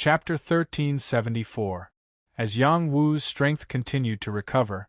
Chapter 1374. As Yang Wu's strength continued to recover,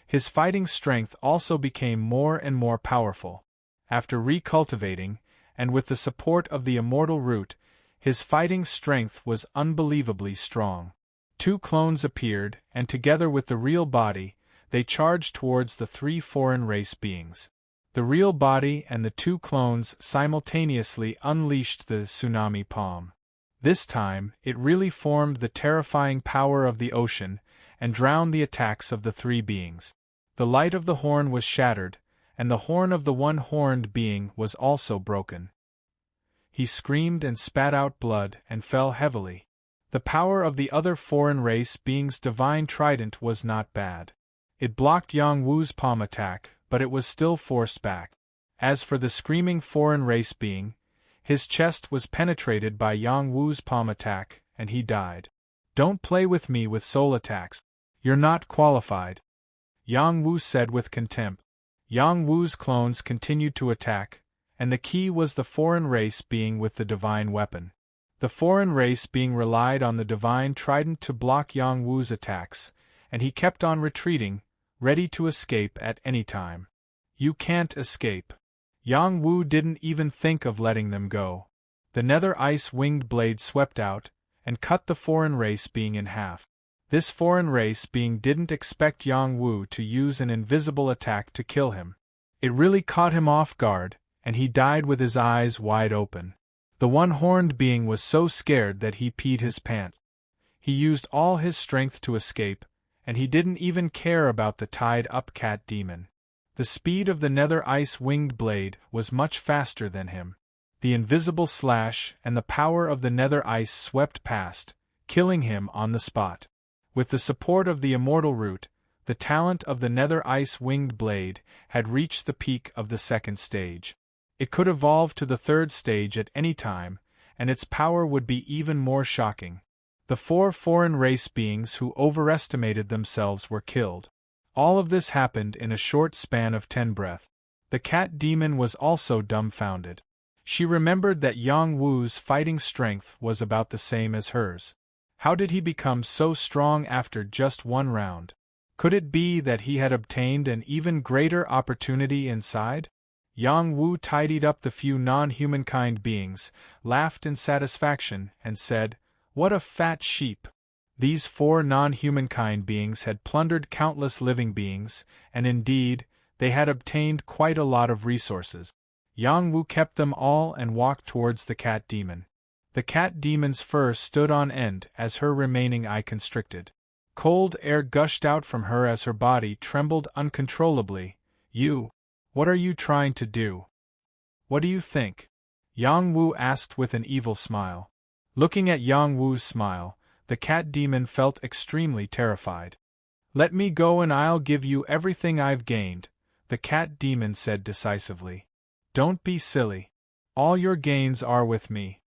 his fighting strength also became more and more powerful. After recultivating, and with the support of the immortal root, his fighting strength was unbelievably strong. 2 clones appeared, and together with the real body, they charged towards the 3 foreign race beings. The real body and the 2 clones simultaneously unleashed the tsunami palm. This time, it really formed the terrifying power of the ocean, and drowned the attacks of the 3 beings. The light of the horn was shattered, and the horn of the one-horned being was also broken. He screamed and spat out blood and fell heavily. The power of the other foreign race being's divine trident was not bad. It blocked Yang Wu's palm attack, but it was still forced back. As for the screaming foreign race being, his chest was penetrated by Yang Wu's palm attack, and he died. "Don't play with me with soul attacks. You're not qualified," Yang Wu said with contempt. Yang Wu's clones continued to attack, and the key was the foreign race being with the divine weapon. The foreign race being relied on the divine trident to block Yang Wu's attacks, and he kept on retreating, ready to escape at any time. "You can't escape." Yang Wu didn't even think of letting them go. The nether ice-winged blade swept out, and cut the foreign race being in half. This foreign race being didn't expect Yang Wu to use an invisible attack to kill him. It really caught him off guard, and he died with his eyes wide open. The one-horned being was so scared that he peed his pants. He used all his strength to escape, and he didn't even care about the tied-up cat demon. The speed of the nether ice-winged blade was much faster than him. The invisible slash and the power of the nether ice swept past, killing him on the spot. With the support of the immortal root, the talent of the nether ice-winged blade had reached the peak of the 2nd stage. It could evolve to the 3rd stage at any time, and its power would be even more shocking. The 4 foreign race beings who overestimated themselves were killed. All of this happened in a short span of 10 breaths. The cat demon was also dumbfounded. She remembered that Yang Wu's fighting strength was about the same as hers. How did he become so strong after just 1 round? Could it be that he had obtained an even greater opportunity inside? Yang Wu tidied up the few non-humankind beings, laughed in satisfaction, and said, "What a fat sheep!" These 4 non-humankind beings had plundered countless living beings, and indeed, they had obtained quite a lot of resources. Yang Wu kept them all and walked towards the cat demon. The cat demon's fur stood on end as her remaining eye constricted. Cold air gushed out from her as her body trembled uncontrollably. What are you trying to do? What do you think?" Yang Wu asked with an evil smile. Looking at Yang Wu's smile, the cat demon felt extremely terrified. "Let me go and I'll give you everything I've gained," the cat demon said decisively. "Don't be silly. All your gains are with me,"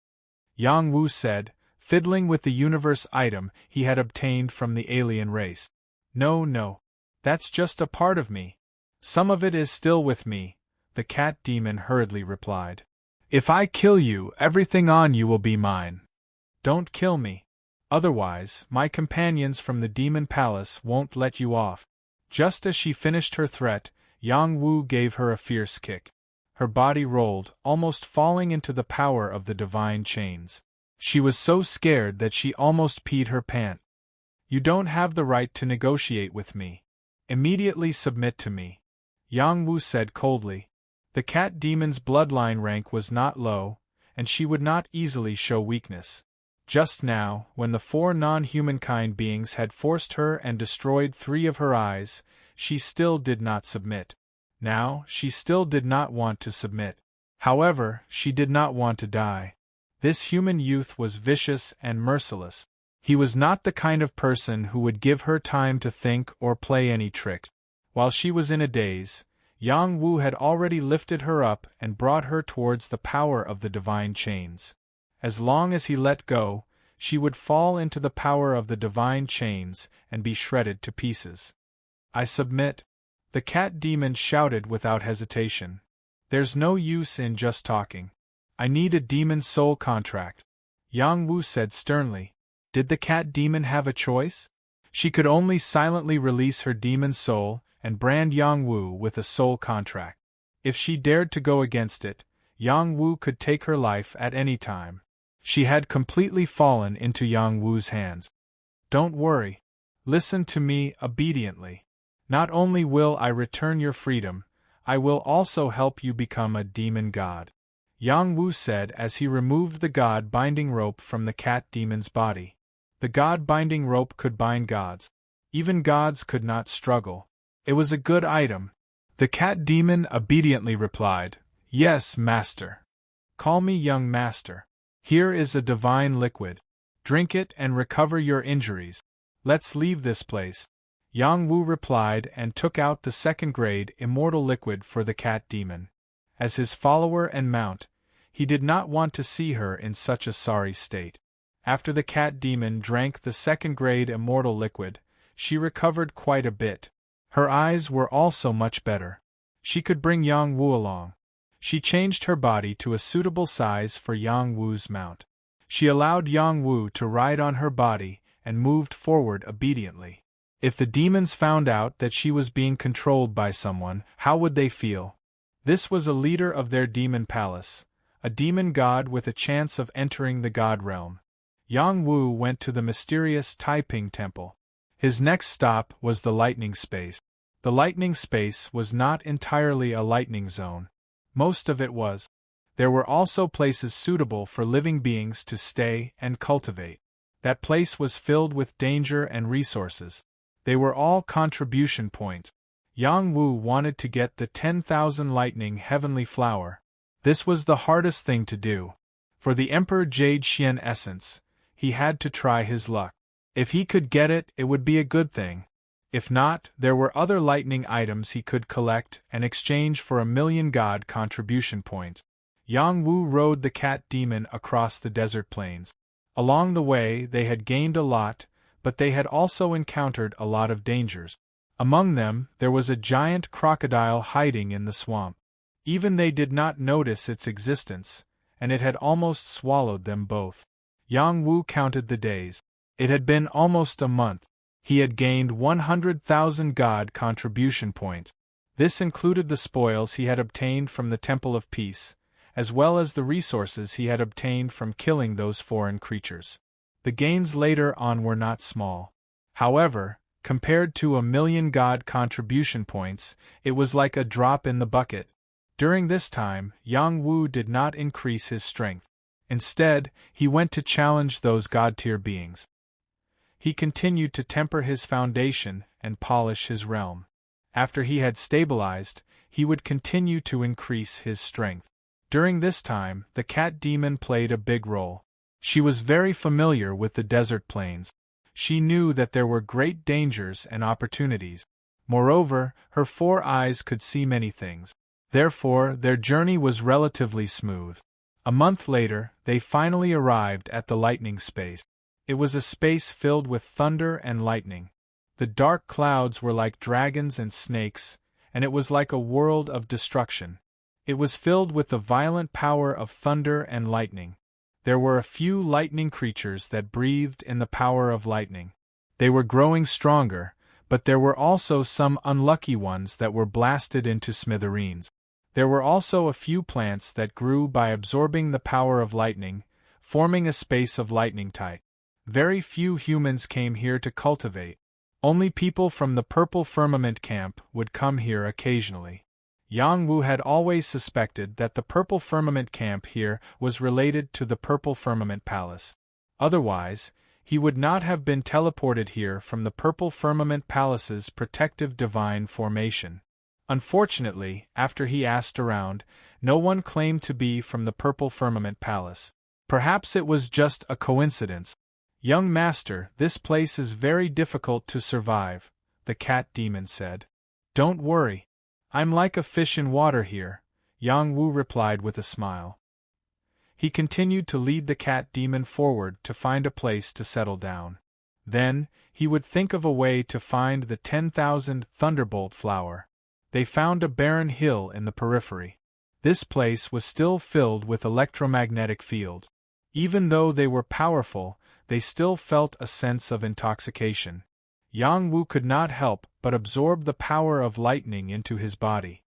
Yang Wu said, fiddling with the universe item he had obtained from the alien race. No, that's just a part of me. Some of it is still with me," the cat demon hurriedly replied. "If I kill you, everything on you will be mine. Don't kill me. Otherwise, my companions from the Demon Palace won't let you off." Just as she finished her threat, Yang Wu gave her a fierce kick. Her body rolled, almost falling into the power of the divine chains. She was so scared that she almost peed her pants. "You don't have the right to negotiate with me. Immediately submit to me," Yang Wu said coldly. The cat demon's bloodline rank was not low, and she would not easily show weakness. Just now, when the 4 non-humankind beings had forced her and destroyed 3 of her eyes, she still did not submit. Now, she still did not want to submit. However, she did not want to die. This human youth was vicious and merciless. He was not the kind of person who would give her time to think or play any tricks. While she was in a daze, Yang Wu had already lifted her up and brought her towards the power of the divine chains. As long as he let go, she would fall into the power of the divine chains and be shredded to pieces. "I submit," the cat demon shouted without hesitation. "There's no use in just talking. I need a demon soul contract," Yang Wu said sternly. Did the cat demon have a choice? She could only silently release her demon soul and brand Yang Wu with a soul contract. If she dared to go against it, Yang Wu could take her life at any time. She had completely fallen into Yang Wu's hands. Don't worry. Listen to me obediently. Not only will I return your freedom, I will also help you become a demon god, Yang Wu said as he removed the god binding rope from the cat demon's body. The god binding rope could bind gods. Even gods could not struggle. It was a good item. The cat demon obediently replied, "Yes, master. Call me young master. Here is a divine liquid. Drink it and recover your injuries. Let's leave this place." Yang Wu replied and took out the second-grade immortal liquid for the cat demon. As his follower and mount, he did not want to see her in such a sorry state. After the cat demon drank the second-grade immortal liquid, she recovered quite a bit. Her eyes were also much better. She could bring Yang Wu along. She changed her body to a suitable size for Yang Wu's mount. She allowed Yang Wu to ride on her body and moved forward obediently. If the demons found out that she was being controlled by someone, how would they feel? This was a leader of their demon palace, a demon god with a chance of entering the god realm. Yang Wu went to the mysterious Taiping temple. His next stop was the lightning space. The lightning space was not entirely a lightning zone. Most of it was. There were also places suitable for living beings to stay and cultivate. That place was filled with danger and resources. They were all contribution points. Yang Wu wanted to get the 10,000 lightning heavenly flower. This was the hardest thing to do. For the Emperor Jade Xian essence, he had to try his luck. If he could get it, it would be a good thing. If not, there were other lightning items he could collect and exchange for 1,000,000 god contribution points. Yang Wu rode the cat demon across the desert plains. Along the way they had gained a lot, but they had also encountered a lot of dangers. Among them, there was a giant crocodile hiding in the swamp. Even they did not notice its existence, and it had almost swallowed them both. Yang Wu counted the days. It had been almost a month. He had gained 100,000 god contribution points. This included the spoils he had obtained from the Temple of Peace, as well as the resources he had obtained from killing those foreign creatures. The gains later on were not small. However, compared to 1,000,000 god contribution points, it was like a drop in the bucket. During this time, Yang Wu did not increase his strength. Instead, he went to challenge those god-tier beings. He continued to temper his foundation and polish his realm. After he had stabilized, he would continue to increase his strength. During this time, the cat demon played a big role. She was very familiar with the desert plains. She knew that there were great dangers and opportunities. Moreover, her 4 eyes could see many things. Therefore, their journey was relatively smooth. A month later, they finally arrived at the lightning space. It was a space filled with thunder and lightning. The dark clouds were like dragons and snakes, and it was like a world of destruction. It was filled with the violent power of thunder and lightning. There were a few lightning creatures that breathed in the power of lightning. They were growing stronger, but there were also some unlucky ones that were blasted into smithereens. There were also a few plants that grew by absorbing the power of lightning, forming a space of lightning type. Very few humans came here to cultivate. Only people from the Purple Firmament camp would come here occasionally. Yang Wu had always suspected that the Purple Firmament camp here was related to the Purple Firmament Palace. Otherwise, he would not have been teleported here from the Purple Firmament Palace's protective divine formation. Unfortunately, after he asked around, no one claimed to be from the Purple Firmament Palace. Perhaps it was just a coincidence. "Young master, this place is very difficult to survive," the cat demon said. "Don't worry. I'm like a fish in water here," Yang Wu replied with a smile. He continued to lead the cat demon forward to find a place to settle down. Then, he would think of a way to find the 10,000 thunderbolt flower. They found a barren hill in the periphery. This place was still filled with electromagnetic fields. Even though they were powerful, they still felt a sense of intoxication. Yang Wu could not help but absorb the power of lightning into his body.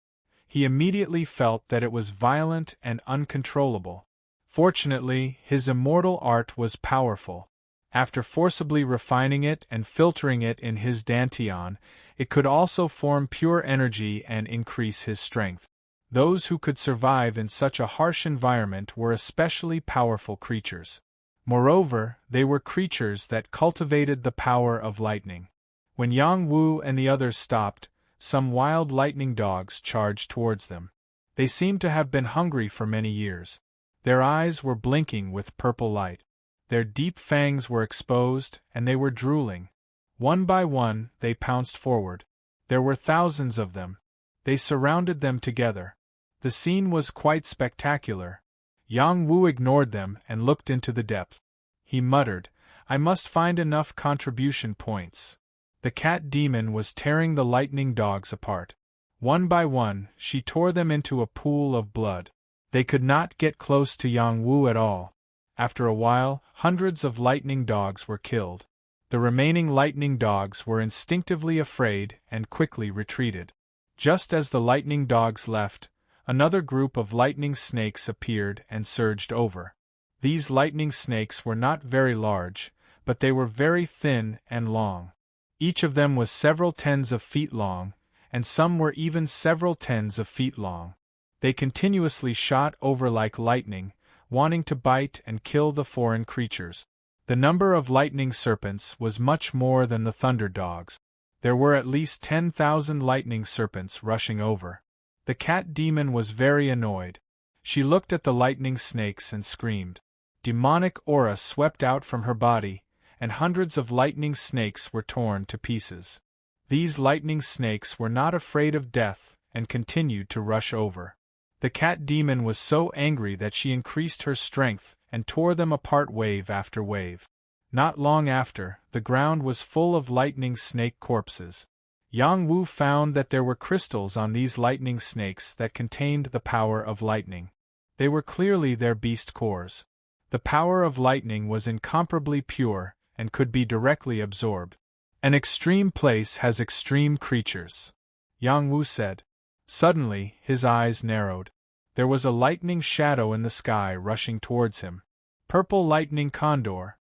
He immediately felt that it was violent and uncontrollable. Fortunately, his immortal art was powerful. After forcibly refining it and filtering it in his dantian, it could also form pure energy and increase his strength. Those who could survive in such a harsh environment were especially powerful creatures. Moreover, they were creatures that cultivated the power of lightning. When Yang Wu and the others stopped, some wild lightning dogs charged towards them. They seemed to have been hungry for many years. Their eyes were blinking with purple light. Their deep fangs were exposed, and they were drooling. One by one, they pounced forward. There were thousands of them. They surrounded them together. The scene was quite spectacular. Yang Wu ignored them and looked into the depth. He muttered, "I must find enough contribution points." The cat demon was tearing the lightning dogs apart. One by one, she tore them into a pool of blood. They could not get close to Yang Wu at all. After a while, hundreds of lightning dogs were killed. The remaining lightning dogs were instinctively afraid and quickly retreated. Just as the lightning dogs left, another group of lightning snakes appeared and surged over. These lightning snakes were not very large, but they were very thin and long. Each of them was several tens of feet long, and some were even several tens of feet long. They continuously shot over like lightning, wanting to bite and kill the foreign creatures. The number of lightning serpents was much more than the thunder dogs. There were at least 10,000 lightning serpents rushing over. The cat demon was very annoyed. She looked at the lightning snakes and screamed. Demonic aura swept out from her body, and hundreds of lightning snakes were torn to pieces. These lightning snakes were not afraid of death and continued to rush over. The cat demon was so angry that she increased her strength and tore them apart wave after wave. Not long after, the ground was full of lightning snake corpses. Yang Wu found that there were crystals on these lightning snakes that contained the power of lightning. They were clearly their beast cores. The power of lightning was incomparably pure and could be directly absorbed. An extreme place has extreme creatures, Yang Wu said. Suddenly, his eyes narrowed. There was a lightning shadow in the sky rushing towards him. Purple Lightning Condor.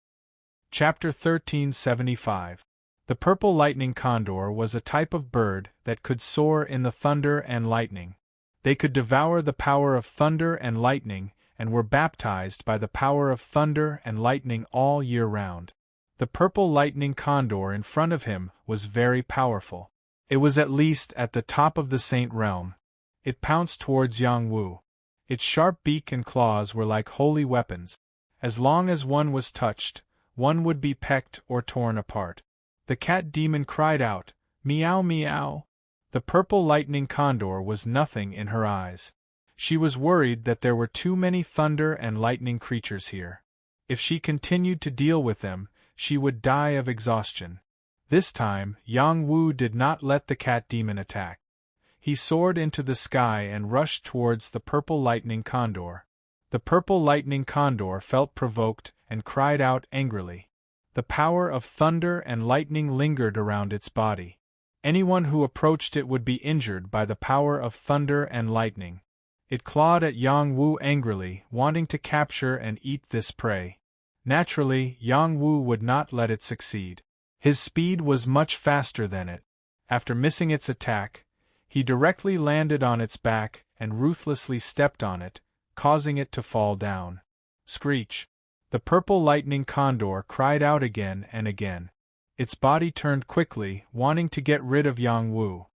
Chapter 1375. The purple lightning condor was a type of bird that could soar in the thunder and lightning. They could devour the power of thunder and lightning and were baptized by the power of thunder and lightning all year round. The purple lightning condor in front of him was very powerful. It was at least at the top of the saint realm. It pounced towards Yang Wu. Its sharp beak and claws were like holy weapons. As long as one was touched, one would be pecked or torn apart. The cat demon cried out, "Meow meow!" The purple lightning condor was nothing in her eyes. She was worried that there were too many thunder and lightning creatures here. If she continued to deal with them, she would die of exhaustion. This time, Yang Wu did not let the cat demon attack. He soared into the sky and rushed towards the purple lightning condor. The purple lightning condor felt provoked and cried out angrily. The power of thunder and lightning lingered around its body. Anyone who approached it would be injured by the power of thunder and lightning. It clawed at Yang Wu angrily, wanting to capture and eat this prey. Naturally, Yang Wu would not let it succeed. His speed was much faster than it. After missing its attack, he directly landed on its back and ruthlessly stepped on it, causing it to fall down. Screech! The purple lightning condor cried out again and again. Its body turned quickly, wanting to get rid of Yang Wu.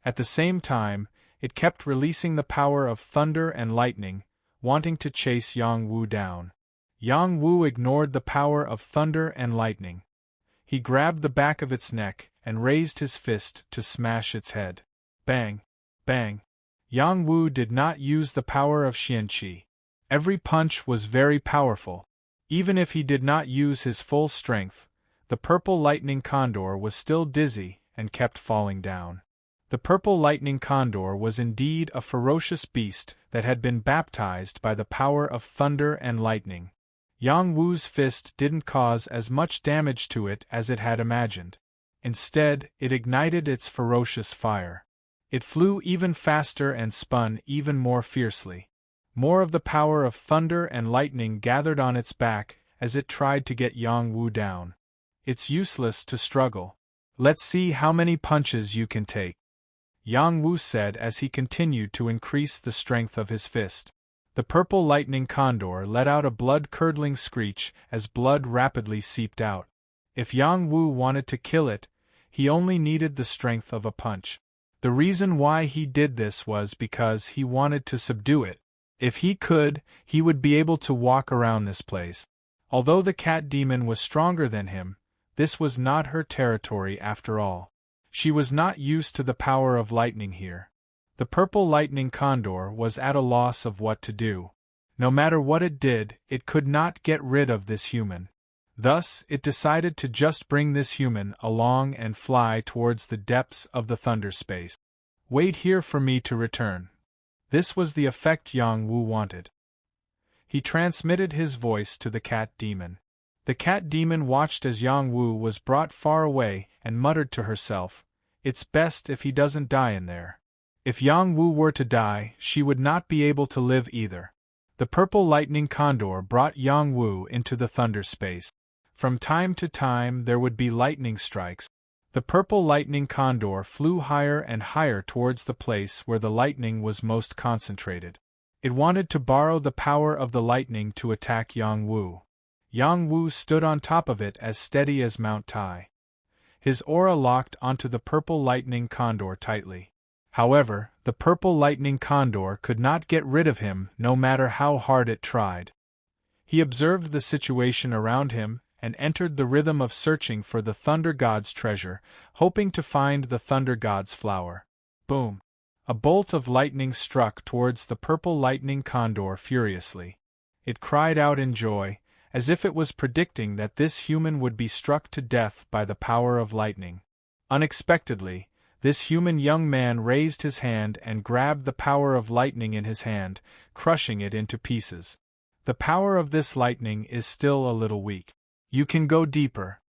At the same time, it kept releasing the power of thunder and lightning, wanting to chase Yang Wu down. Yang Wu ignored the power of thunder and lightning. He grabbed the back of its neck and raised his fist to smash its head. Bang! Bang! Yang Wu did not use the power of Xianqi. Every punch was very powerful. Even if he did not use his full strength, the purple lightning condor was still dizzy and kept falling down. The purple lightning condor was indeed a ferocious beast that had been baptized by the power of thunder and lightning. Yang Wu's fist didn't cause as much damage to it as it had imagined. Instead, it ignited its ferocious fire. It flew even faster and spun even more fiercely. More of the power of thunder and lightning gathered on its back as it tried to get Yang Wu down. It's useless to struggle. Let's see how many punches you can take, Yang Wu said as he continued to increase the strength of his fist. The purple lightning condor let out a blood-curdling screech as blood rapidly seeped out. If Yang Wu wanted to kill it, he only needed the strength of a punch. The reason why he did this was because he wanted to subdue it. If he could, he would be able to walk around this place. Although the cat demon was stronger than him, this was not her territory after all. She was not used to the power of lightning here. The purple lightning condor was at a loss of what to do. No matter what it did, it could not get rid of this human. Thus, it decided to just bring this human along and fly towards the depths of the thunder space. Wait here for me to return. This was the effect Yang Wu wanted. He transmitted his voice to the cat demon. The cat demon watched as Yang Wu was brought far away and muttered to herself, "It's best if he doesn't die in there." If Yang Wu were to die, she would not be able to live either. The purple lightning condor brought Yang Wu into the thunder space. From time to time there would be lightning strikes. The purple lightning condor flew higher and higher towards the place where the lightning was most concentrated. It wanted to borrow the power of the lightning to attack Yang Wu. Yang Wu stood on top of it as steady as Mount Tai. His aura locked onto the purple lightning condor tightly. However, the purple lightning condor could not get rid of him no matter how hard it tried. He observed the situation around him and entered the rhythm of searching for the Thunder God's treasure, hoping to find the Thunder God's flower. Boom! A bolt of lightning struck towards the purple lightning condor furiously. It cried out in joy, as if it was predicting that this human would be struck to death by the power of lightning. Unexpectedly, this human young man raised his hand and grabbed the power of lightning in his hand, crushing it into pieces. The power of this lightning is still a little weak. You can go deeper,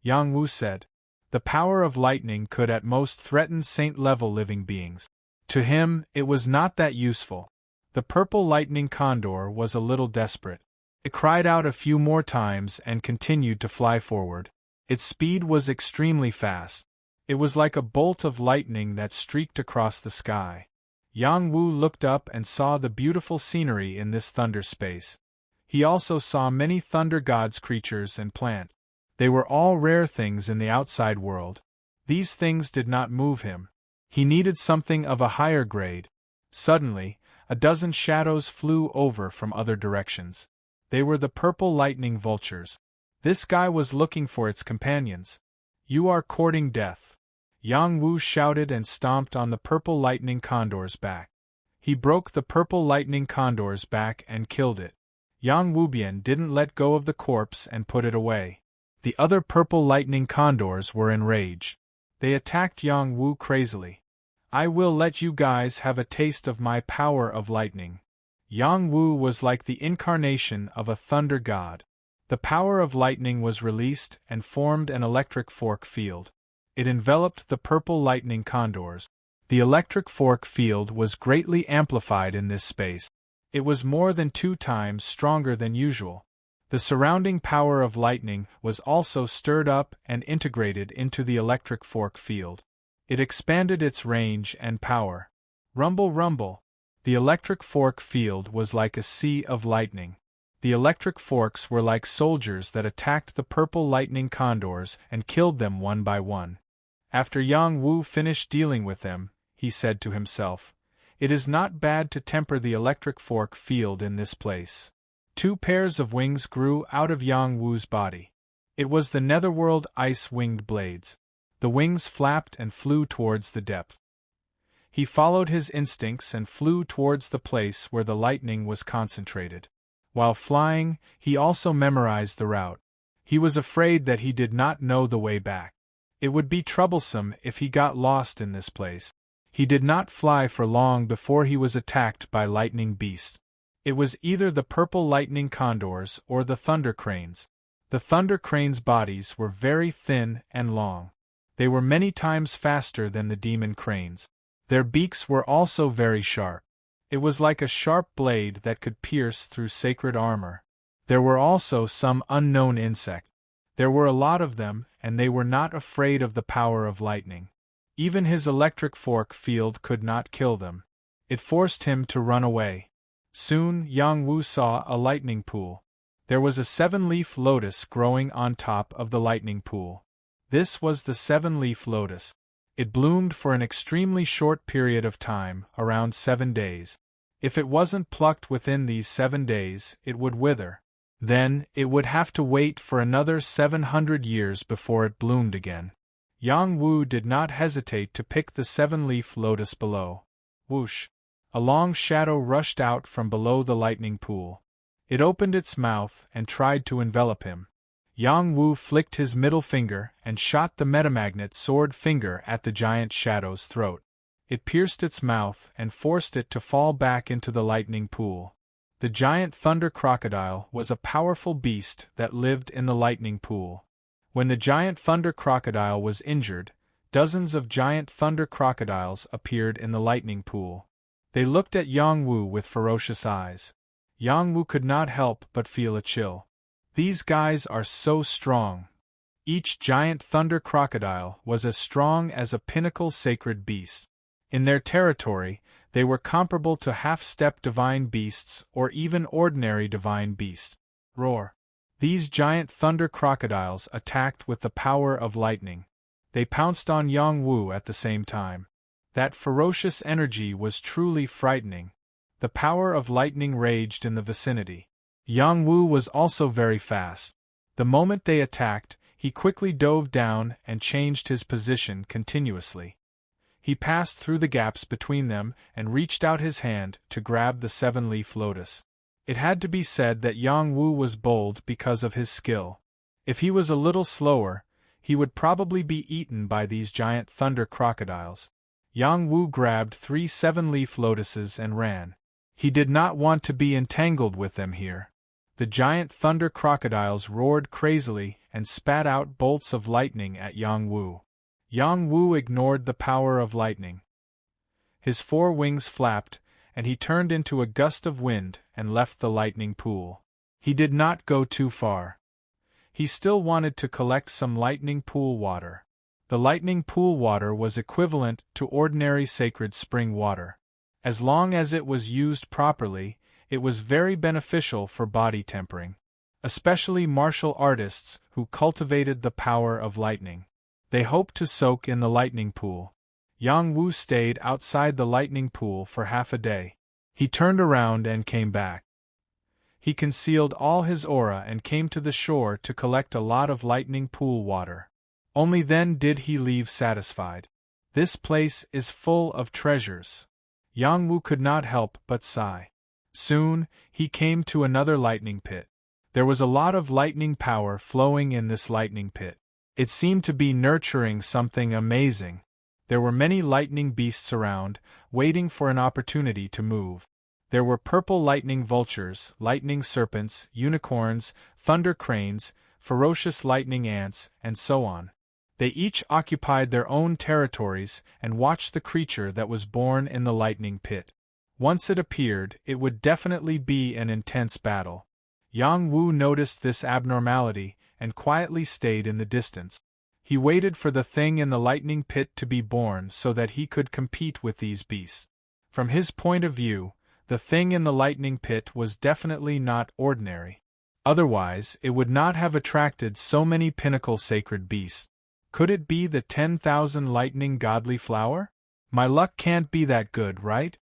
Yang Wu said. The power of lightning could at most threaten saint-level living beings. To him, it was not that useful. The purple lightning condor was a little desperate. It cried out a few more times and continued to fly forward. Its speed was extremely fast. It was like a bolt of lightning that streaked across the sky. Yang Wu looked up and saw the beautiful scenery in this thunder space. He also saw many thunder gods' creatures and plants. They were all rare things in the outside world. These things did not move him. He needed something of a higher grade. Suddenly, a dozen shadows flew over from other directions. They were the purple lightning vultures. This guy was looking for its companions. You are courting death. Yang Wu shouted and stomped on the purple lightning condor's back. He broke the purple lightning condor's back and killed it. Yang Wubian didn't let go of the corpse and put it away. The other purple lightning condors were enraged. They attacked Yang Wu crazily. I will let you guys have a taste of my power of lightning. Yang Wu was like the incarnation of a thunder god. The power of lightning was released and formed an electric fork field. It enveloped the purple lightning condors. The electric fork field was greatly amplified in this space. It was more than 2 times stronger than usual. The surrounding power of lightning was also stirred up and integrated into the electric fork field. It expanded its range and power. Rumble, rumble. The electric fork field was like a sea of lightning. The electric forks were like soldiers that attacked the purple lightning condors and killed them one by one. After Yang Wu finished dealing with them, he said to himself, "It is not bad to temper the electric fork field in this place." 2 pairs of wings grew out of Yang Wu's body. It was the netherworld ice-winged blades. The wings flapped and flew towards the depth. He followed his instincts and flew towards the place where the lightning was concentrated. While flying, he also memorized the route. He was afraid that he did not know the way back. It would be troublesome if he got lost in this place. He did not fly for long before he was attacked by lightning beasts. It was either the purple lightning condors or the thunder cranes. The thunder cranes' bodies were very thin and long. They were many times faster than the demon cranes. Their beaks were also very sharp. It was like a sharp blade that could pierce through sacred armor. There were also some unknown insects. There were a lot of them, and they were not afraid of the power of lightning. Even his electric fork field could not kill them. It forced him to run away. Soon Yang Wu saw a lightning pool. There was a 7-leaf lotus growing on top of the lightning pool. This was the 7-leaf lotus. It bloomed for an extremely short period of time, around 7 days. If it wasn't plucked within these 7 days, it would wither. Then, it would have to wait for another 700 years before it bloomed again. Yang Wu did not hesitate to pick the 7-leaf lotus below. Whoosh! A long shadow rushed out from below the lightning pool. It opened its mouth and tried to envelop him. Yang Wu flicked his middle finger and shot the metamagnet sword finger at the giant shadow's throat. It pierced its mouth and forced it to fall back into the lightning pool. The giant thunder crocodile was a powerful beast that lived in the lightning pool. When the giant thunder crocodile was injured, dozens of giant thunder crocodiles appeared in the lightning pool. They looked at Yang Wu with ferocious eyes. Yang Wu could not help but feel a chill. These guys are so strong. Each giant thunder crocodile was as strong as a pinnacle sacred beast. In their territory, they were comparable to half-step divine beasts or even ordinary divine beasts. Roar! These giant thunder crocodiles attacked with the power of lightning. They pounced on Yang Wu at the same time. That ferocious energy was truly frightening. The power of lightning raged in the vicinity. Yang Wu was also very fast. The moment they attacked, he quickly dove down and changed his position continuously. He passed through the gaps between them and reached out his hand to grab the 7-leaf lotus. It had to be said that Yang Wu was bold because of his skill. If he was a little slower, he would probably be eaten by these giant thunder crocodiles. Yang Wu grabbed 3 7-leaf lotuses and ran. He did not want to be entangled with them here. The giant thunder crocodiles roared crazily and spat out bolts of lightning at Yang Wu. Yang Wu ignored the power of lightning. His 4 wings flapped, and he turned into a gust of wind and left the lightning pool. He did not go too far. He still wanted to collect some lightning pool water. The lightning pool water was equivalent to ordinary sacred spring water. As long as it was used properly, it was very beneficial for body tempering, especially martial artists who cultivated the power of lightning. They hoped to soak in the lightning pool. Yang Wu stayed outside the lightning pool for half a day. He turned around and came back. He concealed all his aura and came to the shore to collect a lot of lightning pool water. Only then did he leave satisfied. This place is full of treasures. Yang Wu could not help but sigh. Soon, he came to another lightning pit. There was a lot of lightning power flowing in this lightning pit. It seemed to be nurturing something amazing. There were many lightning beasts around, waiting for an opportunity to move. There were purple lightning vultures, lightning serpents, unicorns, thunder cranes, ferocious lightning ants, and so on. They each occupied their own territories and watched the creature that was born in the lightning pit. Once it appeared, it would definitely be an intense battle. Yang Wu noticed this abnormality and quietly stayed in the distance. He waited for the thing in the lightning pit to be born so that he could compete with these beasts. From his point of view, the thing in the lightning pit was definitely not ordinary. Otherwise, it would not have attracted so many pinnacle sacred beasts. Could it be the 10,000 lightning godly flower? My luck can't be that good, right?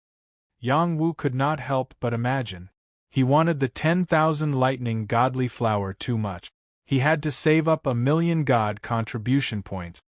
Yang Wu could not help but imagine. He wanted the 10,000 lightning godly flower too much. He had to save up 1,000,000 god contribution points.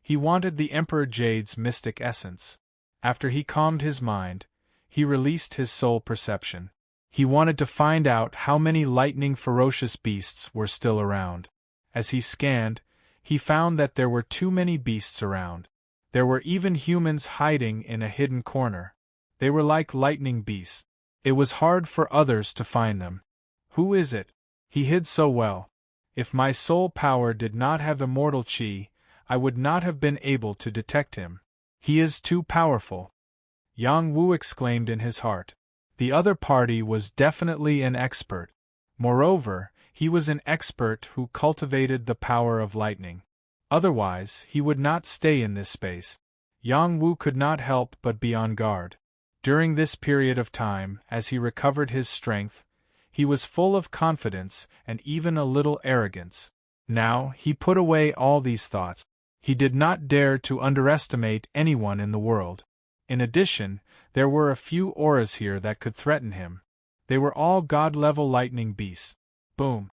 He wanted the Emperor Jade's mystic essence. After he calmed his mind, he released his soul perception. He wanted to find out how many lightning ferocious beasts were still around. As he scanned, he found that there were too many beasts around. There were even humans hiding in a hidden corner. They were like lightning beasts. It was hard for others to find them. Who is it? He hid so well. If my soul power did not have immortal chi, I would not have been able to detect him. He is too powerful. Yang Wu exclaimed in his heart. The other party was definitely an expert. Moreover, he was an expert who cultivated the power of lightning. Otherwise, he would not stay in this space. Yang Wu could not help but be on guard. During this period of time, as he recovered his strength, he was full of confidence and even a little arrogance. Now, he put away all these thoughts. He did not dare to underestimate anyone in the world. In addition, there were a few auras here that could threaten him. They were all god-level lightning beasts. Boom.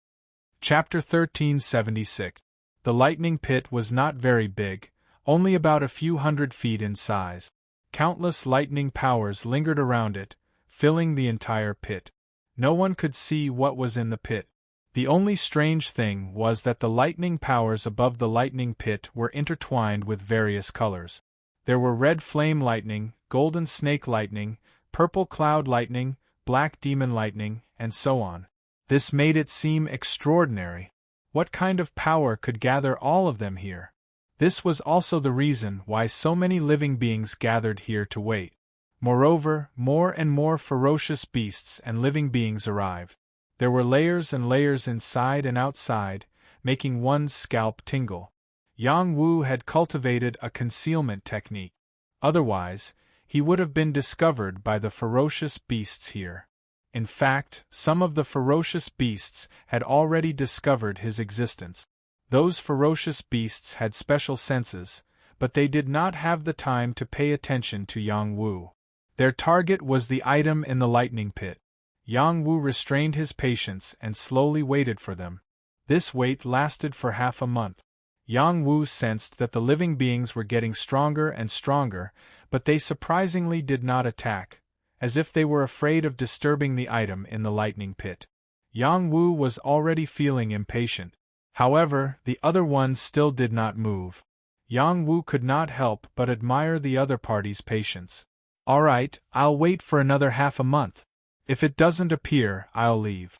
Chapter 1376. The lightning pit was not very big, only about a few 100 feet in size. Countless lightning powers lingered around it, filling the entire pit. No one could see what was in the pit. The only strange thing was that the lightning powers above the lightning pit were intertwined with various colors. There were red flame lightning, golden snake lightning, purple cloud lightning, black demon lightning, and so on. This made it seem extraordinary. What kind of power could gather all of them here? This was also the reason why so many living beings gathered here to wait. Moreover, more and more ferocious beasts and living beings arrived. There were layers and layers inside and outside, making one's scalp tingle. Yang Wu had cultivated a concealment technique. Otherwise, he would have been discovered by the ferocious beasts here. In fact, some of the ferocious beasts had already discovered his existence. Those ferocious beasts had special senses, but they did not have the time to pay attention to Yang Wu. Their target was the item in the lightning pit. Yang Wu restrained his patience and slowly waited for them. This wait lasted for half a month. Yang Wu sensed that the living beings were getting stronger and stronger, but they surprisingly did not attack, as if they were afraid of disturbing the item in the lightning pit. Yang Wu was already feeling impatient. However, the other ones still did not move. Yang Wu could not help but admire the other party's patience. All right, I'll wait for another half a month. If it doesn't appear, I'll leave.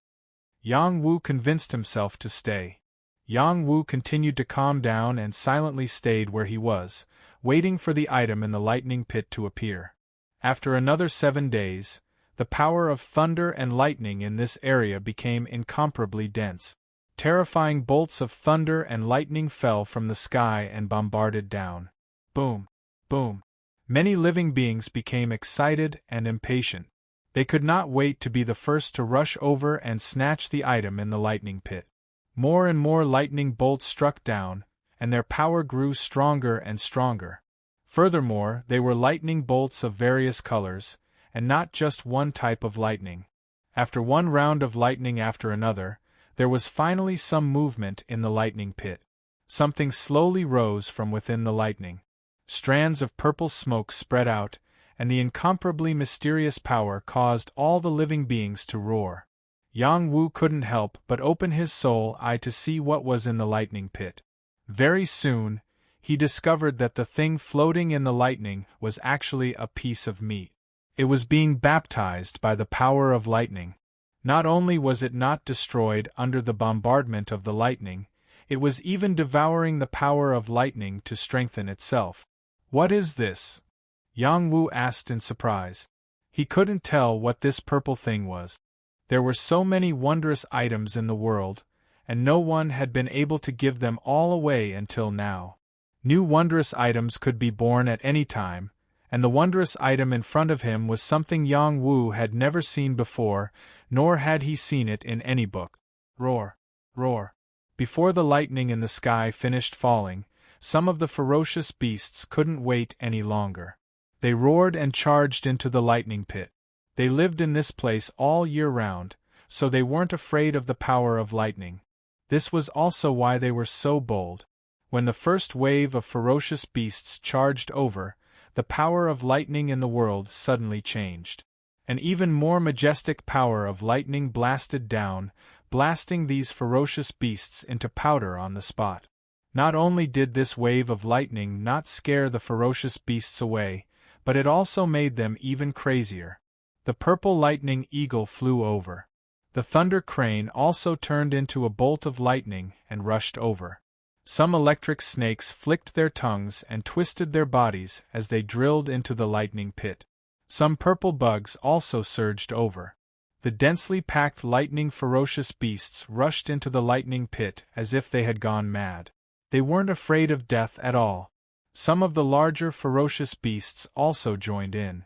Yang Wu convinced himself to stay. Yang Wu continued to calm down and silently stayed where he was, waiting for the item in the lightning pit to appear. After another 7 days, the power of thunder and lightning in this area became incomparably dense. Terrifying bolts of thunder and lightning fell from the sky and bombarded down. Boom! Boom! Many living beings became excited and impatient. They could not wait to be the first to rush over and snatch the item in the lightning pit. More and more lightning bolts struck down, and their power grew stronger and stronger. Furthermore, they were lightning bolts of various colors, and not just one type of lightning. After one round of lightning after another, there was finally some movement in the lightning pit. Something slowly rose from within the lightning. Strands of purple smoke spread out, and the incomparably mysterious power caused all the living beings to roar. Yang Wu couldn't help but open his soul eye to see what was in the lightning pit. Very soon, he discovered that the thing floating in the lightning was actually a piece of meat. It was being baptized by the power of lightning. Not only was it not destroyed under the bombardment of the lightning, it was even devouring the power of lightning to strengthen itself. What is this? Yang Wu asked in surprise. He couldn't tell what this purple thing was. There were so many wondrous items in the world, and no one had been able to give them all away until now. New wondrous items could be born at any time, and the wondrous item in front of him was something Yang Wu had never seen before, nor had he seen it in any book. Roar! Roar! Before the lightning in the sky finished falling, some of the ferocious beasts couldn't wait any longer. They roared and charged into the lightning pit. They lived in this place all year round, so they weren't afraid of the power of lightning. This was also why they were so bold. When the first wave of ferocious beasts charged over, the power of lightning in the world suddenly changed. An even more majestic power of lightning blasted down, blasting these ferocious beasts into powder on the spot. Not only did this wave of lightning not scare the ferocious beasts away, but it also made them even crazier. The purple lightning eagle flew over. The thunder crane also turned into a bolt of lightning and rushed over. Some electric snakes flicked their tongues and twisted their bodies as they drilled into the lightning pit. Some purple bugs also surged over. The densely packed lightning ferocious beasts rushed into the lightning pit as if they had gone mad. They weren't afraid of death at all. Some of the larger ferocious beasts also joined in.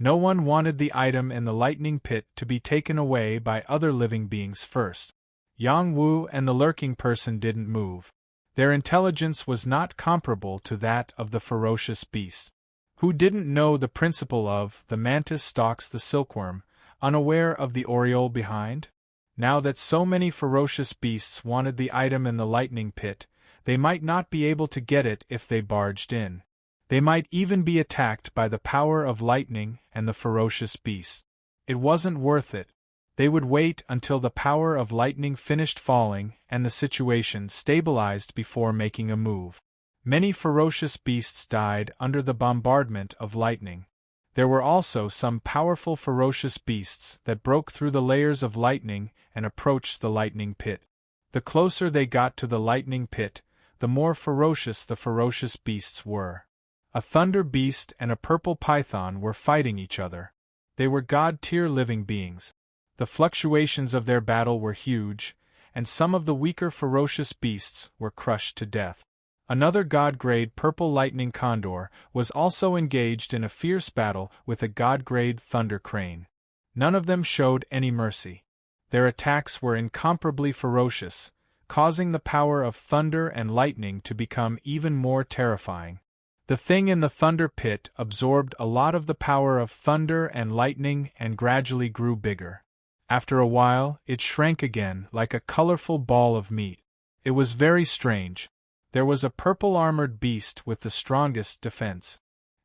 No one wanted the item in the lightning pit to be taken away by other living beings first. Yang Wu and the lurking person didn't move. Their intelligence was not comparable to that of the ferocious beast. Who didn't know the principle of the mantis stalks the silkworm, unaware of the aureole behind? Now that so many ferocious beasts wanted the item in the lightning pit, they might not be able to get it if they barged in. They might even be attacked by the power of lightning and the ferocious beast. It wasn't worth it. They would wait until the power of lightning finished falling and the situation stabilized before making a move. Many ferocious beasts died under the bombardment of lightning. There were also some powerful ferocious beasts that broke through the layers of lightning and approached the lightning pit. The closer they got to the lightning pit, the more ferocious the ferocious beasts were. A thunder beast and a purple python were fighting each other. They were god-tier living beings. The fluctuations of their battle were huge, and some of the weaker ferocious beasts were crushed to death. Another god-grade purple lightning condor was also engaged in a fierce battle with a god-grade thunder crane. None of them showed any mercy. Their attacks were incomparably ferocious, causing the power of thunder and lightning to become even more terrifying. The thing in the thunder pit absorbed a lot of the power of thunder and lightning and gradually grew bigger. After a while, it shrank again like a colorful ball of meat. It was very strange. There was a purple-armored beast with the strongest defense.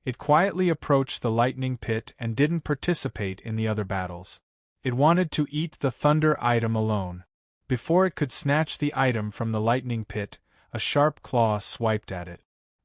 It quietly approached the lightning pit and didn't participate in the other battles. It wanted to eat the thunder item alone. Before it could snatch the item from the lightning pit, a sharp claw swiped at it.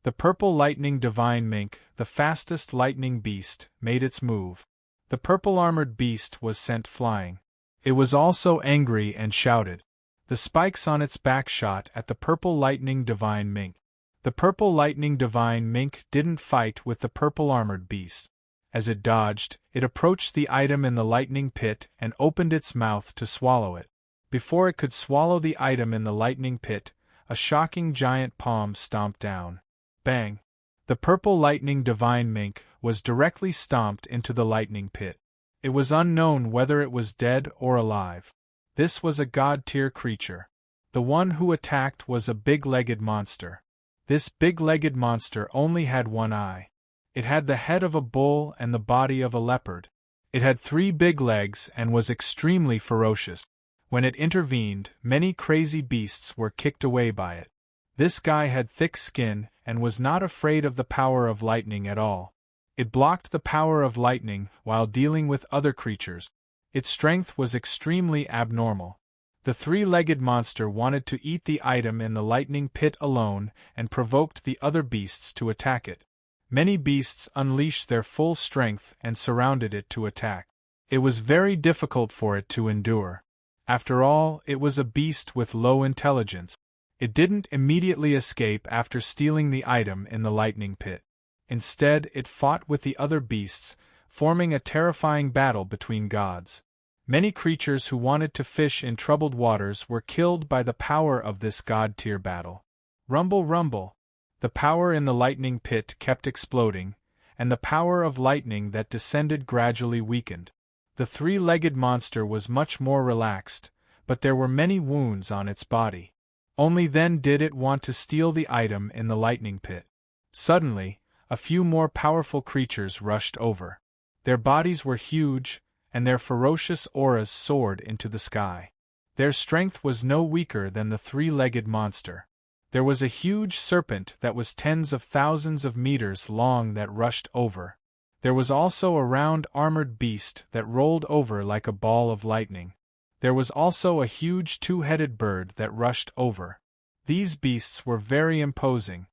The purple lightning divine mink, the fastest lightning beast, made its move. The purple-armored beast was sent flying. It was also angry and shouted. The spikes on its back shot at the purple lightning divine mink. The purple lightning divine mink didn't fight with the purple-armored beast. As it dodged, it approached the item in the lightning pit and opened its mouth to swallow it. Before it could swallow the item in the lightning pit, a shocking giant palm stomped down. Bang! The purple lightning divine mink was directly stomped into the lightning pit. It was unknown whether it was dead or alive. This was a god-tier creature. The one who attacked was a big-legged monster. This big-legged monster only had one eye. It had the head of a bull and the body of a leopard. It had 3 big legs and was extremely ferocious. When it intervened, many crazy beasts were kicked away by it. This guy had thick skin and was not afraid of the power of lightning at all. It blocked the power of lightning while dealing with other creatures. Its strength was extremely abnormal. The 3-legged monster wanted to eat the item in the lightning pit alone and provoked the other beasts to attack it. Many beasts unleashed their full strength and surrounded it to attack. It was very difficult for it to endure. After all, it was a beast with low intelligence. It didn't immediately escape after stealing the item in the lightning pit. Instead, it fought with the other beasts, forming a terrifying battle between gods. Many creatures who wanted to fish in troubled waters were killed by the power of this god-tier battle. Rumble, rumble! The power in the lightning pit kept exploding, and the power of lightning that descended gradually weakened. The 3-legged monster was much more relaxed, but there were many wounds on its body. Only then did it want to steal the item in the lightning pit. Suddenly, a few more powerful creatures rushed over. Their bodies were huge, and their ferocious auras soared into the sky. Their strength was no weaker than the 3-legged monster. There was a huge serpent that was tens of thousands of meters long that rushed over. There was also a round armored beast that rolled over like a ball of lightning. There was also a huge 2-headed bird that rushed over. These beasts were very imposing.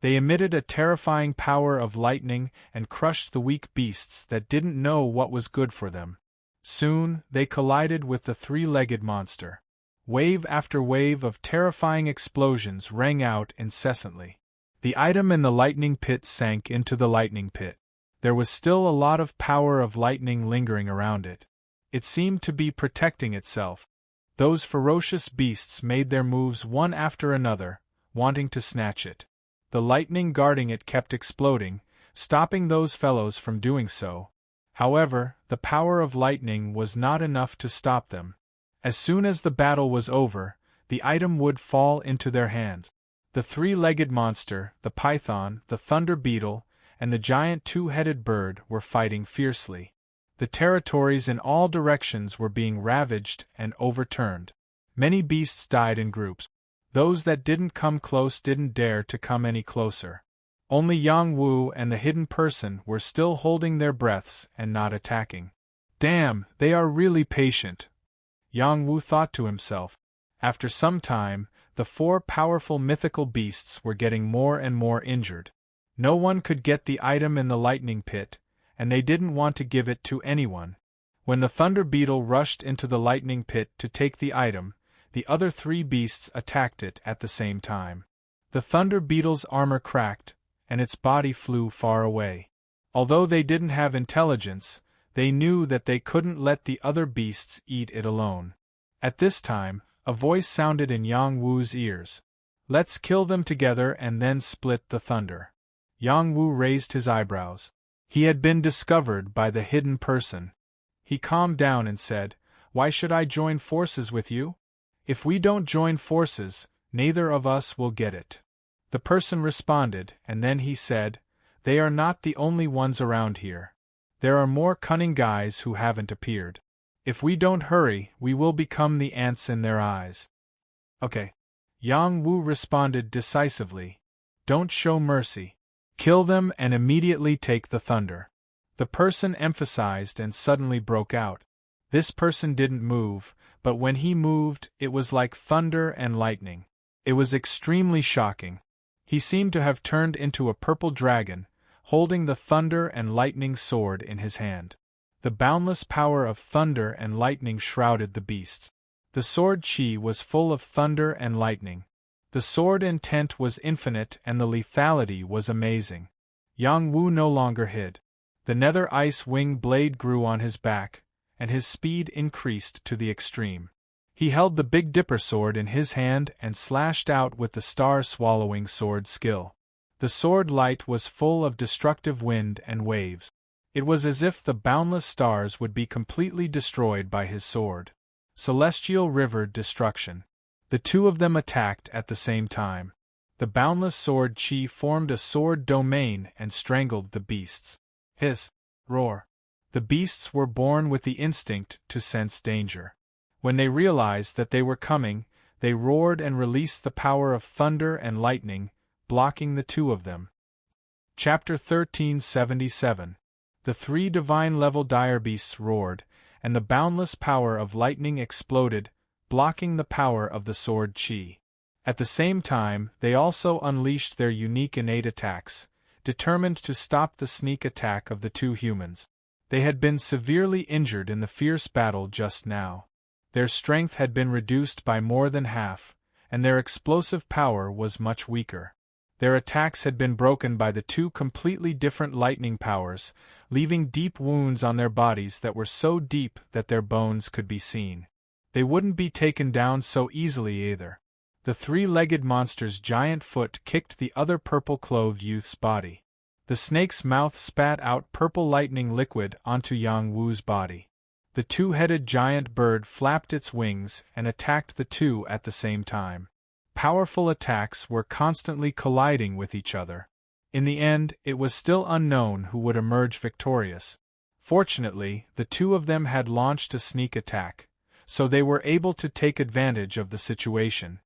They emitted a terrifying power of lightning and crushed the weak beasts that didn't know what was good for them. Soon, they collided with the three-legged monster. Wave after wave of terrifying explosions rang out incessantly. The item in the lightning pit sank into the lightning pit. There was still a lot of power of lightning lingering around it. It seemed to be protecting itself. Those ferocious beasts made their moves one after another, wanting to snatch it. The lightning guarding it kept exploding, stopping those fellows from doing so. However, the power of lightning was not enough to stop them. As soon as the battle was over, the item would fall into their hands. The three-legged monster, the python, the thunder beetle, and the giant two-headed bird were fighting fiercely. The territories in all directions were being ravaged and overturned. Many beasts died in groups. Those that didn't come close didn't dare to come any closer. Only Yang Wu and the hidden person were still holding their breaths and not attacking. Damn, they are really patient, Yang Wu thought to himself. After some time, the four powerful mythical beasts were getting more and more injured. No one could get the item in the lightning pit, and they didn't want to give it to anyone. When the thunder beetle rushed into the lightning pit to take the item, the other three beasts attacked it at the same time. The thunder beetle's armor cracked, and its body flew far away. Although they didn't have intelligence, they knew that they couldn't let the other beasts eat it alone. At this time, a voice sounded in Yang Wu's ears. Let's kill them together and then split the thunder. Yang Wu raised his eyebrows. He had been discovered by the hidden person. He calmed down and said, Why should I join forces with you? If we don't join forces, neither of us will get it. The person responded, and then he said, They are not the only ones around here. There are more cunning guys who haven't appeared. If we don't hurry, we will become the ants in their eyes. Okay. Yang Wu responded decisively. Don't show mercy. Kill them and immediately take the thunder. The person emphasized and suddenly broke out. This person didn't move, but when he moved, it was like thunder and lightning. It was extremely shocking. He seemed to have turned into a purple dragon, holding the thunder and lightning sword in his hand. The boundless power of thunder and lightning shrouded the beast. The sword chi was full of thunder and lightning. The sword intent was infinite and the lethality was amazing. Yang Wu no longer hid. The nether ice wing blade grew on his back, and his speed increased to the extreme. He held the Big Dipper sword in his hand and slashed out with the star-swallowing sword skill. The sword light was full of destructive wind and waves. It was as if the boundless stars would be completely destroyed by his sword. Celestial river destruction. The two of them attacked at the same time. The boundless sword chi formed a sword domain and strangled the beasts. Hiss, roar. The beasts were born with the instinct to sense danger. When they realized that they were coming, they roared and released the power of thunder and lightning, blocking the two of them. Chapter 1377. The three divine-level dire beasts roared, and the boundless power of lightning exploded, blocking the power of the sword chi. At the same time, they also unleashed their unique innate attacks, determined to stop the sneak attack of the two humans. They had been severely injured in the fierce battle just now. Their strength had been reduced by more than half, and their explosive power was much weaker. Their attacks had been broken by the two completely different lightning powers, leaving deep wounds on their bodies that were so deep that their bones could be seen. They wouldn't be taken down so easily either. The three-legged monster's giant foot kicked the other purple-clothed youth's body. The snake's mouth spat out purple lightning liquid onto Yang Wu's body. The two-headed giant bird flapped its wings and attacked the two at the same time. Powerful attacks were constantly colliding with each other. In the end, it was still unknown who would emerge victorious. Fortunately, the two of them had launched a sneak attack, so they were able to take advantage of the situation.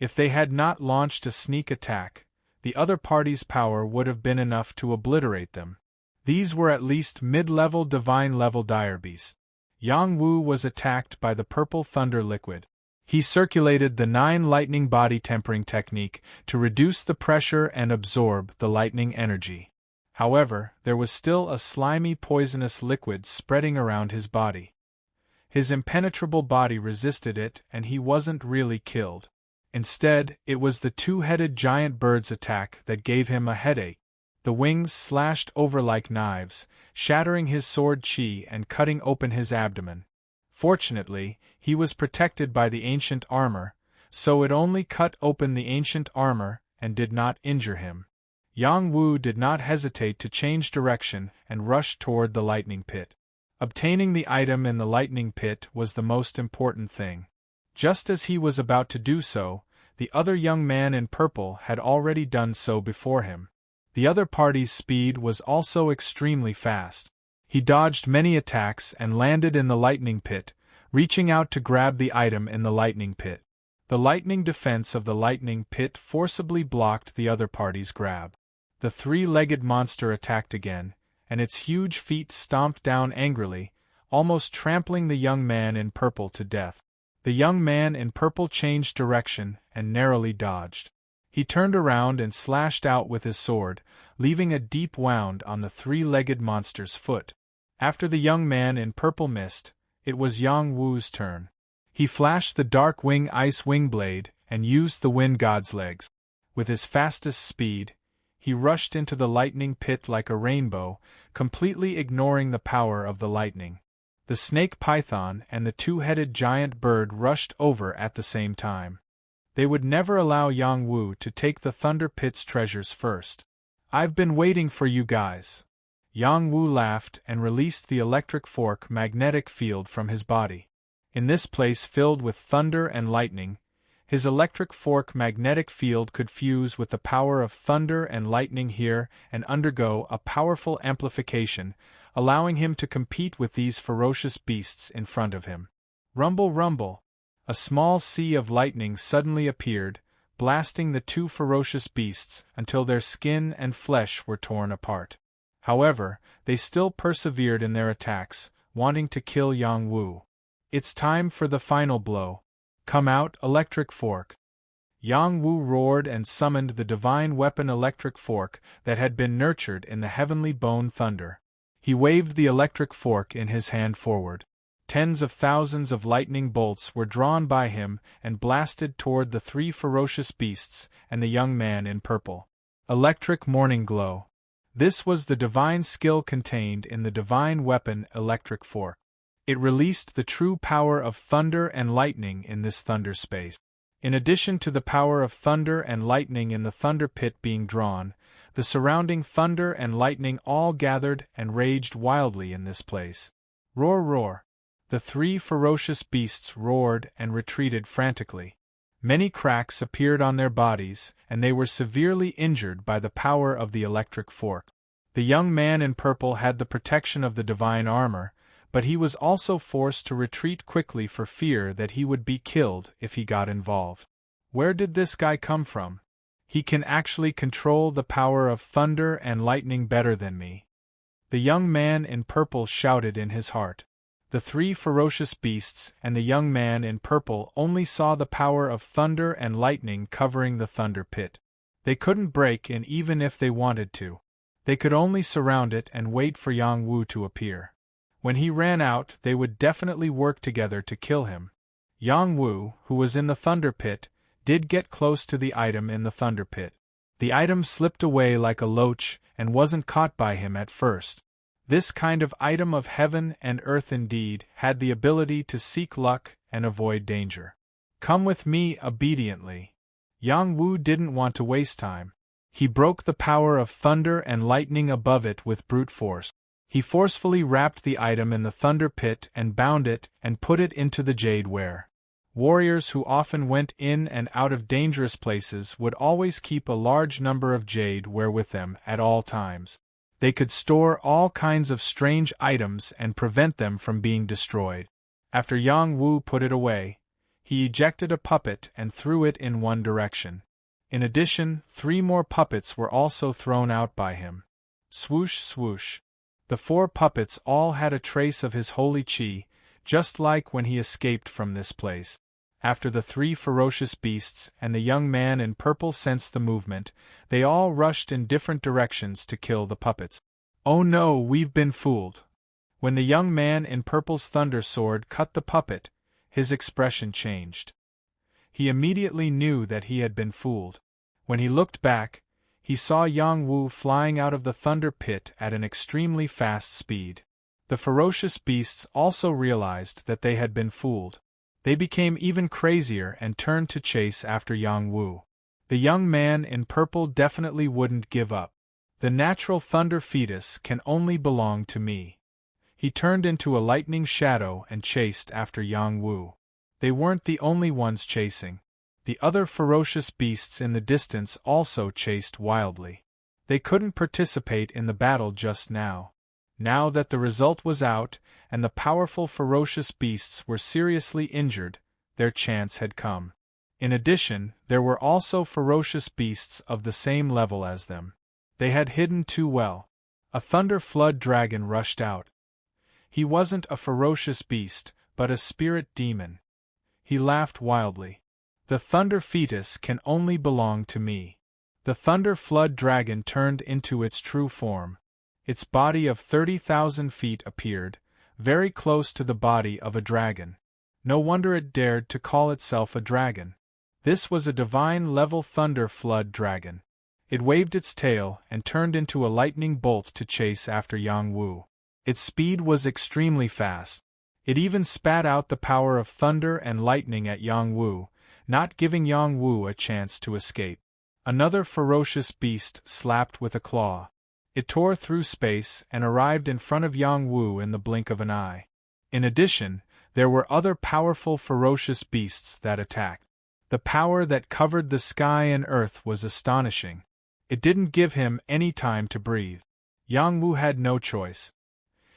If they had not launched a sneak attack, the other party's power would have been enough to obliterate them. These were at least mid-level divine-level dire beasts. Yang Wu was attacked by the purple thunder liquid. He circulated the 9 lightning body tempering technique to reduce the pressure and absorb the lightning energy. However, there was still a slimy poisonous liquid spreading around his body. His impenetrable body resisted it, and he wasn't really killed. Instead, it was the 2-headed giant bird's attack that gave him a headache. The wings slashed over like knives, shattering his sword chi and cutting open his abdomen. Fortunately, he was protected by the ancient armor, so it only cut open the ancient armor and did not injure him. Yang Wu did not hesitate to change direction and rush toward the lightning pit. Obtaining the item in the lightning pit was the most important thing. Just as he was about to do so, the other young man in purple had already done so before him. The other party's speed was also extremely fast. He dodged many attacks and landed in the lightning pit, reaching out to grab the item in the lightning pit. The lightning defense of the lightning pit forcibly blocked the other party's grab. The 3-legged monster attacked again, and its huge feet stomped down angrily, almost trampling the young man in purple to death. The young man in purple changed direction and narrowly dodged. He turned around and slashed out with his sword, leaving a deep wound on the 3-legged monster's foot. After the young man in purple missed, it was Yang Wu's turn. He flashed the dark wing ice wing blade and used the wind god's legs. With his fastest speed, he rushed into the lightning pit like a rainbow, completely ignoring the power of the lightning. The snake python and the 2-headed giant bird rushed over at the same time. They would never allow Yang Wu to take the Thunder Pit's treasures first. "I've been waiting for you guys." Yang Wu laughed and released the electric fork magnetic field from his body. In this place filled with thunder and lightning, his electric fork magnetic field could fuse with the power of thunder and lightning here and undergo a powerful amplification, allowing him to compete with these ferocious beasts in front of him. Rumble, rumble! A small sea of lightning suddenly appeared, blasting the 2 ferocious beasts until their skin and flesh were torn apart. However, they still persevered in their attacks, wanting to kill Yang Wu. "It's time for the final blow. Come out, electric fork!" Yang Wu roared and summoned the divine weapon electric fork that had been nurtured in the heavenly bone thunder. He waved the electric fork in his hand forward. Tens of thousands of lightning bolts were drawn by him and blasted toward the 3 ferocious beasts and the young man in purple. Electric morning glow. This was the divine skill contained in the divine weapon electric fork. It released the true power of thunder and lightning in this thunder space. In addition to the power of thunder and lightning in the thunder pit being drawn, the surrounding thunder and lightning all gathered and raged wildly in this place. Roar, roar! The 3 ferocious beasts roared and retreated frantically. Many cracks appeared on their bodies, and they were severely injured by the power of the electric fork. The young man in purple had the protection of the divine armor, but he was also forced to retreat quickly for fear that he would be killed if he got involved. Where did this guy come from? He can actually control the power of thunder and lightning better than me. The young man in purple shouted in his heart. The 3 ferocious beasts and the young man in purple only saw the power of thunder and lightning covering the thunder pit. They couldn't break in even if they wanted to. They could only surround it and wait for Yang Wu to appear. When he ran out, they would definitely work together to kill him. Yang Wu, who was in the thunder pit, did get close to the item in the thunder pit. The item slipped away like a loach and wasn't caught by him at first. This kind of item of heaven and earth indeed had the ability to seek luck and avoid danger. "Come with me obediently." Yang Wu didn't want to waste time. He broke the power of thunder and lightning above it with brute force. He forcefully wrapped the item in the thunder pit and bound it and put it into the jade ware. Warriors who often went in and out of dangerous places would always keep a large number of jade ware with them at all times. They could store all kinds of strange items and prevent them from being destroyed. After Yang Wu put it away, he ejected a puppet and threw it in one direction. In addition, 3 more puppets were also thrown out by him. Swoosh, swoosh. The 4 puppets all had a trace of his holy chi, just like when he escaped from this place. After the three ferocious beasts and the young man in purple sensed the movement, they all rushed in different directions to kill the puppets. "Oh no, we've been fooled." When the young man in purple's thunder sword cut the puppet, his expression changed. He immediately knew that he had been fooled. When he looked back, he saw Yang Wu flying out of the thunder pit at an extremely fast speed. The ferocious beasts also realized that they had been fooled. They became even crazier and turned to chase after Yang Wu. The young man in purple definitely wouldn't give up. "The natural thunder fetus can only belong to me." He turned into a lightning shadow and chased after Yang Wu. They weren't the only ones chasing. The other ferocious beasts in the distance also chased wildly. They couldn't participate in the battle just now. Now that the result was out, and the powerful ferocious beasts were seriously injured, their chance had come. In addition, there were also ferocious beasts of the same level as them. They had hidden too well. A thunder flood dragon rushed out. He wasn't a ferocious beast, but a spirit demon. He laughed wildly. "The thunder fetus can only belong to me." The thunder flood dragon turned into its true form. Its body of 30,000 feet appeared, very close to the body of a dragon. No wonder it dared to call itself a dragon. This was a divine-level thunder flood dragon. It waved its tail and turned into a lightning bolt to chase after Yang Wu. Its speed was extremely fast. It even spat out the power of thunder and lightning at Yang Wu, not giving Yang Wu a chance to escape. Another ferocious beast slapped with a claw. It tore through space and arrived in front of Yang Wu in the blink of an eye. In addition, there were other powerful ferocious beasts that attacked. The power that covered the sky and earth was astonishing. It didn't give him any time to breathe. Yang Wu had no choice.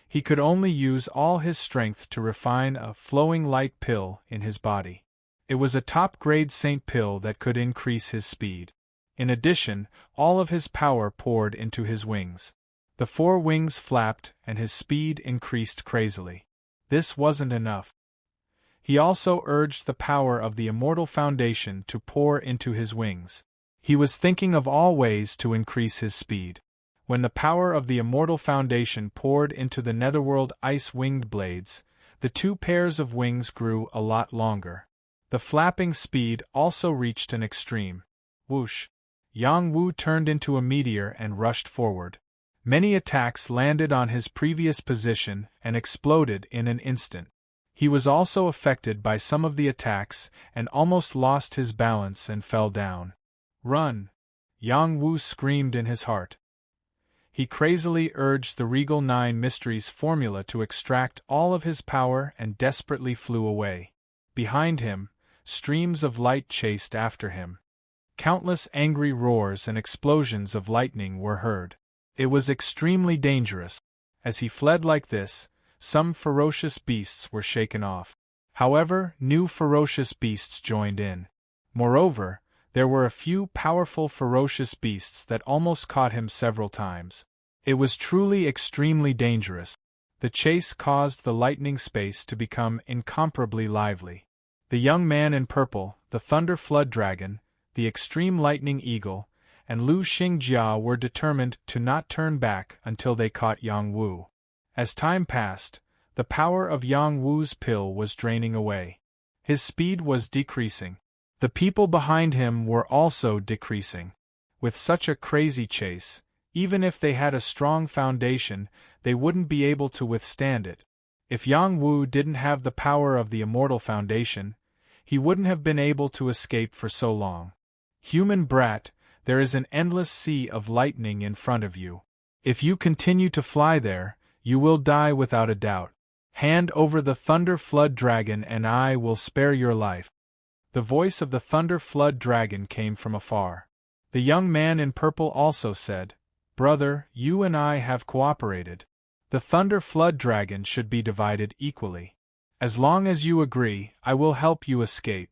He could only use all his strength to refine a flowing light pill in his body. It was a top-grade saint pill that could increase his speed. In addition, all of his power poured into his wings. The 4 wings flapped and his speed increased crazily. This wasn't enough. He also urged the power of the immortal foundation to pour into his wings. He was thinking of all ways to increase his speed. When the power of the immortal foundation poured into the netherworld ice-winged blades, the 2 pairs of wings grew a lot longer. The flapping speed also reached an extreme. Whoosh! Yang Wu turned into a meteor and rushed forward. Many attacks landed on his previous position and exploded in an instant. He was also affected by some of the attacks and almost lost his balance and fell down. "Run!" Yang Wu screamed in his heart. He crazily urged the Regal 9 Mysteries formula to extract all of his power and desperately flew away. Behind him, streams of light chased after him. Countless angry roars and explosions of lightning were heard. It was extremely dangerous. As he fled like this, some ferocious beasts were shaken off. However, new ferocious beasts joined in. Moreover, there were a few powerful ferocious beasts that almost caught him several times. It was truly extremely dangerous. The chase caused the lightning space to become incomparably lively. The young man in purple, the thunder flood dragon, the extreme lightning eagle, and Lu Xingjia were determined to not turn back until they caught Yang Wu. As time passed, the power of Yang Wu's pill was draining away. His speed was decreasing. The people behind him were also decreasing. With such a crazy chase, even if they had a strong foundation, they wouldn't be able to withstand it. If Yang Wu didn't have the power of the immortal foundation, he wouldn't have been able to escape for so long. Human brat, there is an endless sea of lightning in front of you. If you continue to fly there, you will die without a doubt. Hand over the Thunder Flood Dragon and I will spare your life. The voice of the Thunder Flood Dragon came from afar. The young man in purple also said, "Brother, you and I have cooperated. The Thunder Flood Dragon should be divided equally. As long as you agree, I will help you escape."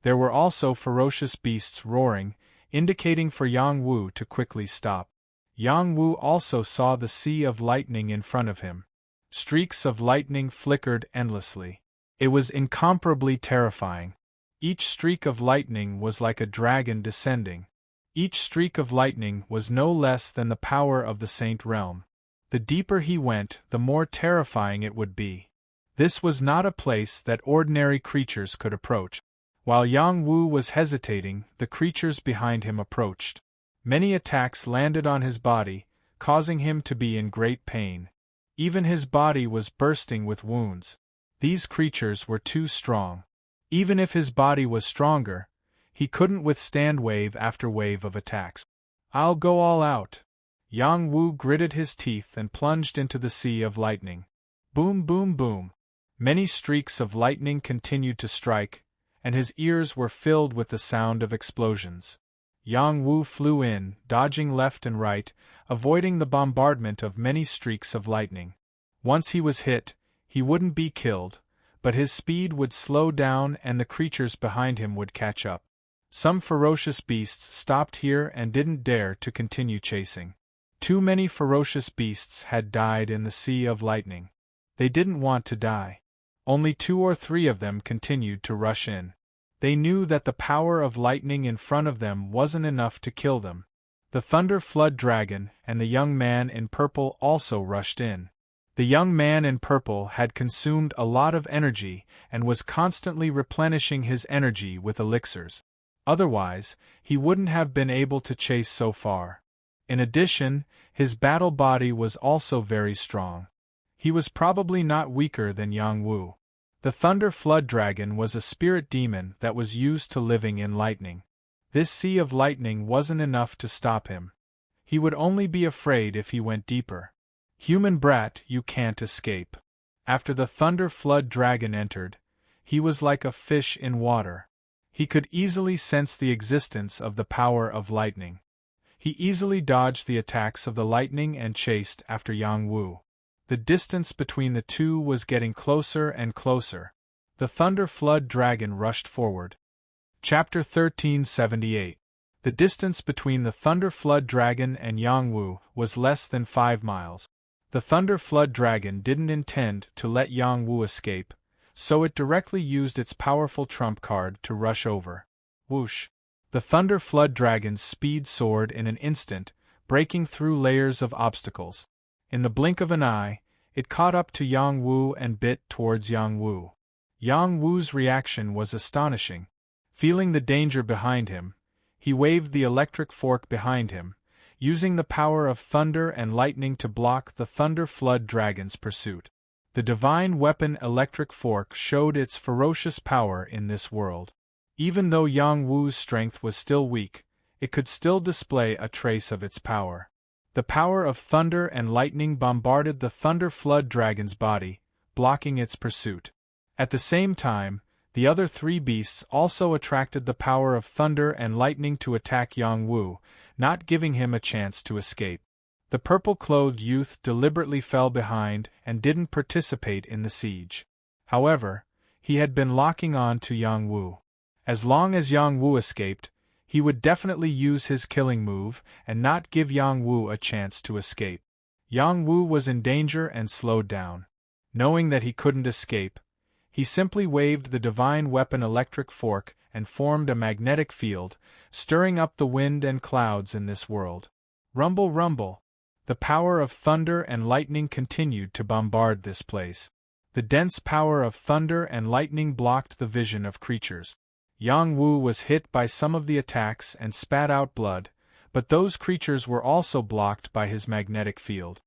There were also ferocious beasts roaring, indicating for Yang Wu to quickly stop. Yang Wu also saw the sea of lightning in front of him. Streaks of lightning flickered endlessly. It was incomparably terrifying. Each streak of lightning was like a dragon descending. Each streak of lightning was no less than the power of the Saint Realm. The deeper he went, the more terrifying it would be. This was not a place that ordinary creatures could approach. While Yang Wu was hesitating, the creatures behind him approached. Many attacks landed on his body, causing him to be in great pain. Even his body was bursting with wounds. These creatures were too strong. Even if his body was stronger, he couldn't withstand wave after wave of attacks. "I'll go all out." Yang Wu gritted his teeth and plunged into the sea of lightning. Boom, boom, boom. Many streaks of lightning continued to strike, and his ears were filled with the sound of explosions. Yang Wu flew in, dodging left and right, avoiding the bombardment of many streaks of lightning. Once he was hit, he wouldn't be killed, but his speed would slow down and the creatures behind him would catch up. Some ferocious beasts stopped here and didn't dare to continue chasing. Too many ferocious beasts had died in the sea of lightning. They didn't want to die. Only 2 or 3 of them continued to rush in. They knew that the power of lightning in front of them wasn't enough to kill them. The Thunder Flood Dragon and the young man in purple also rushed in. The young man in purple had consumed a lot of energy and was constantly replenishing his energy with elixirs. Otherwise, he wouldn't have been able to chase so far. In addition, his battle body was also very strong. He was probably not weaker than Yang Wu. The Thunder Flood Dragon was a spirit demon that was used to living in lightning. This sea of lightning wasn't enough to stop him. He would only be afraid if he went deeper. "Human brat, you can't escape." After the Thunder Flood Dragon entered, he was like a fish in water. He could easily sense the existence of the power of lightning. He easily dodged the attacks of the lightning and chased after Yang Wu. The distance between the two was getting closer and closer. The Thunder Flood Dragon rushed forward. Chapter 1378. The distance between the Thunder Flood Dragon and Yang Wu was less than 5 miles. The Thunder Flood Dragon didn't intend to let Yang Wu escape, so it directly used its powerful trump card to rush over. Whoosh! The Thunder Flood Dragon's speed soared in an instant, breaking through layers of obstacles. In the blink of an eye, it caught up to Yang Wu and bit towards Yang Wu. Yang Wu's reaction was astonishing. Feeling the danger behind him, he waved the electric fork behind him, using the power of thunder and lightning to block the Thunder Flood Dragon's pursuit. The divine weapon electric fork showed its ferocious power in this world. Even though Yang Wu's strength was still weak, it could still display a trace of its power. The power of thunder and lightning bombarded the Thunder Flood Dragon's body, blocking its pursuit. At the same time, the other 3 beasts also attracted the power of thunder and lightning to attack Yang Wu, not giving him a chance to escape. The purple-clothed youth deliberately fell behind and didn't participate in the siege. However, he had been locking on to Yang Wu. As long as Yang Wu escaped, he would definitely use his killing move and not give Yang Wu a chance to escape. Yang Wu was in danger and slowed down. Knowing that he couldn't escape, he simply waved the divine weapon electric fork and formed a magnetic field, stirring up the wind and clouds in this world. Rumble, rumble! The power of thunder and lightning continued to bombard this place. The dense power of thunder and lightning blocked the vision of creatures. Yang Wu was hit by some of the attacks and spat out blood, but those creatures were also blocked by his magnetic field.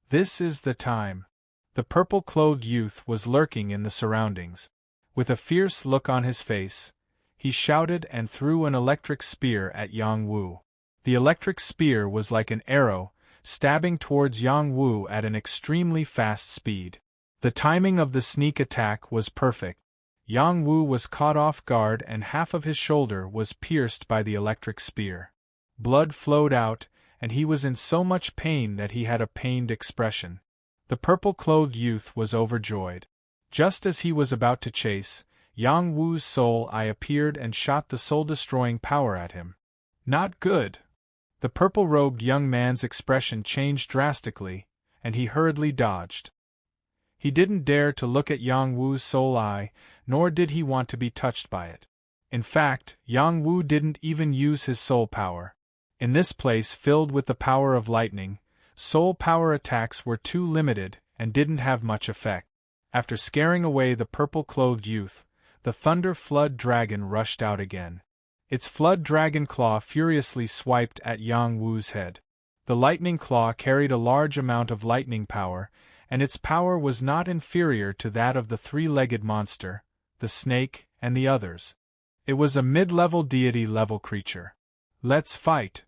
This is the time. The purple-clothed youth was lurking in the surroundings. With a fierce look on his face, he shouted and threw an electric spear at Yang Wu. The electric spear was like an arrow, stabbing towards Yang Wu at an extremely fast speed. The timing of the sneak attack was perfect. Yang Wu was caught off guard and half of his shoulder was pierced by the electric spear. Blood flowed out, and he was in so much pain that he had a pained expression. The purple-clothed youth was overjoyed. Just as he was about to chase, Yang Wu's soul eye appeared and shot the soul-destroying power at him. Not good! The purple-robed young man's expression changed drastically, and he hurriedly dodged. He didn't dare to look at Yang Wu's soul eye, nor did he want to be touched by it. In fact, Yang Wu didn't even use his soul power. In this place filled with the power of lightning, soul power attacks were too limited and didn't have much effect. After scaring away the purple-clothed youth, the Thunder Flood Dragon rushed out again. Its Flood Dragon claw furiously swiped at Yang Wu's head. The lightning claw carried a large amount of lightning power, and its power was not inferior to that of the three-legged monster, the snake, and the others. It was a mid-level deity-level creature. Let's fight!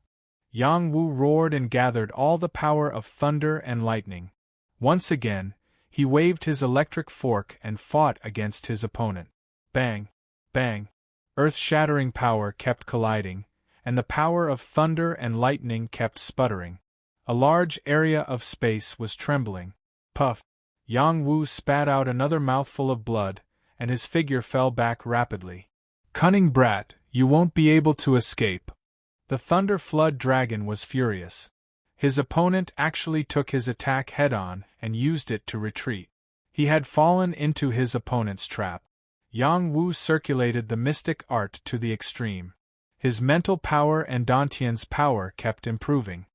Yang Wu roared and gathered all the power of thunder and lightning. Once again, he waved his electric fork and fought against his opponent. Bang! Bang! Earth-shattering power kept colliding, and the power of thunder and lightning kept sputtering. A large area of space was trembling. Puff! Yang Wu spat out another mouthful of blood, and his figure fell back rapidly. Cunning brat, you won't be able to escape. The Thunder Flood Dragon was furious. His opponent actually took his attack head-on and used it to retreat. He had fallen into his opponent's trap. Yang Wu circulated the mystic art to the extreme. His mental power and Dantian's power kept improving.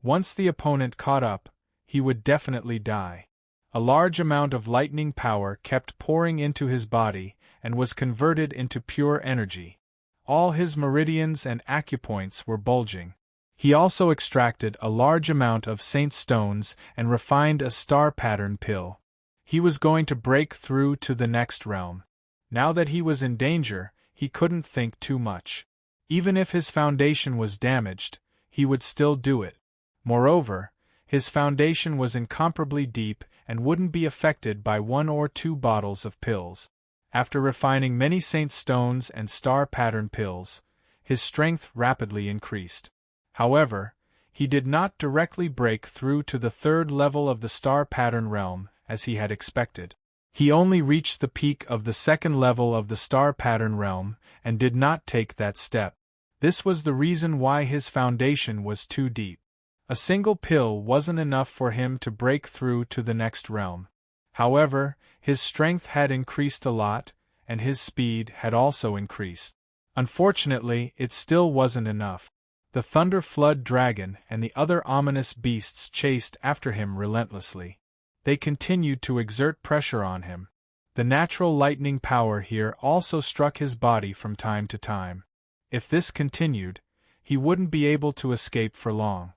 Once the opponent caught up, he would definitely die. A large amount of lightning power kept pouring into his body and was converted into pure energy. All his meridians and acupoints were bulging. He also extracted a large amount of saint stones and refined a star pattern pill. He was going to break through to the next realm. Now that he was in danger, he couldn't think too much. Even if his foundation was damaged, he would still do it. Moreover, his foundation was incomparably deep and wouldn't be affected by 1 or 2 bottles of pills. After refining many saint stones and star pattern pills, his strength rapidly increased. However, he did not directly break through to the 3rd level of the star pattern realm as he had expected. He only reached the peak of the 2nd level of the star pattern realm and did not take that step. This was the reason why his foundation was too deep. A single pill wasn't enough for him to break through to the next realm. However, his strength had increased a lot, and his speed had also increased. Unfortunately, it still wasn't enough. The Thunder Flood Dragon and the other ominous beasts chased after him relentlessly. They continued to exert pressure on him. The natural lightning power here also struck his body from time to time. If this continued, he wouldn't be able to escape for long.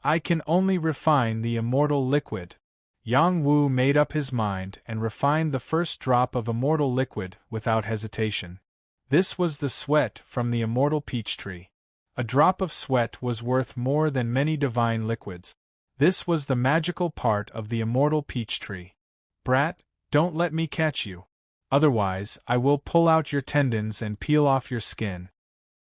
I can only refine the immortal liquid. Yang Wu made up his mind and refined the first drop of immortal liquid without hesitation. This was the sweat from the immortal peach tree. A drop of sweat was worth more than many divine liquids. This was the magical part of the immortal peach tree. Brat, don't let me catch you. Otherwise, I will pull out your tendons and peel off your skin.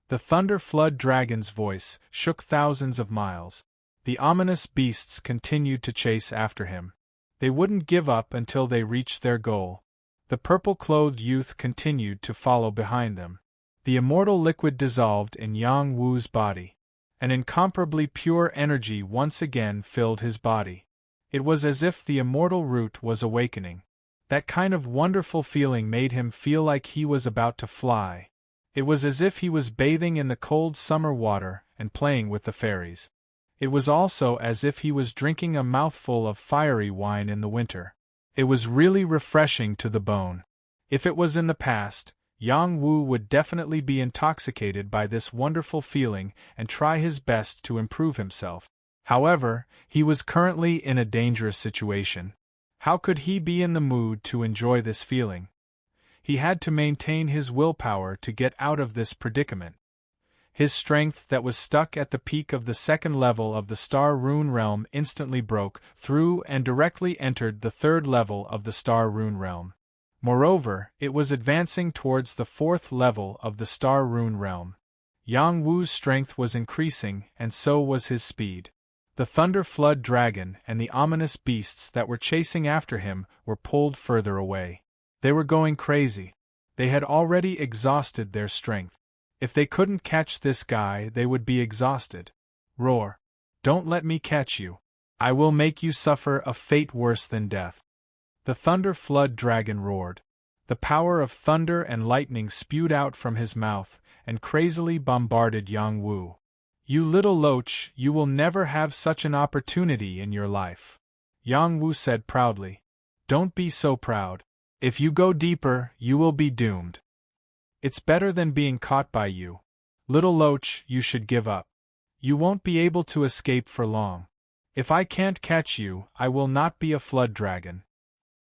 The Thunder Flood Dragon's voice shook thousands of miles. The ominous beasts continued to chase after him. They wouldn't give up until they reached their goal. The purple-clothed youth continued to follow behind them. The immortal liquid dissolved in Yang Wu's body. An incomparably pure energy once again filled his body. It was as if the immortal root was awakening. That kind of wonderful feeling made him feel like he was about to fly. It was as if he was bathing in the cold summer water and playing with the fairies. It was also as if he was drinking a mouthful of fiery wine in the winter. It was really refreshing to the bone. If it was in the past, Yang Wu would definitely be intoxicated by this wonderful feeling and try his best to improve himself. However, he was currently in a dangerous situation. How could he be in the mood to enjoy this feeling? He had to maintain his willpower to get out of this predicament. His strength that was stuck at the peak of the 2nd level of the Star Rune Realm instantly broke through and directly entered the 3rd level of the Star Rune Realm. Moreover, it was advancing towards the 4th level of the Star Rune Realm. Yang Wu's strength was increasing and so was his speed. The Thunder Flood Dragon and the ominous beasts that were chasing after him were pulled further away. They were going crazy. They had already exhausted their strength. If they couldn't catch this guy, they would be exhausted. Roar! Don't let me catch you. I will make you suffer a fate worse than death. The Thunder Flood Dragon roared. The power of thunder and lightning spewed out from his mouth and crazily bombarded Yang Wu. "You little loach, you will never have such an opportunity in your life," Yang Wu said proudly. "Don't be so proud. If you go deeper, you will be doomed. It's better than being caught by you. Little loach, you should give up. You won't be able to escape for long. If I can't catch you, I will not be a flood dragon."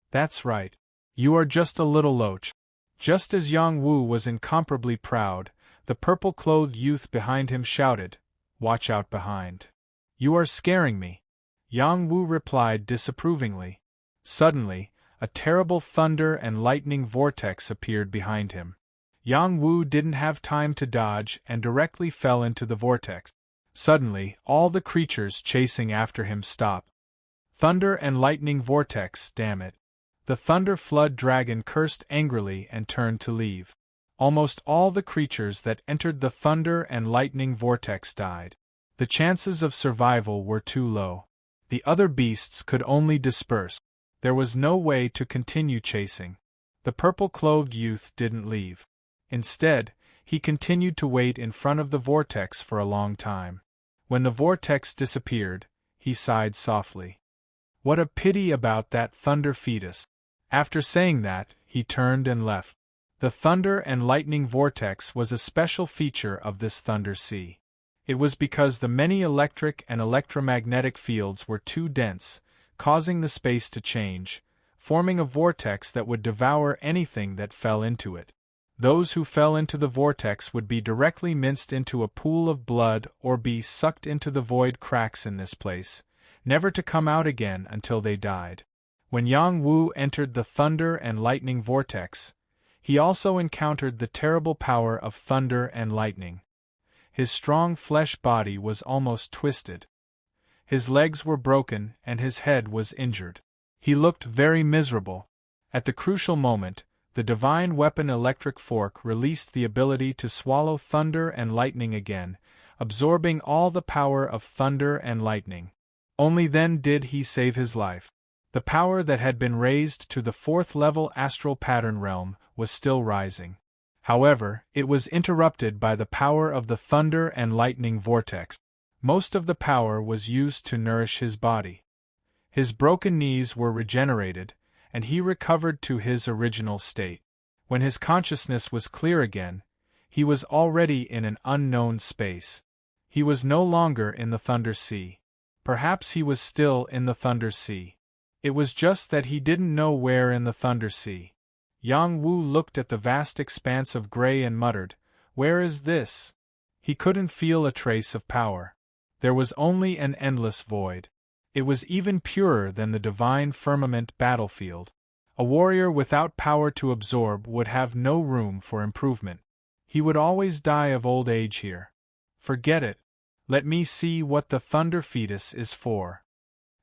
"That's right. You are just a little loach." Just as Yang Wu was incomparably proud, the purple-clothed youth behind him shouted, "Watch out behind. You are scaring me." Yang Wu replied disapprovingly. Suddenly, a terrible thunder and lightning vortex appeared behind him. Yang Wu didn't have time to dodge and directly fell into the vortex. Suddenly, all the creatures chasing after him stopped. "Thunder and lightning vortex, damn it." The Thunder Flood Dragon cursed angrily and turned to leave. Almost all the creatures that entered the thunder and lightning vortex died. The chances of survival were too low. The other beasts could only disperse. There was no way to continue chasing. The purple-clothed youth didn't leave. Instead, he continued to wait in front of the vortex for a long time. When the vortex disappeared, he sighed softly. "What a pity about that thunder fetus." After saying that, he turned and left. The thunder and lightning vortex was a special feature of this thunder sea. It was because the many electric and electromagnetic fields were too dense, causing the space to change, forming a vortex that would devour anything that fell into it. Those who fell into the vortex would be directly minced into a pool of blood or be sucked into the void cracks in this place, never to come out again until they died. When Yang Wu entered the thunder and lightning vortex, he also encountered the terrible power of thunder and lightning. His strong flesh body was almost twisted. His legs were broken and his head was injured. He looked very miserable. At the crucial moment, the divine weapon electric fork released the ability to swallow thunder and lightning again, absorbing all the power of thunder and lightning. Only then did he save his life. The power that had been raised to the 4th-level astral pattern realm was still rising. However, it was interrupted by the power of the thunder and lightning vortex. Most of the power was used to nourish his body. His broken knees were regenerated, and he recovered to his original state. When his consciousness was clear again, he was already in an unknown space. He was no longer in the Thunder Sea. Perhaps he was still in the Thunder Sea. It was just that he didn't know where in the Thunder Sea. Yang Wu looked at the vast expanse of gray and muttered, "Where is this?" He couldn't feel a trace of power. There was only an endless void. It was even purer than the divine firmament battlefield. A warrior without power to absorb would have no room for improvement. He would always die of old age here. Forget it. Let me see what the Thunder Fetus is for.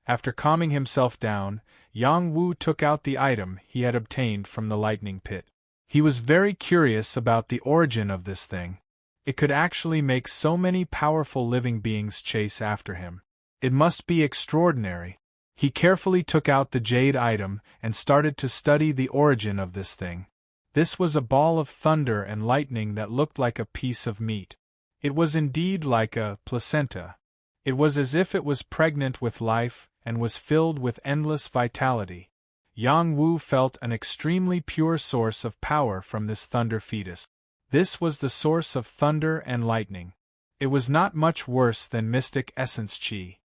After calming himself down, Yang Wu took out the item he had obtained from the lightning pit. He was very curious about the origin of this thing. It could actually make so many powerful living beings chase after him. It must be extraordinary. He carefully took out the jade item and started to study the origin of this thing. This was a ball of thunder and lightning that looked like a piece of meat. It was indeed like a placenta. It was as if it was pregnant with life and was filled with endless vitality. Yang Wu felt an extremely pure source of power from this thunder fetus. This was the source of thunder and lightning. It was not much worse than mystic essence chi.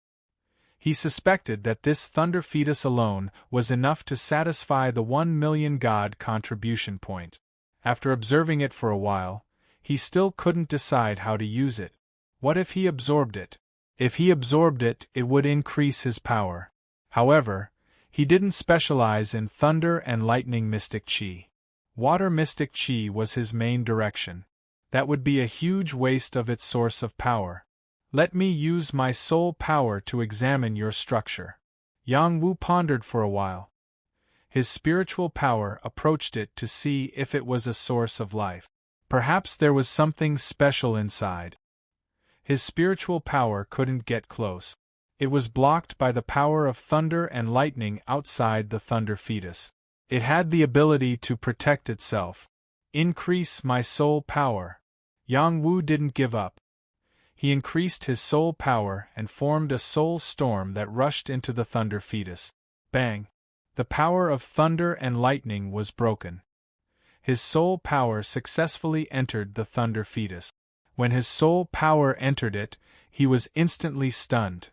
He suspected that this thunder fetus alone was enough to satisfy the 1,000,000 god contribution point. After observing it for a while, he still couldn't decide how to use it. What if he absorbed it? If he absorbed it, it would increase his power. However, he didn't specialize in thunder and lightning mystic chi. Water mystic chi was his main direction. That would be a huge waste of its source of power. Let me use my soul power to examine your structure. Yang Wu pondered for a while. His spiritual power approached it to see if it was a source of life. Perhaps there was something special inside. His spiritual power couldn't get close. It was blocked by the power of thunder and lightning outside the thunder fetus. It had the ability to protect itself. Increase my soul power. Yang Wu didn't give up. He increased his soul power and formed a soul storm that rushed into the thunder fetus. Bang! The power of thunder and lightning was broken. His soul power successfully entered the thunder fetus. When his soul power entered it, he was instantly stunned.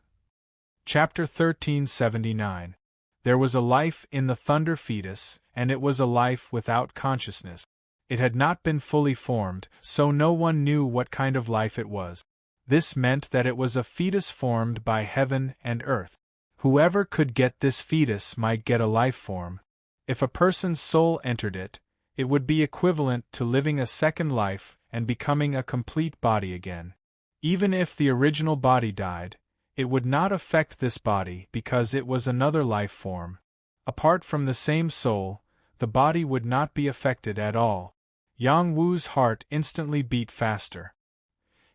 Chapter 1379. There was a life in the thunder fetus, and it was a life without consciousness. It had not been fully formed, so no one knew what kind of life it was. This meant that it was a fetus formed by heaven and earth. Whoever could get this fetus might get a life form. If a person's soul entered it, it would be equivalent to living a second life and becoming a complete body again. Even if the original body died, it would not affect this body because it was another life form. Apart from the same soul, the body would not be affected at all. Yang Wu's heart instantly beat faster.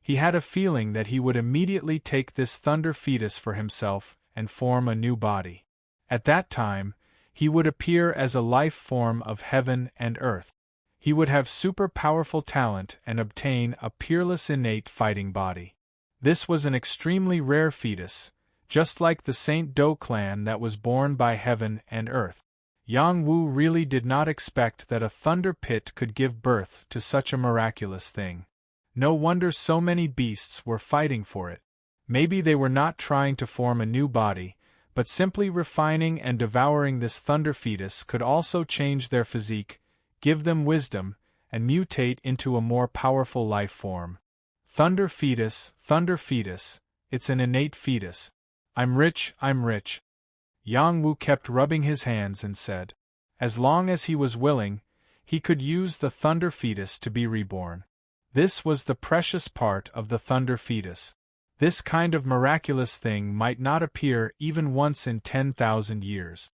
He had a feeling that he would immediately take this thunder fetus for himself and form a new body. At that time, he would appear as a life form of heaven and earth. He would have super powerful talent and obtain a peerless innate fighting body. This was an extremely rare fetus, just like the Saint Do clan that was born by heaven and earth. Yang Wu really did not expect that a thunder pit could give birth to such a miraculous thing. No wonder so many beasts were fighting for it. Maybe they were not trying to form a new body, but simply refining and devouring this thunder fetus could also change their physique, give them wisdom, and mutate into a more powerful life form. Thunder fetus, it's an innate fetus. I'm rich. Yang Wu kept rubbing his hands and said, as long as he was willing, he could use the thunder fetus to be reborn. This was the precious part of the thunder fetus. This kind of miraculous thing might not appear even once in 10,000 years.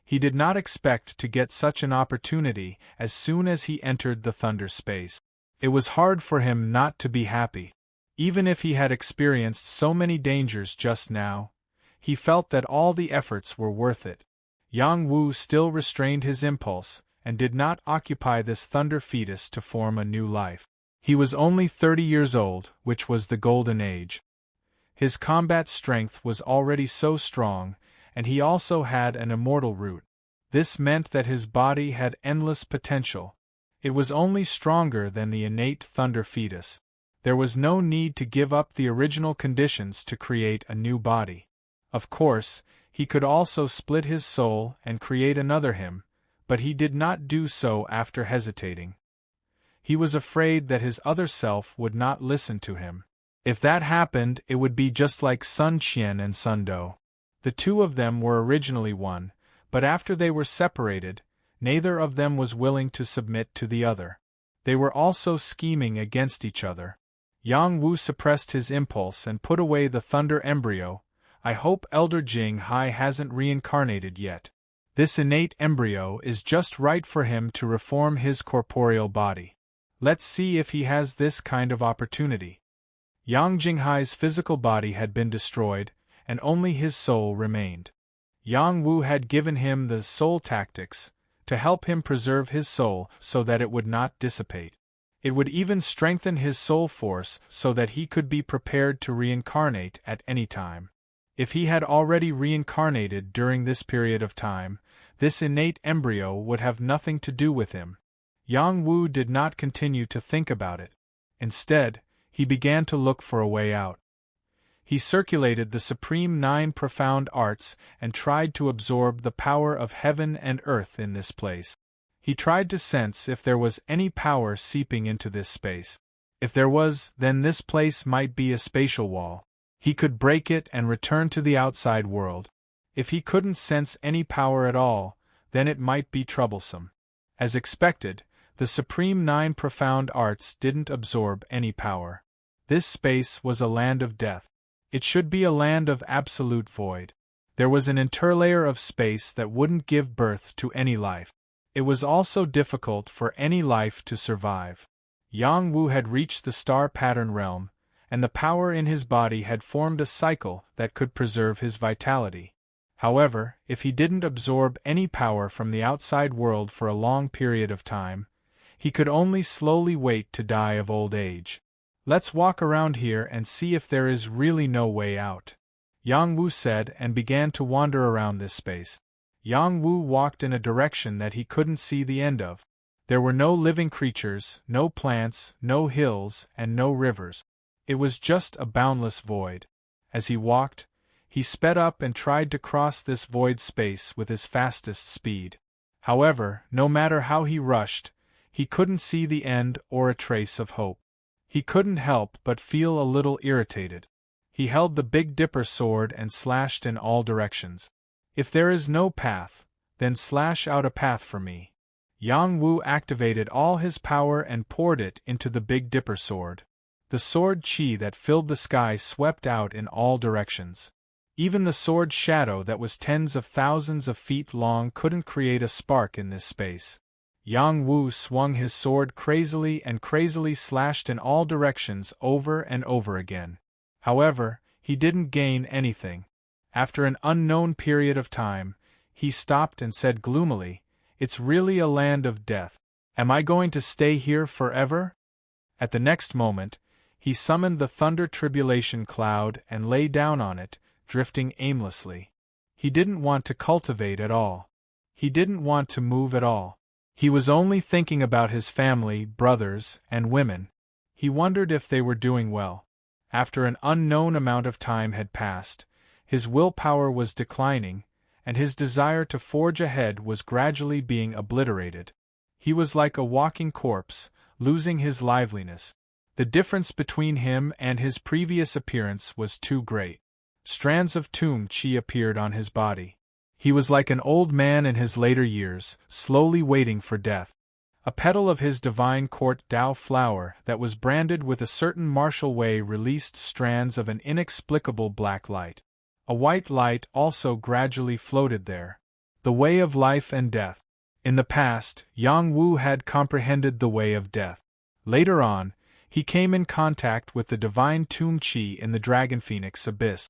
He did not expect to get such an opportunity as soon as he entered the thunder space. It was hard for him not to be happy. Even if he had experienced so many dangers just now, he felt that all the efforts were worth it. Yang Wu still restrained his impulse and did not occupy this thunder fetus to form a new life. He was only 30 years old, which was the golden age. His combat strength was already so strong, and he also had an immortal root. This meant that his body had endless potential. It was only stronger than the innate thunder fetus. There was no need to give up the original conditions to create a new body. Of course, he could also split his soul and create another him, but he did not do so after hesitating. He was afraid that his other self would not listen to him. If that happened, it would be just like Sun Qian and Sun Do. The two of them were originally one, but after they were separated, neither of them was willing to submit to the other. They were also scheming against each other. Yang Wu suppressed his impulse and put away the thunder embryo. I hope Elder Jing Hai hasn't reincarnated yet. This innate embryo is just right for him to reform his corporeal body. Let's see if he has this kind of opportunity. Yang Jinghai's physical body had been destroyed, and only his soul remained. Yang Wu had given him the soul tactics to help him preserve his soul so that it would not dissipate. It would even strengthen his soul force so that he could be prepared to reincarnate at any time. If he had already reincarnated during this period of time, this innate embryo would have nothing to do with him. Yang Wu did not continue to think about it. Instead, he began to look for a way out. He circulated the supreme 9 profound arts and tried to absorb the power of heaven and earth in this place. He tried to sense if there was any power seeping into this space. If there was, then this place might be a spatial wall. He could break it and return to the outside world. If he couldn't sense any power at all, then it might be troublesome. As expected, the supreme 9 profound arts didn't absorb any power. This space was a land of death. It should be a land of absolute void. There was an interlayer of space that wouldn't give birth to any life. It was also difficult for any life to survive. Yang Wu had reached the star pattern realm, and the power in his body had formed a cycle that could preserve his vitality. However, if he didn't absorb any power from the outside world for a long period of time, he could only slowly wait to die of old age. Let's walk around here and see if there is really no way out, Yang Wu said and began to wander around this space. Yang Wu walked in a direction that he couldn't see the end of. There were no living creatures, no plants, no hills, and no rivers. It was just a boundless void. As he walked, he sped up and tried to cross this void space with his fastest speed. However, no matter how he rushed, he couldn't see the end or a trace of hope. He couldn't help but feel a little irritated. He held the Big Dipper sword and slashed in all directions. If there is no path, then slash out a path for me. Yang Wu activated all his power and poured it into the Big Dipper sword. The sword chi that filled the sky swept out in all directions. Even the sword shadow that was tens of thousands of feet long couldn't create a spark in this space. Yang Wu swung his sword crazily and crazily slashed in all directions over and over again. However, he didn't gain anything. After an unknown period of time, he stopped and said gloomily, "It's really a land of death. Am I going to stay here forever?" At the next moment, he summoned the thunder tribulation cloud and lay down on it, drifting aimlessly. He didn't want to cultivate at all. He didn't want to move at all. He was only thinking about his family, brothers, and women. He wondered if they were doing well. After an unknown amount of time had passed, his willpower was declining, and his desire to forge ahead was gradually being obliterated. He was like a walking corpse, losing his liveliness. The difference between him and his previous appearance was too great. Strands of tomb chi appeared on his body. He was like an old man in his later years, slowly waiting for death. A petal of his divine court Tao flower that was branded with a certain martial way released strands of an inexplicable black light. A white light also gradually floated there. The way of life and death. In the past, Yang Wu had comprehended the way of death. Later on, he came in contact with the divine tomb chi in the Dragon Phoenix abyss.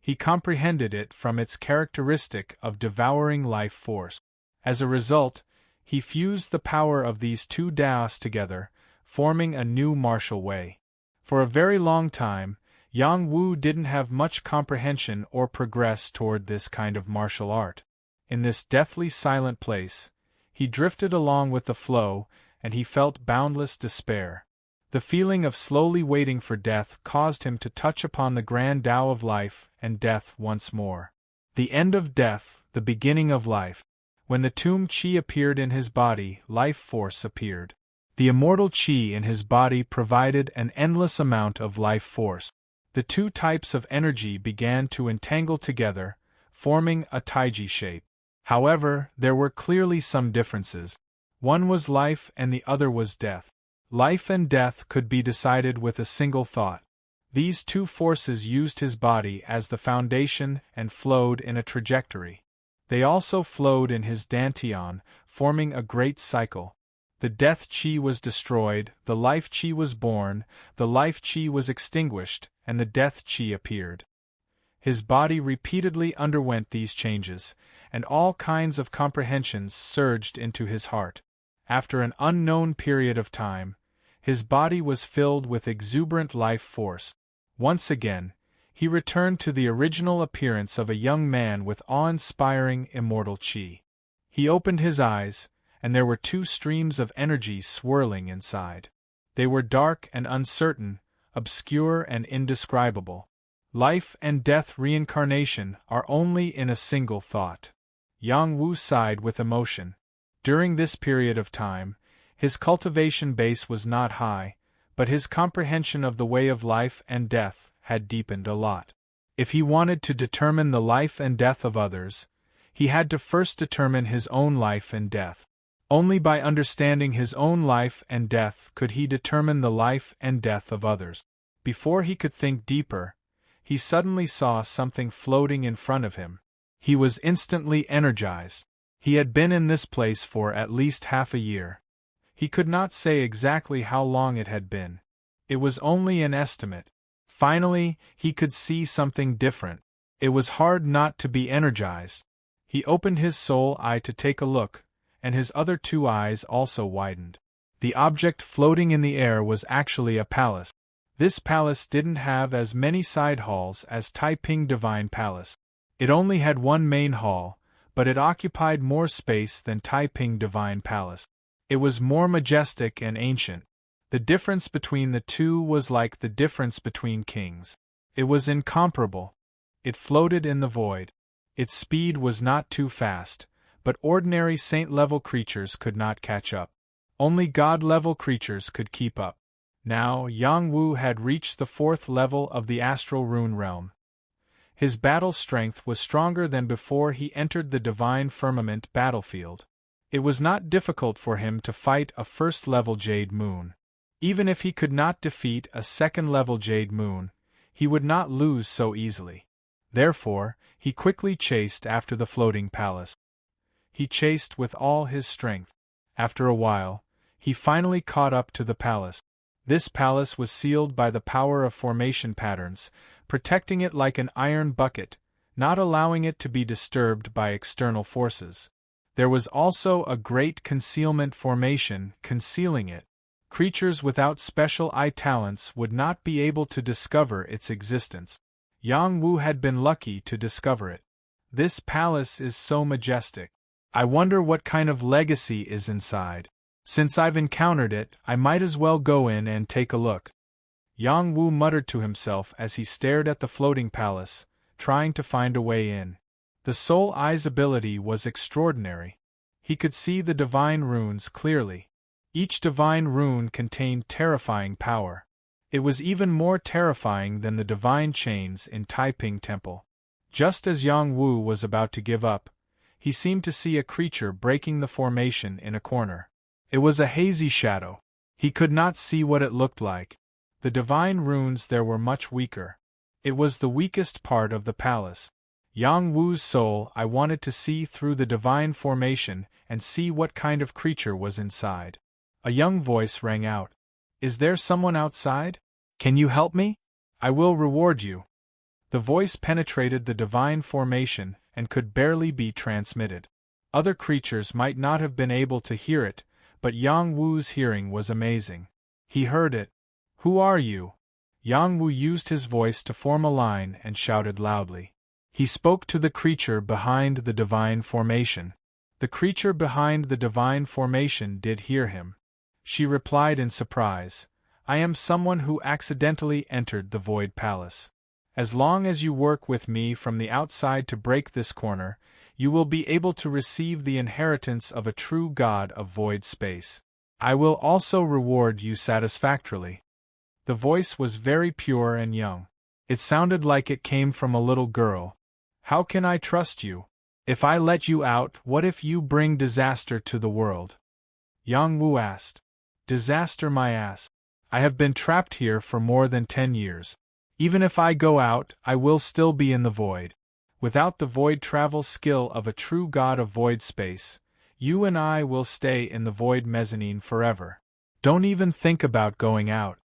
He comprehended it from its characteristic of devouring life force. As a result, he fused the power of these two Daos together, forming a new martial way. For a very long time, Yang Wu didn't have much comprehension or progress toward this kind of martial art. In this deathly silent place, he drifted along with the flow, and he felt boundless despair. The feeling of slowly waiting for death caused him to touch upon the grand Tao of life and death once more. The end of death, the beginning of life. When the tomb chi appeared in his body, life force appeared. The immortal chi in his body provided an endless amount of life force. The two types of energy began to entangle together, forming a taiji shape. However, there were clearly some differences. One was life and the other was death. Life and death could be decided with a single thought. These two forces used his body as the foundation and flowed in a trajectory. They also flowed in his dantian, forming a great cycle. The death chi was destroyed, the life chi was born, the life chi was extinguished, and the death chi appeared. His body repeatedly underwent these changes, and all kinds of comprehensions surged into his heart. After an unknown period of time, his body was filled with exuberant life force. Once again, he returned to the original appearance of a young man with awe-inspiring immortal chi. He opened his eyes, and there were two streams of energy swirling inside. They were dark and uncertain, obscure and indescribable. Life and death reincarnation are only in a single thought. Yang Wu sighed with emotion. During this period of time, his cultivation base was not high, but his comprehension of the way of life and death had deepened a lot. If he wanted to determine the life and death of others, he had to first determine his own life and death. Only by understanding his own life and death could he determine the life and death of others. Before he could think deeper, he suddenly saw something floating in front of him. He was instantly energized. He had been in this place for at least half a year. He could not say exactly how long it had been. It was only an estimate. Finally, he could see something different. It was hard not to be energized. He opened his soul eye to take a look, and his other two eyes also widened. The object floating in the air was actually a palace. This palace didn't have as many side halls as Taiping Divine Palace. It only had one main hall, but it occupied more space than Taiping Divine Palace. It was more majestic and ancient. The difference between the two was like the difference between kings. It was incomparable. It floated in the void. Its speed was not too fast, but ordinary saint-level creatures could not catch up. Only god-level creatures could keep up. Now, Yang Wu had reached the 4th level of the astral rune realm. His battle strength was stronger than before he entered the divine firmament battlefield. It was not difficult for him to fight a 1st-level Jade Moon. Even if he could not defeat a 2nd-level Jade Moon, he would not lose so easily. Therefore, he quickly chased after the floating palace. He chased with all his strength. After a while, he finally caught up to the palace. This palace was sealed by the power of formation patterns, protecting it like an iron bucket, not allowing it to be disturbed by external forces. There was also a great concealment formation concealing it. Creatures without special eye talents would not be able to discover its existence. Yang Wu had been lucky to discover it. This palace is so majestic. I wonder what kind of legacy is inside. Since I've encountered it, I might as well go in and take a look. Yang Wu muttered to himself as he stared at the floating palace, trying to find a way in. The Soul Eye's ability was extraordinary. He could see the divine runes clearly. Each divine rune contained terrifying power. It was even more terrifying than the divine chains in Taiping Temple. Just as Yang Wu was about to give up, he seemed to see a creature breaking the formation in a corner. It was a hazy shadow. He could not see what it looked like. The divine runes there were much weaker. It was the weakest part of the palace. Yang Wu's soul I wanted to see through the divine formation and see what kind of creature was inside. A young voice rang out. Is there someone outside? Can you help me? I will reward you. The voice penetrated the divine formation and could barely be transmitted. Other creatures might not have been able to hear it, but Yang Wu's hearing was amazing. He heard it. Who are you? Yang Wu used his voice to form a line and shouted loudly. He spoke to the creature behind the divine formation. The creature behind the divine formation did hear him. She replied in surprise, I am someone who accidentally entered the Void Palace. As long as you work with me from the outside to break this corner, you will be able to receive the inheritance of a true god of void space. I will also reward you satisfactorily. The voice was very pure and young. It sounded like it came from a little girl. How can I trust you? If I let you out, what if you bring disaster to the world? Yang Wu asked. Disaster my ass. I have been trapped here for more than 10 years. Even if I go out, I will still be in the void. Without the void travel skill of a true god of void space, you and I will stay in the void mezzanine forever. Don't even think about going out.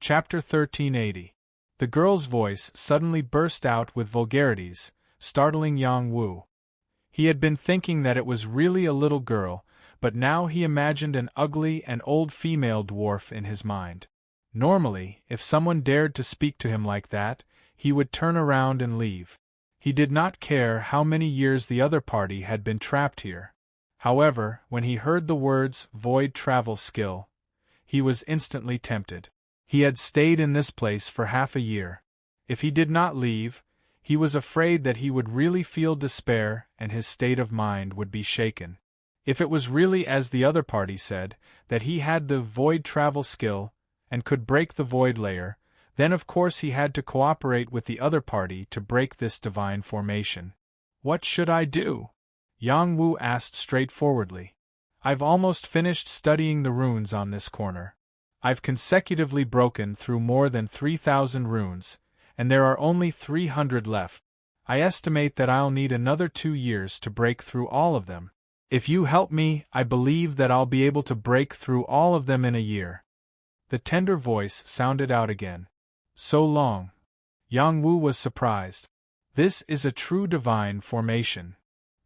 Chapter 1380. The girl's voice suddenly burst out with vulgarities, startling Yang Wu. He had been thinking that it was really a little girl, but now he imagined an ugly and old female dwarf in his mind. Normally, if someone dared to speak to him like that, he would turn around and leave. He did not care how many years the other party had been trapped here. However, when he heard the words void travel skill, he was instantly tempted. He had stayed in this place for half a year. If he did not leave, he was afraid that he would really feel despair and his state of mind would be shaken. If it was really as the other party said, that he had the void travel skill and could break the void layer, then of course he had to cooperate with the other party to break this divine formation. What should I do? Yang Wu asked straightforwardly. I've almost finished studying the runes on this corner. I've consecutively broken through more than 3,000 runes, and there are only 300 left. I estimate that I'll need another 2 years to break through all of them. If you help me, I believe that I'll be able to break through all of them in a year. The tender voice sounded out again. So long. Yang Wu was surprised. This is a true divine formation.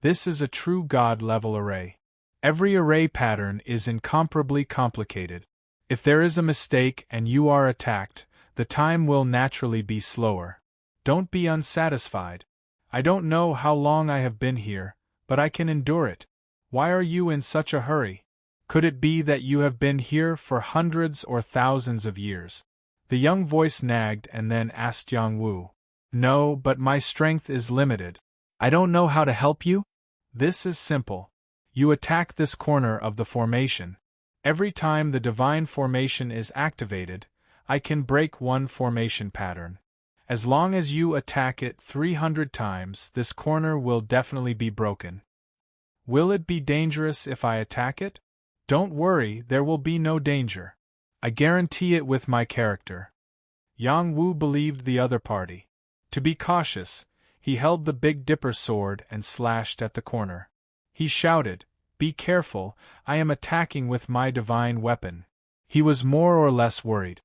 This is a true God-level array. Every array pattern is incomparably complicated. If there is a mistake and you are attacked, the time will naturally be slower. Don't be unsatisfied. I don't know how long I have been here, but I can endure it. Why are you in such a hurry? Could it be that you have been here for hundreds or thousands of years? The young voice nagged and then asked Yang Wu. No, but my strength is limited. I don't know how to help you? This is simple. You attack this corner of the formation. Every time the divine formation is activated, I can break one formation pattern. As long as you attack it 300 times, this corner will definitely be broken. Will it be dangerous if I attack it? Don't worry, there will be no danger. I guarantee it with my character. Yang Wu believed the other party. To be cautious, he held the Big Dipper sword and slashed at the corner. He shouted, "Be careful, I am attacking with my divine weapon." He was more or less worried.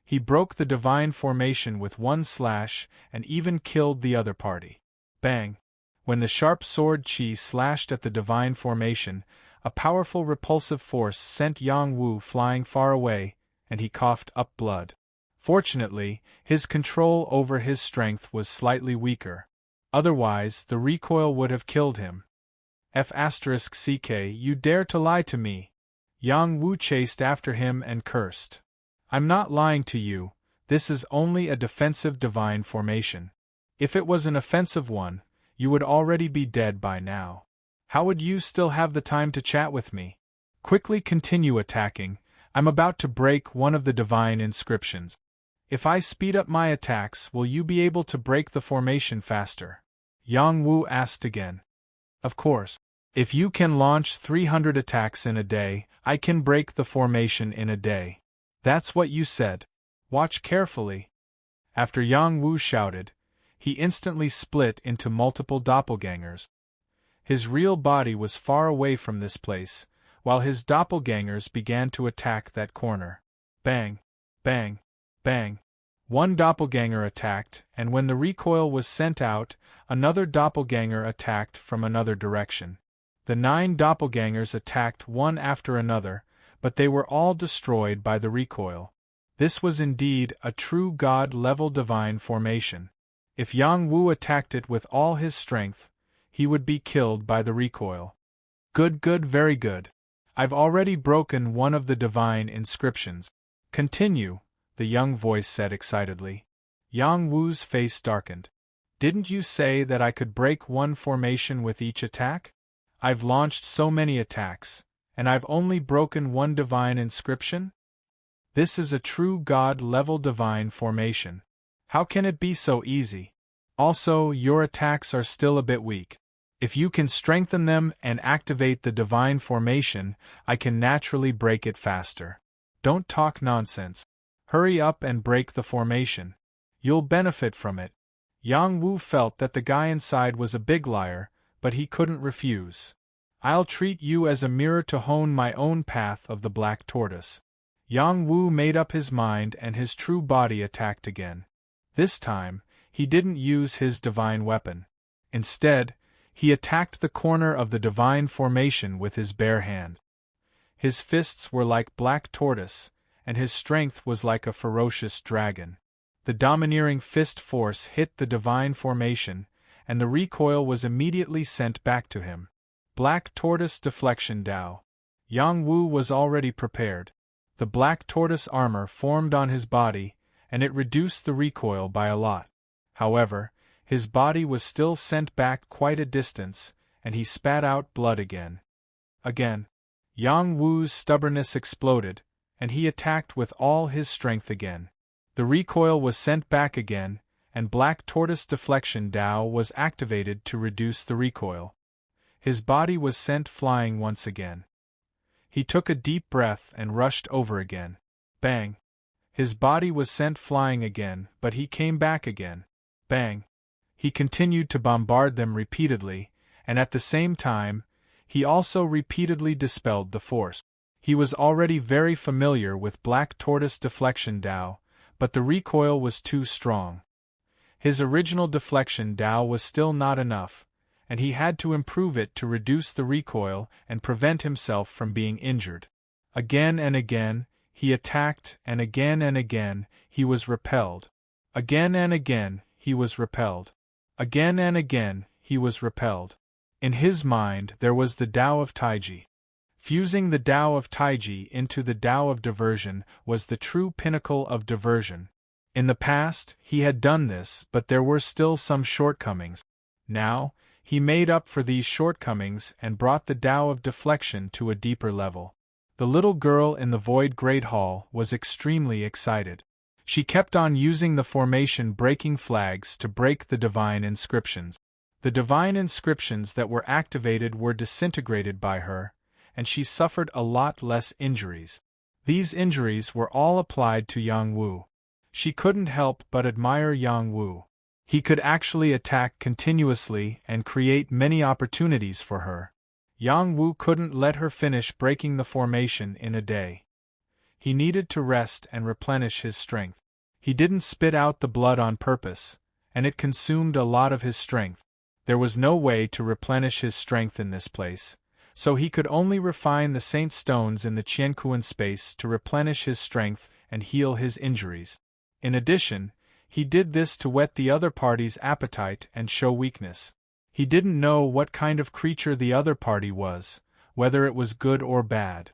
He broke the divine formation with one slash and even killed the other party. Bang! When the sharp sword Qi slashed at the divine formation, a powerful repulsive force sent Yang Wu flying far away, and he coughed up blood. Fortunately, his control over his strength was slightly weaker. Otherwise, the recoil would have killed him. F***ck, you dare to lie to me! Yang Wu chased after him and cursed. I'm not lying to you, this is only a defensive divine formation. If it was an offensive one, you would already be dead by now. How would you still have the time to chat with me? Quickly continue attacking, I'm about to break one of the divine inscriptions. If I speed up my attacks, will you be able to break the formation faster? Yang Wu asked again. Of course. If you can launch 300 attacks in a day, I can break the formation in a day. That's what you said. Watch carefully. After Yang Wu shouted, he instantly split into multiple doppelgangers. His real body was far away from this place, while his doppelgangers began to attack that corner. Bang! Bang! Bang! One doppelganger attacked, and when the recoil was sent out, another doppelganger attacked from another direction. The 9 doppelgangers attacked one after another, but they were all destroyed by the recoil. This was indeed a true God-level divine formation. If Yang Wu attacked it with all his strength, he would be killed by the recoil. Good, very good. I've already broken one of the divine inscriptions. Continue, the young voice said excitedly. Yang Wu's face darkened. Didn't you say that I could break one formation with each attack? I've launched so many attacks, and I've only broken one divine inscription? This is a true God-level divine formation. How can it be so easy? Also, your attacks are still a bit weak. If you can strengthen them and activate the divine formation, I can naturally break it faster. Don't talk nonsense. Hurry up and break the formation. You'll benefit from it. Yang Wu felt that the guy inside was a big liar, but he couldn't refuse. I'll treat you as a mirror to hone my own path of the black tortoise. Yang Wu made up his mind and his true body attacked again. This time, he didn't use his divine weapon. Instead, he attacked the corner of the divine formation with his bare hand. His fists were like black tortoise, and his strength was like a ferocious dragon. The domineering fist force hit the divine formation, and the recoil was immediately sent back to him. Black tortoise deflection Dao. Yang Wu was already prepared. The black tortoise armor formed on his body, and it reduced the recoil by a lot. However, his body was still sent back quite a distance, and he spat out blood again. Yang Wu's stubbornness exploded, and he attacked with all his strength again. The recoil was sent back again, and black tortoise deflection Dao was activated to reduce the recoil. His body was sent flying once again. He took a deep breath and rushed over again. Bang! His body was sent flying again, but he came back again. Bang! He continued to bombard them repeatedly, and at the same time, he also repeatedly dispelled the force. He was already very familiar with black tortoise deflection Dao, but the recoil was too strong. His original deflection Dao was still not enough, and he had to improve it to reduce the recoil and prevent himself from being injured. Again and again, he attacked, and again, he was repelled. Again and again, he was repelled. Again and again, he was repelled. In his mind there was the Tao of Taiji. Fusing the Tao of Taiji into the Tao of diversion was the true pinnacle of diversion. In the past, he had done this, but there were still some shortcomings. Now, he made up for these shortcomings and brought the Tao of deflection to a deeper level. The little girl in the Void Great Hall was extremely excited. She kept on using the formation-breaking flags to break the divine inscriptions. The divine inscriptions that were activated were disintegrated by her, and she suffered a lot less injuries. These injuries were all applied to Yang Wu. She couldn't help but admire Yang Wu. He could actually attack continuously and create many opportunities for her. Yang Wu couldn't let her finish breaking the formation in a day. He needed to rest and replenish his strength. He didn't spit out the blood on purpose, and it consumed a lot of his strength. There was no way to replenish his strength in this place, so he could only refine the saint stones in the Qiankuan space to replenish his strength and heal his injuries. In addition, he did this to whet the other party's appetite and show weakness. He didn't know what kind of creature the other party was, whether it was good or bad.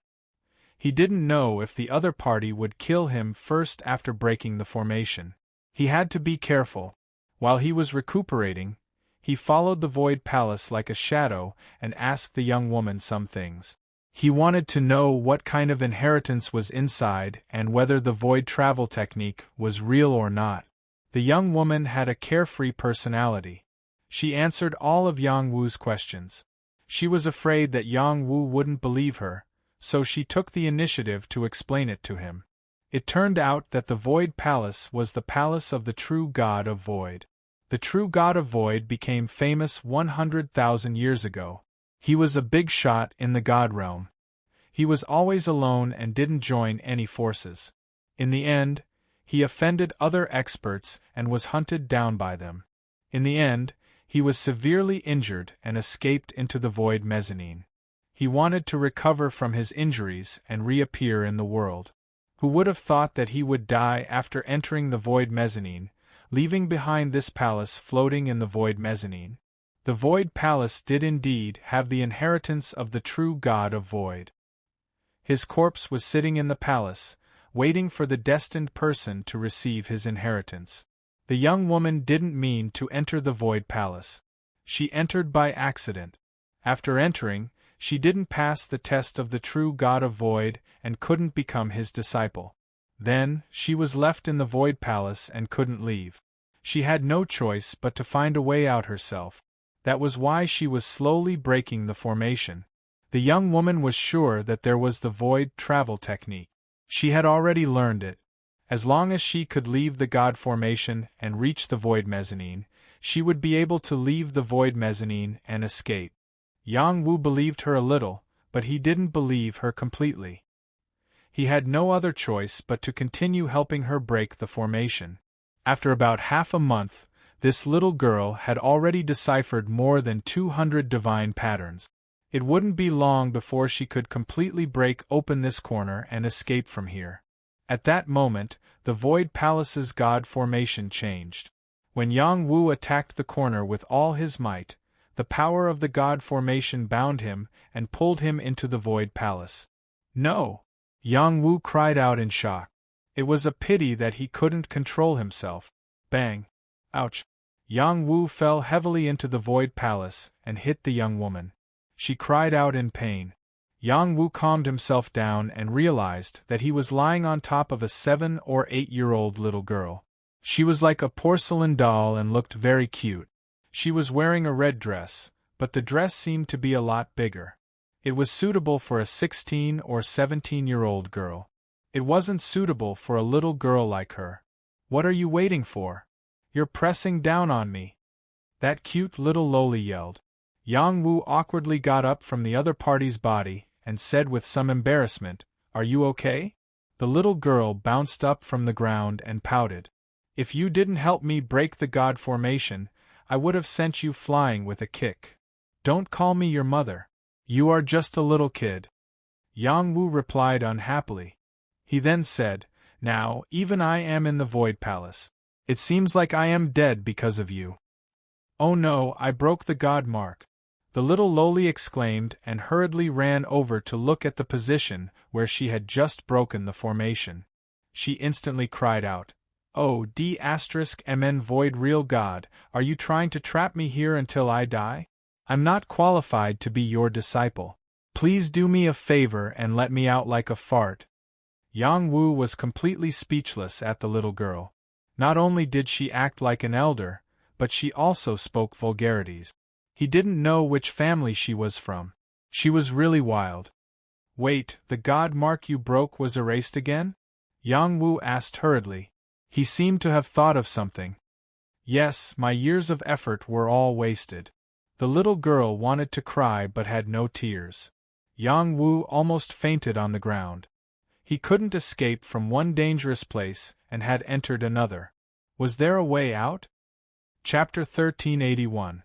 He didn't know if the other party would kill him first after breaking the formation. He had to be careful. While he was recuperating, he followed the Void Palace like a shadow and asked the young woman some things. He wanted to know what kind of inheritance was inside and whether the Void travel technique was real or not. The young woman had a carefree personality. She answered all of Yang Wu's questions. She was afraid that Yang Wu wouldn't believe her, so she took the initiative to explain it to him. It turned out that the Void Palace was the palace of the true God of Void. The true God of Void became famous 100,000 years ago. He was a big shot in the God realm. He was always alone and didn't join any forces. In the end, he offended other experts and was hunted down by them. In the end, he was severely injured and escaped into the Void Mezzanine. He wanted to recover from his injuries and reappear in the world. Who would have thought that he would die after entering the Void Mezzanine, leaving behind this palace floating in the Void Mezzanine? The Void Palace did indeed have the inheritance of the true God of Void. His corpse was sitting in the palace, waiting for the destined person to receive his inheritance. The young woman didn't mean to enter the Void Palace. She entered by accident. After entering, she didn't pass the test of the true God of Void and couldn't become his disciple. Then, she was left in the Void Palace and couldn't leave. She had no choice but to find a way out herself. That was why she was slowly breaking the formation. The young woman was sure that there was the Void travel technique. She had already learned it. As long as she could leave the God formation and reach the Void Mezzanine, she would be able to leave the Void Mezzanine and escape. Yang Wu believed her a little, but he didn't believe her completely. He had no other choice but to continue helping her break the formation. After about half a month, this little girl had already deciphered more than 200 divine patterns. It wouldn't be long before she could completely break open this corner and escape from here. At that moment, the Void Palace's God formation changed. When Yang Wu attacked the corner with all his might, the power of the God formation bound him and pulled him into the Void Palace. No! Yang Wu cried out in shock. It was a pity that he couldn't control himself. Bang! Ouch! Yang Wu fell heavily into the Void Palace and hit the young woman. She cried out in pain. Yang Wu calmed himself down and realized that he was lying on top of a 7- or 8-year-old little girl. She was like a porcelain doll and looked very cute. She was wearing a red dress, but the dress seemed to be a lot bigger. It was suitable for a 16- or 17-year-old girl. It wasn't suitable for a little girl like her. What are you waiting for? You're pressing down on me. That cute little loli yelled. Yang Wu awkwardly got up from the other party's body and said with some embarrassment, "Are you okay?" The little girl bounced up from the ground and pouted. If you didn't help me break the god formation, I would have sent you flying with a kick. Don't call me your mother. You are just a little kid. Yang Wu replied unhappily. He then said, Now, even I am in the Void Palace. It seems like I am dead because of you. Oh no, I broke the god mark. The little loli exclaimed and hurriedly ran over to look at the position where she had just broken the formation. She instantly cried out, Oh, D*MN Void Real God, are you trying to trap me here until I die? I'm not qualified to be your disciple. Please do me a favor and let me out like a fart. Yang Wu was completely speechless at the little girl. Not only did she act like an elder, but she also spoke vulgarities. He didn't know which family she was from. She was really wild. Wait, the god mark you broke was erased again? Yang Wu asked hurriedly. He seemed to have thought of something. Yes, my years of effort were all wasted. The little girl wanted to cry but had no tears. Yang Wu almost fainted on the ground. He couldn't escape from one dangerous place and had entered another. Was there a way out? Chapter 1381.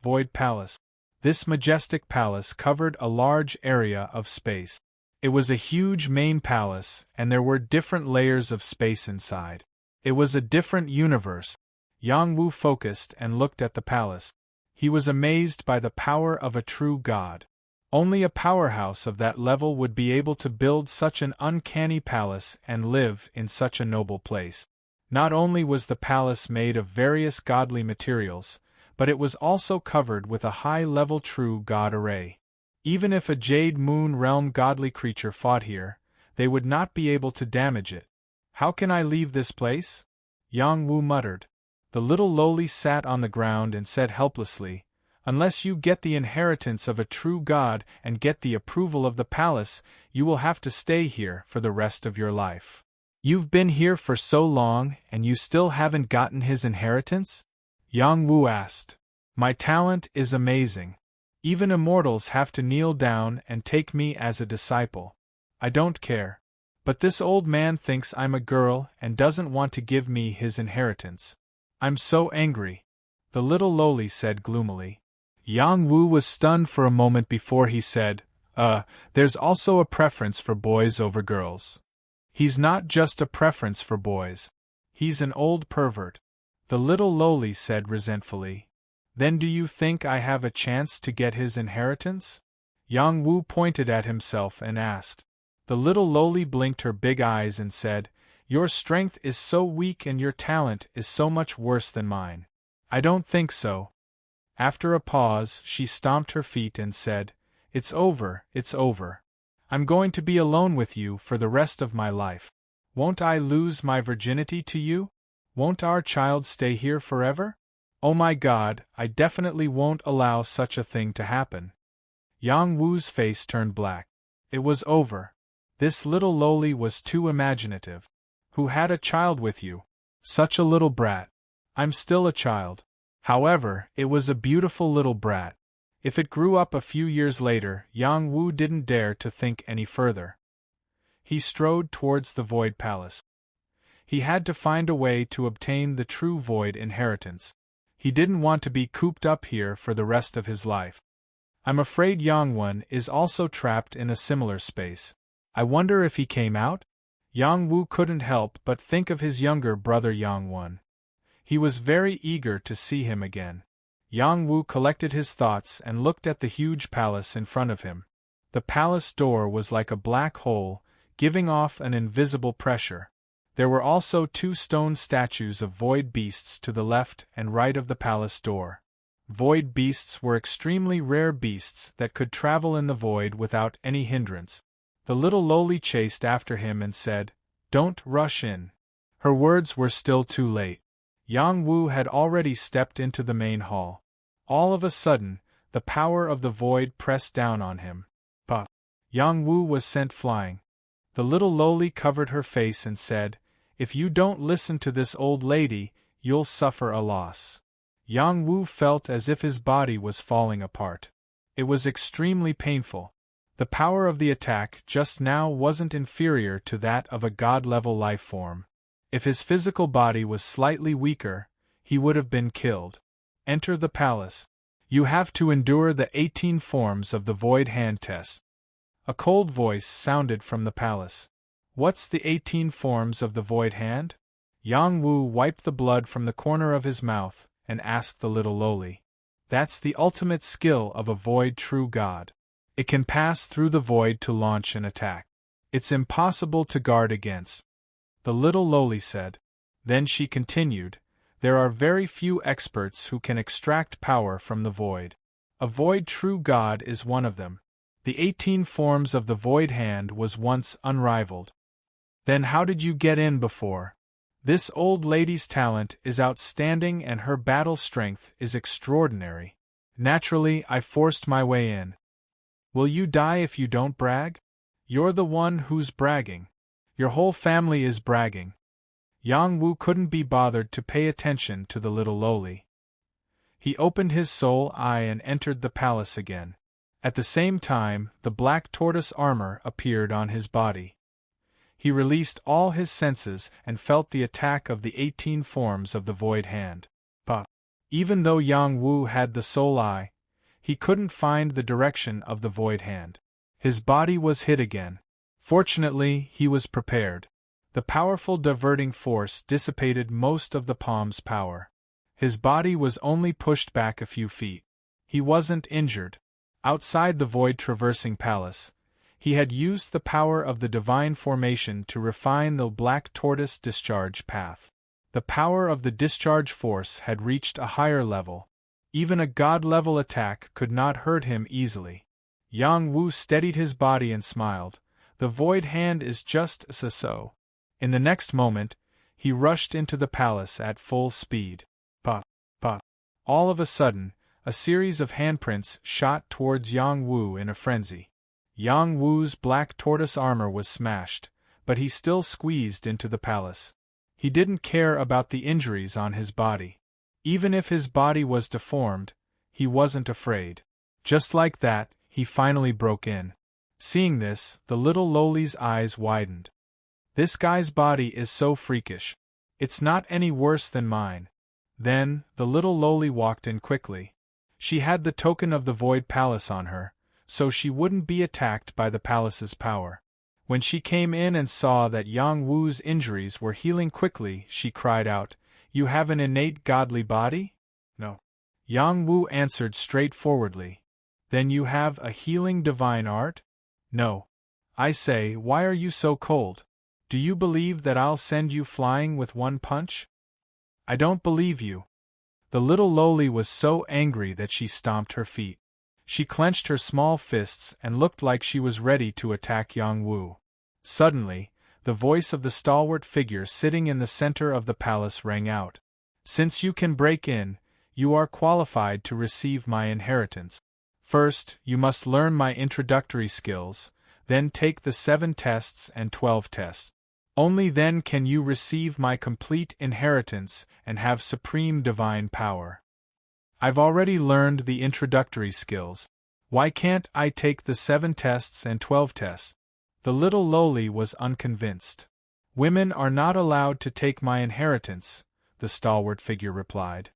Void Palace. This majestic palace covered a large area of space. It was a huge main palace, and there were different layers of space inside. It was a different universe. Yang Wu focused and looked at the palace. He was amazed by the power of a true god. Only a powerhouse of that level would be able to build such an uncanny palace and live in such a noble place. Not only was the palace made of various godly materials, but it was also covered with a high-level true god array. Even if a Jade Moon Realm godly creature fought here, they would not be able to damage it. How can I leave this place? Yang Wu muttered. The little loli sat on the ground and said helplessly, Unless you get the inheritance of a true god and get the approval of the palace, you will have to stay here for the rest of your life. You've been here for so long and you still haven't gotten his inheritance? Yang Wu asked. My talent is amazing. Even immortals have to kneel down and take me as a disciple. I don't care. But this old man thinks I'm a girl and doesn't want to give me his inheritance. I'm so angry. The little loli said gloomily. Yang Wu was stunned for a moment before he said, there's also a preference for boys over girls. He's not just a preference for boys. He's an old pervert. The little loli said resentfully. Then do you think I have a chance to get his inheritance? Yang Wu pointed at himself and asked. The little loli blinked her big eyes and said, Your strength is so weak and your talent is so much worse than mine. I don't think so. After a pause, she stomped her feet and said, It's over, it's over. I'm going to be alone with you for the rest of my life. Won't I lose my virginity to you? Won't our child stay here forever? Oh my God, I definitely won't allow such a thing to happen. Yang Wu's face turned black. It was over. This little loli was too imaginative. Who had a child with you? Such a little brat. I'm still a child. However, it was a beautiful little brat. If it grew up a few years later, Yang Wu didn't dare to think any further. He strode towards the Void Palace. He had to find a way to obtain the true Void inheritance. He didn't want to be cooped up here for the rest of his life. I'm afraid Yangwon is also trapped in a similar space. I wonder if he came out? Yang Wu couldn't help but think of his younger brother Yangwon. He was very eager to see him again. Yang Wu collected his thoughts and looked at the huge palace in front of him. The palace door was like a black hole, giving off an invisible pressure. There were also 2 stone statues of void beasts to the left and right of the palace door. Void beasts were extremely rare beasts that could travel in the void without any hindrance. The little loli chased after him and said, Don't rush in. Her words were still too late. Yang Wu had already stepped into the main hall. All of a sudden, the power of the void pressed down on him. But Yang Wu was sent flying. The little loli covered her face and said, If you don't listen to this old lady, you'll suffer a loss. Yang Wu felt as if his body was falling apart. It was extremely painful. The power of the attack just now wasn't inferior to that of a god-level life form. If his physical body was slightly weaker, he would have been killed. Enter the palace. You have to endure the 18 forms of the void hand test. A cold voice sounded from the palace. What's the 18 forms of the void hand? Yang Wu wiped the blood from the corner of his mouth and asked the little lowly. That's the ultimate skill of a void true god. It can pass through the void to launch an attack. It's impossible to guard against. The little lowly said. Then she continued, there are very few experts who can extract power from the void. A void true god is one of them. The 18 forms of the void hand was once unrivaled. Then how did you get in before? This old lady's talent is outstanding and her battle strength is extraordinary. Naturally, I forced my way in. Will you die if you don't brag? You're the one who's bragging. Your whole family is bragging. Yang Wu couldn't be bothered to pay attention to the little lowly. He opened his soul eye and entered the palace again. At the same time, the black tortoise armor appeared on his body. He released all his senses and felt the attack of the 18 forms of the void hand. But, even though Yang Wu had the soul eye, he couldn't find the direction of the void hand. His body was hit again. Fortunately, he was prepared. The powerful diverting force dissipated most of the palm's power. His body was only pushed back a few feet. He wasn't injured. Outside the void-traversing palace, he had used the power of the divine formation to refine the black tortoise discharge path. The power of the discharge force had reached a higher level. Even a god-level attack could not hurt him easily. Yang Wu steadied his body and smiled. The void hand is just so. In the next moment, he rushed into the palace at full speed. But, all of a sudden, a series of handprints shot towards Yang Wu in a frenzy. Yang Wu's black tortoise armor was smashed, but he still squeezed into the palace. He didn't care about the injuries on his body. Even if his body was deformed, he wasn't afraid. Just like that, he finally broke in. Seeing this, the little lowly's eyes widened. This guy's body is so freakish. It's not any worse than mine. Then, the little lowly walked in quickly. She had the token of the Void Palace on her, so she wouldn't be attacked by the palace's power. When she came in and saw that Yang Wu's injuries were healing quickly, she cried out, "You have an innate godly body?" "No." Yang Wu answered straightforwardly. "Then you have a healing divine art?" "No." "I say, why are you so cold? Do you believe that I'll send you flying with one punch?" "I don't believe you." The little lowly was so angry that she stomped her feet. She clenched her small fists and looked like she was ready to attack Yang Wu. Suddenly, the voice of the stalwart figure sitting in the center of the palace rang out. "Since you can break in, you are qualified to receive my inheritance. First, you must learn my introductory skills, then take the 7 tests and 12 tests. Only then can you receive my complete inheritance and have supreme divine power." "I've already learned the introductory skills. Why can't I take the 7 tests and 12 tests?" The little lowly was unconvinced. "Women are not allowed to take my inheritance," the stalwart figure replied.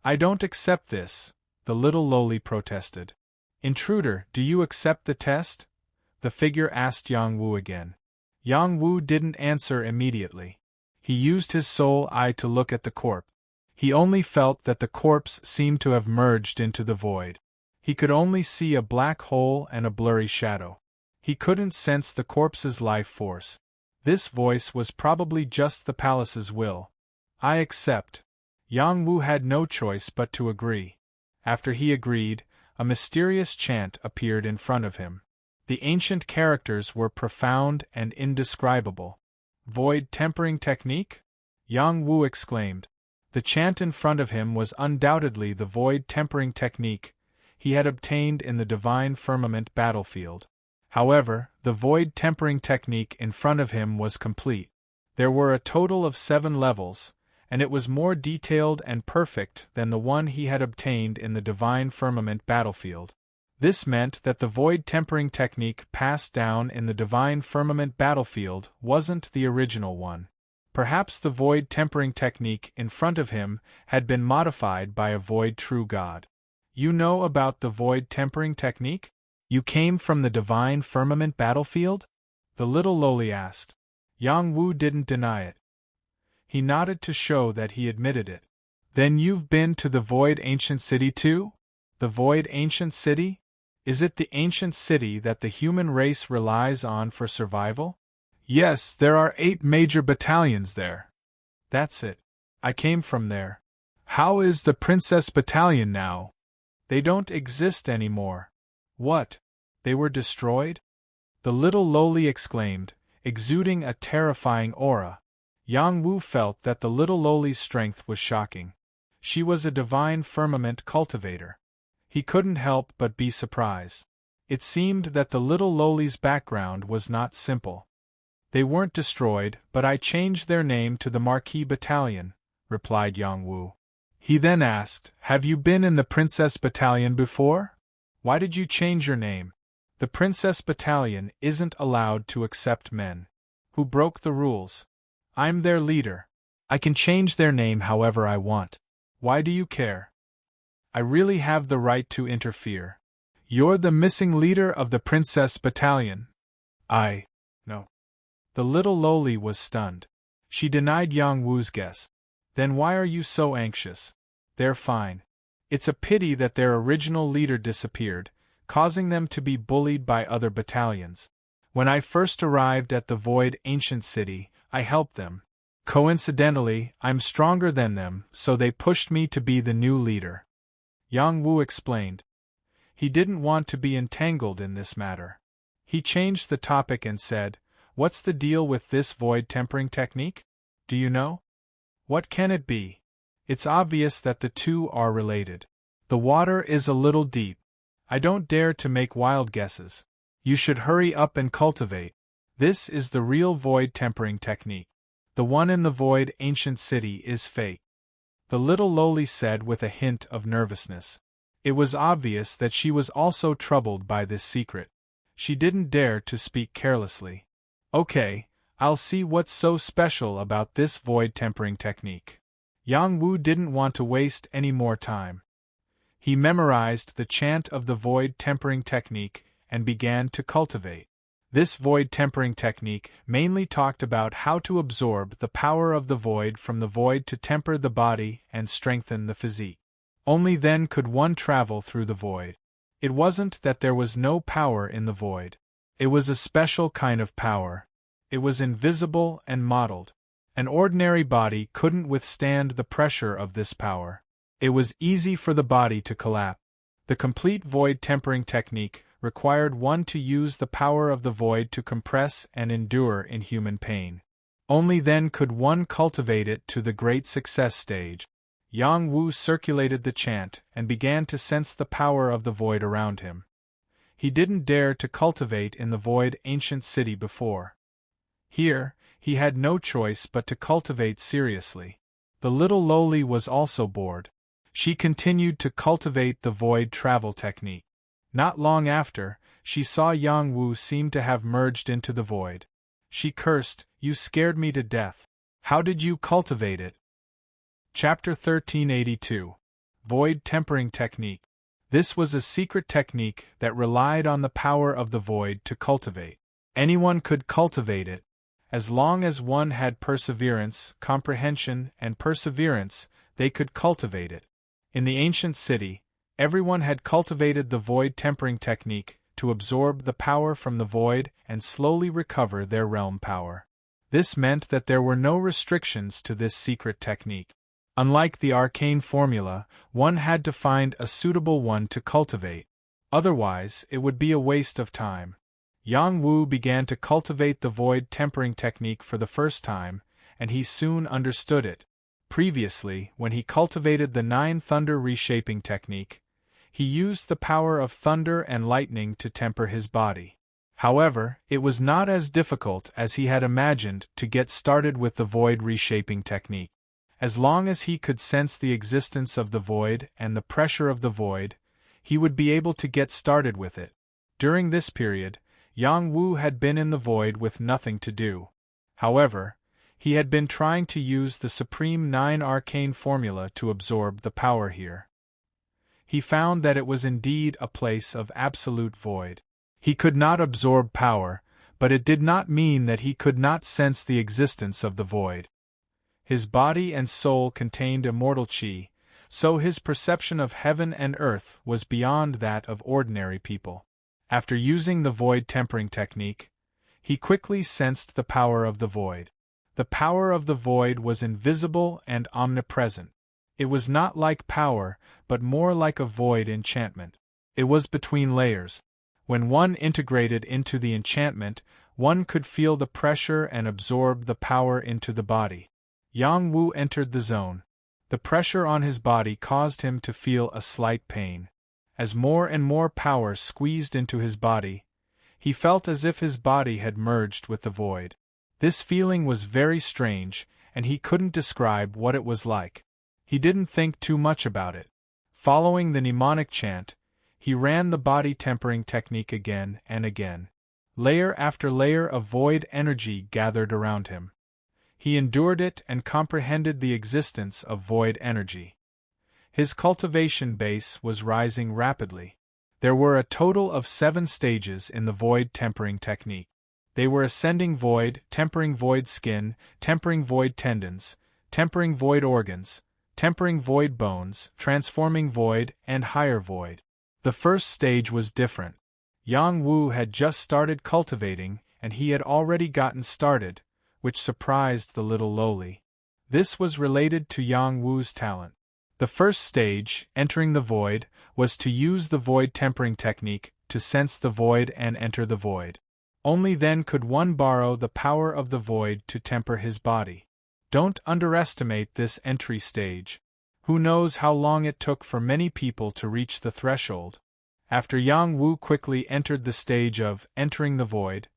"I don't accept this," the little lowly protested. "Intruder, do you accept the test?" the figure asked Yang Wu again. Yang Wu didn't answer immediately. He used his soul eye to look at the corpse. He only felt that the corpse seemed to have merged into the void. He could only see a black hole and a blurry shadow. He couldn't sense the corpse's life force. This voice was probably just the palace's will. "I accept." Yang Wu had no choice but to agree. After he agreed, a mysterious chant appeared in front of him. The ancient characters were profound and indescribable. "Void tempering technique?" Yang Wu exclaimed. The chant in front of him was undoubtedly the void tempering technique he had obtained in the divine firmament battlefield. However, the void tempering technique in front of him was complete. There were a total of 7 levels, and it was more detailed and perfect than the one he had obtained in the divine firmament battlefield. This meant that the void tempering technique passed down in the divine firmament battlefield wasn't the original one. Perhaps the void tempering technique in front of him had been modified by a void true god. You know about the void tempering technique? You came from the divine firmament battlefield? The little lowly asked. Yang Wu didn't deny it. He nodded to show that he admitted it. Then you've been to the void ancient city too? The void ancient city? Is it the ancient city that the human race relies on for survival? Yes, there are 8 major battalions there. That's it. I came from there. How is the Princess Battalion now? They don't exist anymore. What? They were destroyed? The little lowly exclaimed, exuding a terrifying aura. Yang Wu felt that the little lowly's strength was shocking. She was a divine firmament cultivator. He couldn't help but be surprised. It seemed that the little lowly's background was not simple. They weren't destroyed, but I changed their name to the Marquis Battalion, replied Yang Wu. He then asked, have you been in the Princess Battalion before? Why did you change your name? The Princess Battalion isn't allowed to accept men who broke the rules. I'm their leader. I can change their name however I want. Why do you care? I really have the right to interfere. You're the missing leader of the Princess Battalion. No. The little lowly was stunned. She denied Yang Wu's guess. Then why are you so anxious? They're fine. It's a pity that their original leader disappeared, causing them to be bullied by other battalions. When I first arrived at the Void Ancient City, I helped them. Coincidentally, I'm stronger than them, so they pushed me to be the new leader. Yang Wu explained. He didn't want to be entangled in this matter. He changed the topic and said, what's the deal with this void tempering technique? Do you know? What can it be? It's obvious that the two are related. The water is a little deep. I don't dare to make wild guesses. You should hurry up and cultivate. This is the real void tempering technique. The one in the void ancient city is fake. The little lowly said with a hint of nervousness. It was obvious that she was also troubled by this secret. She didn't dare to speak carelessly. Okay, I'll see what's so special about this void tempering technique. Yang Wu didn't want to waste any more time. He memorized the chant of the void tempering technique and began to cultivate. This void tempering technique mainly talked about how to absorb the power of the void from the void to temper the body and strengthen the physique. Only then could one travel through the void. It wasn't that there was no power in the void. It was a special kind of power. It was invisible and modeled. An ordinary body couldn't withstand the pressure of this power. It was easy for the body to collapse. The complete void tempering technique required one to use the power of the void to compress and endure inhuman pain. Only then could one cultivate it to the great success stage. Yang Wu circulated the chant and began to sense the power of the void around him. He didn't dare to cultivate in the void ancient city before. Here, he had no choice but to cultivate seriously. The little lowly was also bored. She continued to cultivate the void travel technique. Not long after, she saw Yang Wu seem to have merged into the void. She cursed, "You scared me to death. How did you cultivate it?" Chapter 1382. Void Tempering Technique. This was a secret technique that relied on the power of the void to cultivate. Anyone could cultivate it. As long as one had perseverance, comprehension, and perseverance, they could cultivate it. In the ancient city, everyone had cultivated the void tempering technique to absorb the power from the void and slowly recover their realm power. This meant that there were no restrictions to this secret technique. Unlike the arcane formula, one had to find a suitable one to cultivate. Otherwise, it would be a waste of time. Yang Wu began to cultivate the void tempering technique for the first time, and he soon understood it. Previously, when he cultivated the 9 thunder reshaping technique, he used the power of thunder and lightning to temper his body. However, it was not as difficult as he had imagined to get started with the void reshaping technique. As long as he could sense the existence of the void and the pressure of the void, he would be able to get started with it. During this period, Yang Wu had been in the void with nothing to do. However, He had been trying to use the Supreme 9 arcane formula to absorb the power here. He found that it was indeed a place of absolute void. He could not absorb power, but it did not mean that he could not sense the existence of the void. His body and soul contained immortal chi, so his perception of heaven and earth was beyond that of ordinary people. After using the void tempering technique, he quickly sensed the power of the void. The power of the void was invisible and omnipresent. It was not like power, but more like a void enchantment. It was between layers. When one integrated into the enchantment, one could feel the pressure and absorb the power into the body. Yang Wu entered the zone. The pressure on his body caused him to feel a slight pain. As more and more power squeezed into his body, he felt as if his body had merged with the void. This feeling was very strange, and he couldn't describe what it was like. He didn't think too much about it. Following the mnemonic chant, he ran the body tempering technique again and again. Layer after layer of void energy gathered around him. He endured it and comprehended the existence of void energy. His cultivation base was rising rapidly. There were a total of 7 stages in the void tempering technique. They were ascending void, tempering void skin, tempering void tendons, tempering void organs, tempering void bones, transforming void, and higher void. The first stage was different. Yang Wu had just started cultivating, and he had already gotten started, which surprised the little lowly. This was related to Yang Wu's talent. The first stage, entering the void, was to use the void tempering technique to sense the void and enter the void. Only then could one borrow the power of the void to temper his body. Don't underestimate this entry stage. Who knows how long it took for many people to reach the threshold. After Yang Wu quickly entered the stage of entering the void,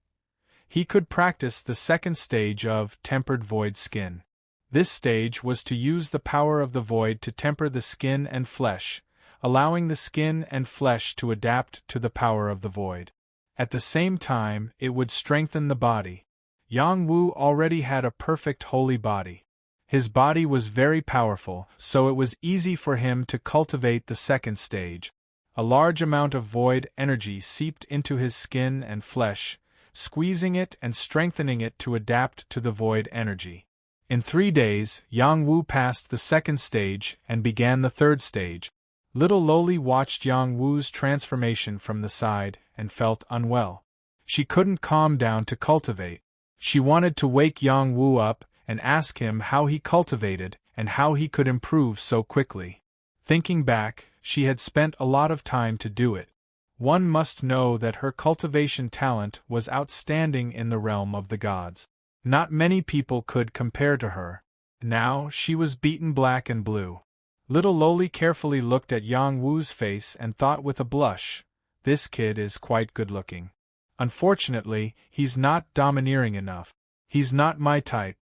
he could practice the second stage of tempered void skin. This stage was to use the power of the void to temper the skin and flesh, allowing the skin and flesh to adapt to the power of the void. At the same time, it would strengthen the body. Yang Wu already had a perfect holy body. His body was very powerful, so it was easy for him to cultivate the second stage. A large amount of void energy seeped into his skin and flesh, squeezing it and strengthening it to adapt to the void energy. In 3 days, Yang Wu passed the second stage and began the third stage. Little Loli watched Yang Wu's transformation from the side and felt unwell. She couldn't calm down to cultivate. She wanted to wake Yang Wu up and ask him how he cultivated and how he could improve so quickly. Thinking back, she had spent a lot of time to do it. One must know that her cultivation talent was outstanding in the realm of the gods. Not many people could compare to her. Now she was beaten black and blue. Little Loli carefully looked at Yang Wu's face and thought with a blush, "This kid is quite good-looking. Unfortunately, he's not domineering enough. He's not my type."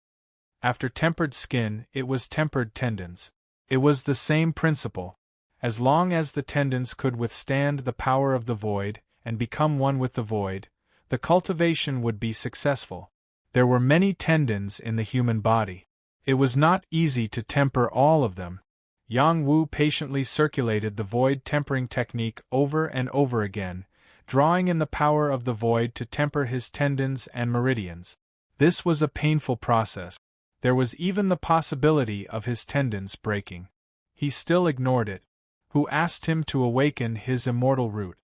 After tempered skin, it was tempered tendons. It was the same principle. As long as the tendons could withstand the power of the void and become one with the void, the cultivation would be successful. There were many tendons in the human body. It was not easy to temper all of them. Yang Wu patiently circulated the void tempering technique over and over again, drawing in the power of the void to temper his tendons and meridians. This was a painful process. There was even the possibility of his tendons breaking. He still ignored it. Who asked him to awaken his immortal root?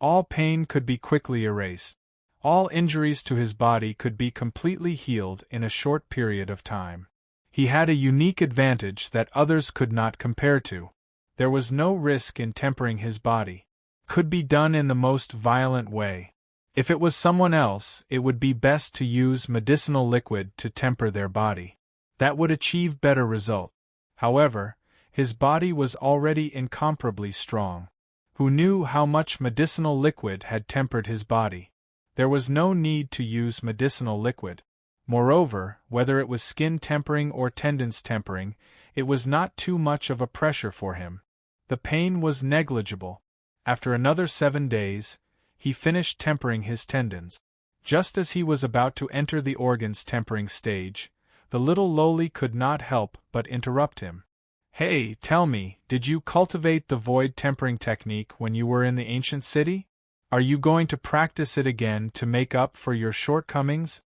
All pain could be quickly erased. All injuries to his body could be completely healed in a short period of time. He had a unique advantage that others could not compare to. There was no risk in tempering his body. Could be done in the most violent way. If it was someone else, it would be best to use medicinal liquid to temper their body. That would achieve better result. However, his body was already incomparably strong. Who knew how much medicinal liquid had tempered his body? There was no need to use medicinal liquid. Moreover, whether it was skin tempering or tendons tempering, it was not too much of a pressure for him. The pain was negligible. After another 7 days, he finished tempering his tendons. Just as he was about to enter the organs tempering stage, the little lowly could not help but interrupt him. Hey, tell me, did you cultivate the void tempering technique when you were in the ancient city? Are you going to practice it again to make up for your shortcomings?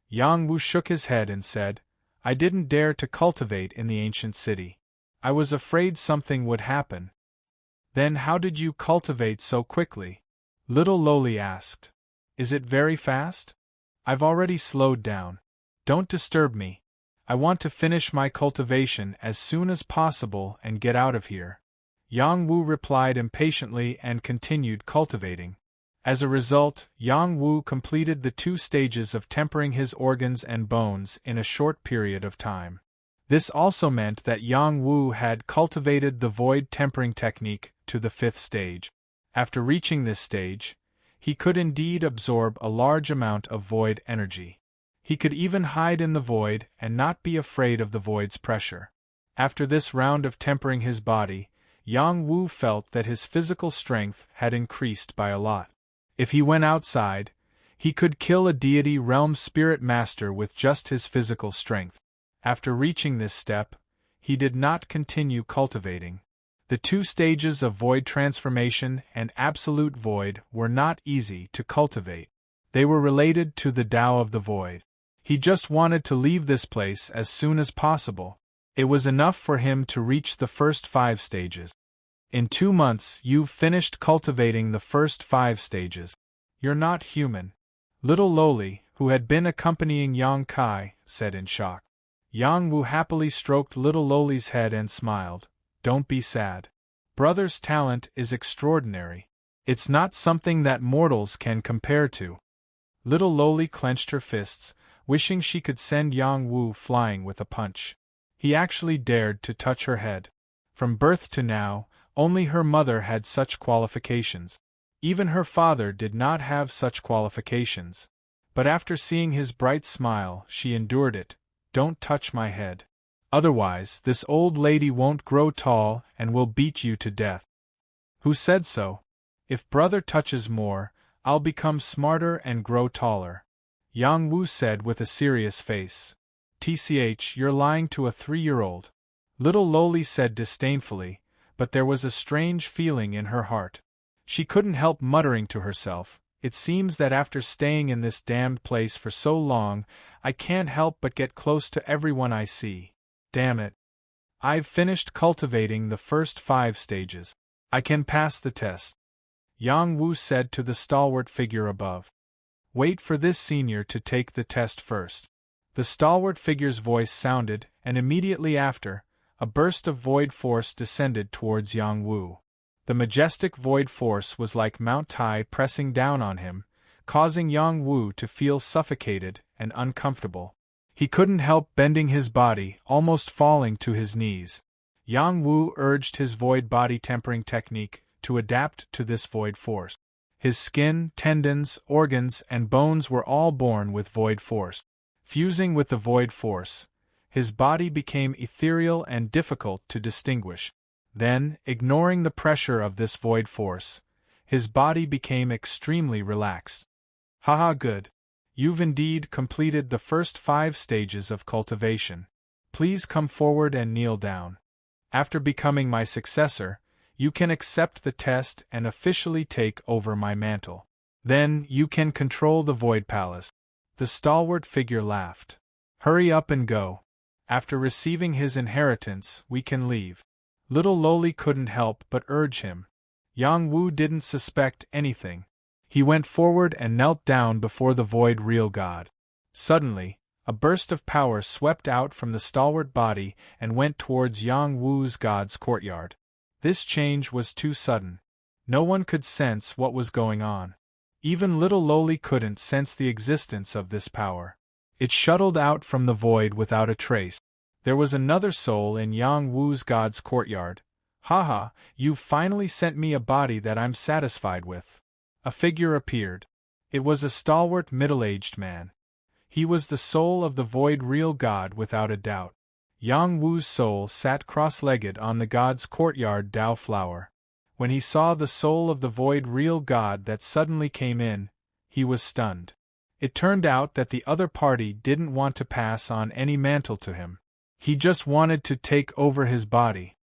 Yang Wu shook his head and said, I didn't dare to cultivate in the ancient city. I was afraid something would happen. Then how did you cultivate so quickly? Little lowly asked. Is it very fast? I've already slowed down. Don't disturb me. I want to finish my cultivation as soon as possible and get out of here. Yang Wu replied impatiently and continued cultivating. As a result, Yang Wu completed the 2 stages of tempering his organs and bones in a short period of time. This also meant that Yang Wu had cultivated the void tempering technique to the 5th stage. After reaching this stage, he could indeed absorb a large amount of void energy. He could even hide in the void and not be afraid of the void's pressure. After this round of tempering his body, Yang Wu felt that his physical strength had increased by a lot. If he went outside, he could kill a deity realm spirit master with just his physical strength. After reaching this step, he did not continue cultivating. The 2 stages of void transformation and absolute void were not easy to cultivate. They were related to the Tao of the void. He just wanted to leave this place as soon as possible. It was enough for him to reach the first 5 stages. In 2 months you've finished cultivating the first 5 stages. You're not human. Little lowly, who had been accompanying Yang Kai, said in shock. Yang Wu happily stroked little lowly's head and smiled. Don't be sad. Brother's talent is extraordinary. It's not something that mortals can compare to. Little lowly clenched her fists, wishing she could send Yang Wu flying with a punch. He actually dared to touch her head. From birth to now, only her mother had such qualifications. Even her father did not have such qualifications. But after seeing his bright smile, she endured it. Don't touch my head. Otherwise, this old lady won't grow tall and will beat you to death. Who said so? If brother touches more, I'll become smarter and grow taller. Yang Wu said with a serious face. TCH, you're lying to a 3-year-old. Little lowly said disdainfully, but there was a strange feeling in her heart. She couldn't help muttering to herself, it seems that after staying in this damned place for so long, I can't help but get close to everyone I see. Damn it. I've finished cultivating the first 5 stages. I can pass the test. Yang Wu said to the stalwart figure above. Wait for this senior to take the test first. The stalwart figure's voice sounded, and immediately after, a burst of void force descended towards Yang Wu. The majestic void force was like Mount Tai pressing down on him, causing Yang Wu to feel suffocated and uncomfortable. He couldn't help bending his body, almost falling to his knees. Yang Wu urged his void body tempering technique to adapt to this void force. His skin, tendons, organs, and bones were all born with void force. Fusing with the void force, his body became ethereal and difficult to distinguish. Then, ignoring the pressure of this void force, his body became extremely relaxed. Haha, good. You've indeed completed the first 5 stages of cultivation. Please come forward and kneel down. After becoming my successor, you can accept the test and officially take over my mantle. Then, you can control the Void Palace. The stalwart figure laughed. Hurry up and go. After receiving his inheritance, we can leave. Little lowly couldn't help but urge him. Yang Wu didn't suspect anything. He went forward and knelt down before the void real god. Suddenly, a burst of power swept out from the stalwart body and went towards Yang Wu's god's courtyard. This change was too sudden. No one could sense what was going on. Even little lowly couldn't sense the existence of this power. It shuttled out from the void without a trace. There was another soul in Yang Wu's god's courtyard. Haha, you've finally sent me a body that I'm satisfied with. A figure appeared. It was a stalwart middle-aged man. He was the soul of the void real god without a doubt. Yang Wu's soul sat cross-legged on the god's courtyard Tao flower. When he saw the soul of the void real god that suddenly came in, he was stunned. It turned out that the other party didn't want to pass on any mantle to him. He just wanted to take over his body.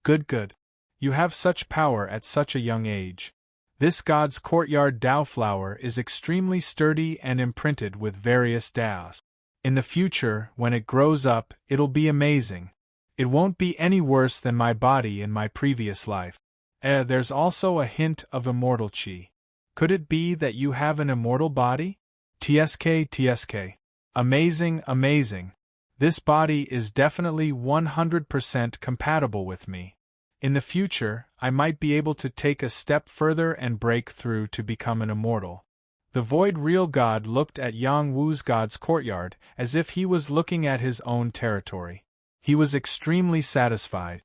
Good. You have such power at such a young age. This God's Courtyard Dao flower is extremely sturdy and imprinted with various Daos. In the future, when it grows up, it'll be amazing. It won't be any worse than my body in my previous life. There's also a hint of immortal chi. Could it be that you have an immortal body? TSK. Amazing. This body is definitely 100% compatible with me. In the future, I might be able to take a step further and break through to become an immortal. The Void Real God looked at Yang Wu's God's Courtyard as if he was looking at his own territory. He was extremely satisfied.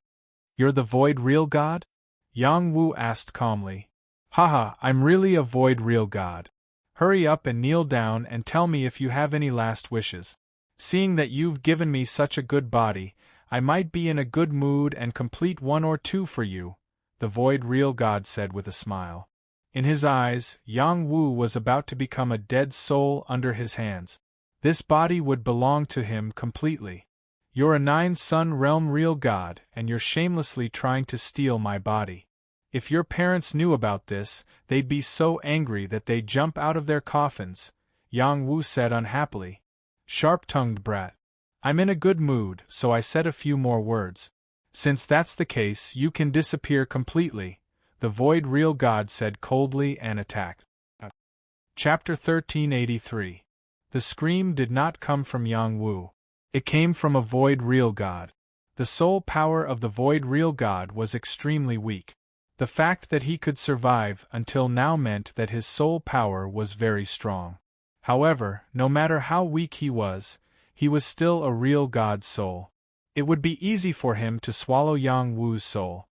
You're the Void Real God? Yang Wu asked calmly. Haha, I'm really a Void Real God. Hurry up and kneel down and tell me if you have any last wishes. Seeing that you've given me such a good body, I might be in a good mood and complete one or two for you, the Void Real God said with a smile. In his eyes, Yang Wu was about to become a dead soul under his hands. This body would belong to him completely. You're a 9-sun realm real god, and you're shamelessly trying to steal my body. If your parents knew about this, they'd be so angry that they'd jump out of their coffins, Yang Wu said unhappily. Sharp-tongued brat. I'm in a good mood, so I said a few more words. Since that's the case, you can disappear completely, the Void Real God said coldly and attacked. Chapter 1383. The scream did not come from Yang Wu. It came from a Void Real God. The soul power of the Void Real God was extremely weak. The fact that he could survive until now meant that his soul power was very strong. However, no matter how weak he was still a real God's soul. It would be easy for him to swallow Yang Wu's soul.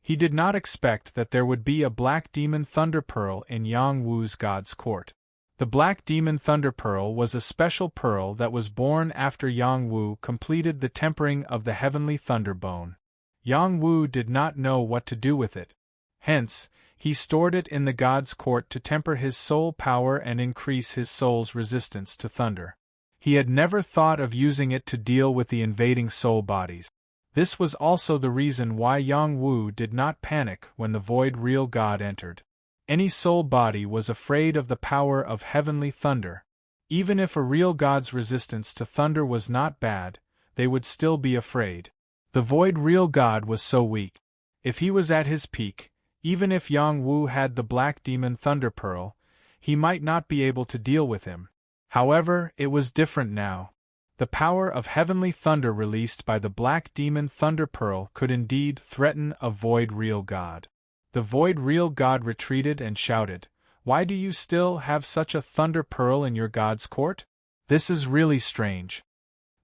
He did not expect that there would be a Black Demon Thunder Pearl in Yang Wu's God's Court. The Black Demon Thunder Pearl was a special pearl that was born after Yang Wu completed the tempering of the Heavenly Thunder Bone. Yang Wu did not know what to do with it. Hence, he stored it in the God's Court to temper his soul power and increase his soul's resistance to thunder. He had never thought of using it to deal with the invading soul bodies. This was also the reason why Yang Wu did not panic when the Void Real God entered. Any soul body was afraid of the power of heavenly thunder. Even if a real god's resistance to thunder was not bad, they would still be afraid. The Void Real God was so weak. If he was at his peak, even if Yang Wu had the Black Demon Thunder Pearl, he might not be able to deal with him. However, it was different now. The power of heavenly thunder released by the Black Demon Thunder Pearl could indeed threaten a Void Real God. The Void Real God retreated and shouted, "Why do you still have such a Thunder Pearl in your God's Court? This is really strange.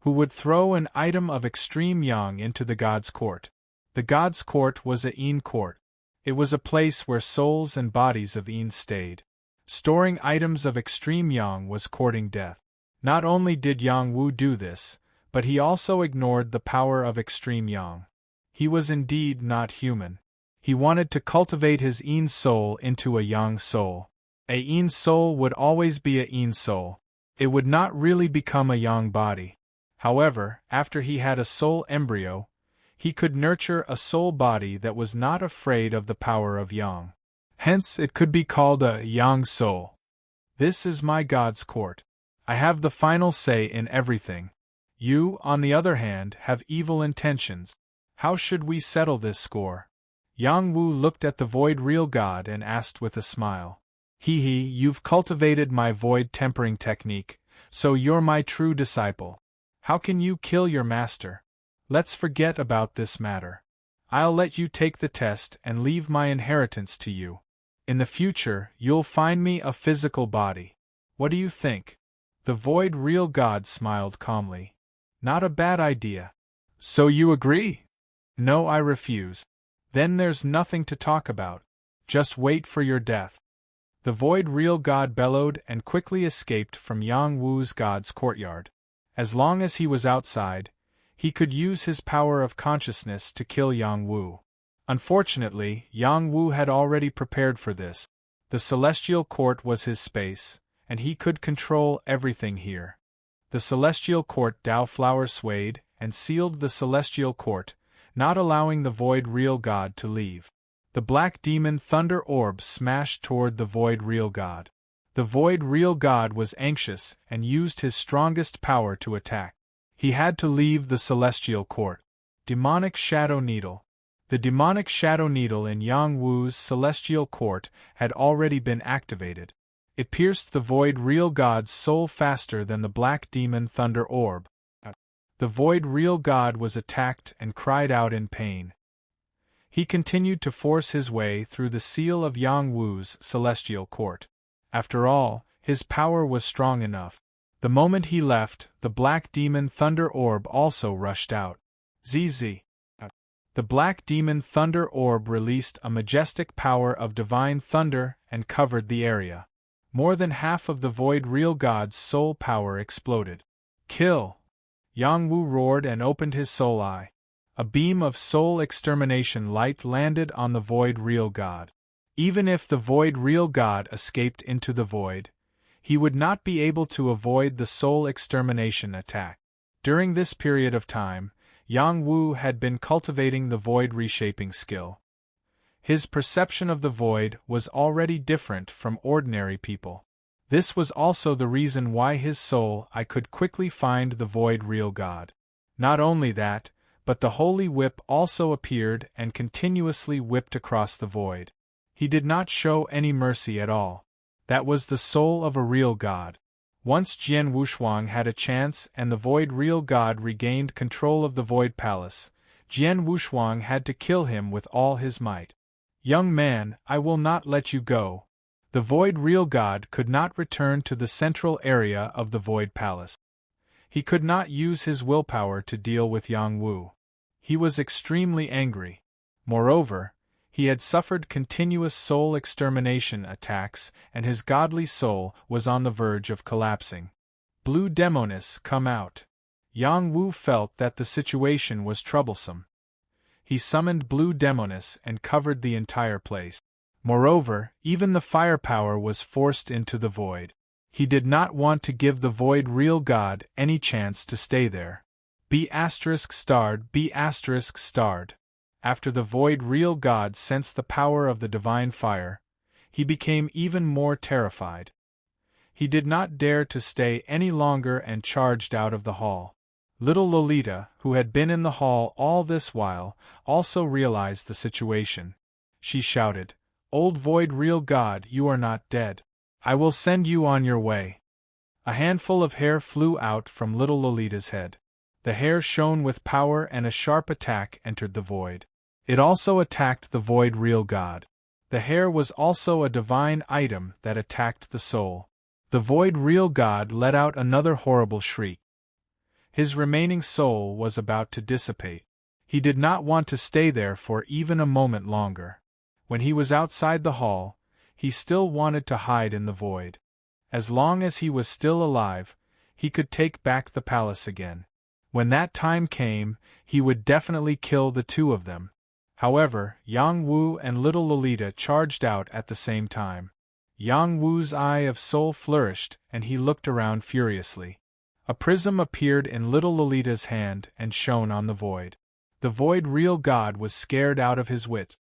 Who would throw an item of extreme yang into the God's Court?" The God's Court was a Een Court. It was a place where souls and bodies of Een stayed. Storing items of extreme yang was courting death. Not only did Yang Wu do this, but he also ignored the power of extreme yang. He was indeed not human. He wanted to cultivate his Een soul into a yang soul. A Een soul would always be a Een soul. It would not really become a yang body. However, after he had a soul embryo, he could nurture a soul body that was not afraid of the power of yang. Hence it could be called a yang soul. This is my God's Court. I have the final say in everything. You, on the other hand, have evil intentions. How should we settle this score? Yang Wu looked at the Void Real God and asked with a smile. You've cultivated my void tempering technique, so you're my true disciple. How can you kill your master? Let's forget about this matter. I'll let you take the test and leave my inheritance to you. In the future, you'll find me a physical body. What do you think? The Void Real God smiled calmly. Not a bad idea. So you agree? No, I refuse. Then there's nothing to talk about. Just wait for your death. The Void Real God bellowed and quickly escaped from Yang Wu's God's Courtyard. As long as he was outside, he could use his power of consciousness to kill Yang Wu. Unfortunately, Yang Wu had already prepared for this. The Celestial Court was his space, and he could control everything here. The celestial court Dao flower swayed and sealed the celestial court, not allowing the void real god to leave. The black demon thunder orb smashed toward the void real god. The void real god was anxious and used his strongest power to attack. He had to leave the celestial court. Demonic Shadow Needle. The demonic shadow needle in Yang Wu's celestial court had already been activated. It pierced the void real god's soul faster than the black demon thunder orb. The void real god was attacked and cried out in pain. He continued to force his way through the seal of Yang Wu's celestial court. After all, his power was strong enough. The moment he left, the black demon thunder orb also rushed out. ZZ. The black demon thunder orb released a majestic power of divine thunder and covered the area. More than half of the void real god's soul power exploded. Kill! Yang Wu roared and opened his soul eye. A beam of soul extermination light landed on the void real god. Even if the void real god escaped into the void, he would not be able to avoid the soul extermination attack. During this period of time, Yang Wu had been cultivating the void reshaping skill. His perception of the void was already different from ordinary people. This was also the reason why his soul eye could quickly find the void real god. Not only that, but the holy whip also appeared and continuously whipped across the void. He did not show any mercy at all. That was the soul of a real god. Once Jian Wushuang had a chance and the void real god regained control of the void palace, Jian Wushuang had to kill him with all his might. Young man, I will not let you go. The void real god could not return to the central area of the void palace. He could not use his willpower to deal with Yang Wu. He was extremely angry. Moreover, he had suffered continuous soul extermination attacks and his godly soul was on the verge of collapsing. Blue Demoness, come out. Yang Wu felt that the situation was troublesome. He summoned Blue Demoness and covered the entire place. Moreover, even the firepower was forced into the void. He did not want to give the void real god any chance to stay there. B*****. After the void real god sensed the power of the divine fire, he became even more terrified. He did not dare to stay any longer and charged out of the hall. Little Lolita, who had been in the hall all this while, also realized the situation. She shouted, "Old void real god, you are not dead. I will send you on your way." A handful of hair flew out from little Lolita's head. The hair shone with power and a sharp attack entered the void. It also attacked the void real god. The hair was also a divine item that attacked the soul. The void real god let out another horrible shriek. His remaining soul was about to dissipate. He did not want to stay there for even a moment longer. When he was outside the hall, he still wanted to hide in the void. As long as he was still alive, he could take back the palace again. When that time came, he would definitely kill the two of them. However, Yang Wu and little Lolita charged out at the same time. Yang Wu's eye of soul flourished and he looked around furiously. A prism appeared in little Lolita's hand and shone on the void. The void real god was scared out of his wits.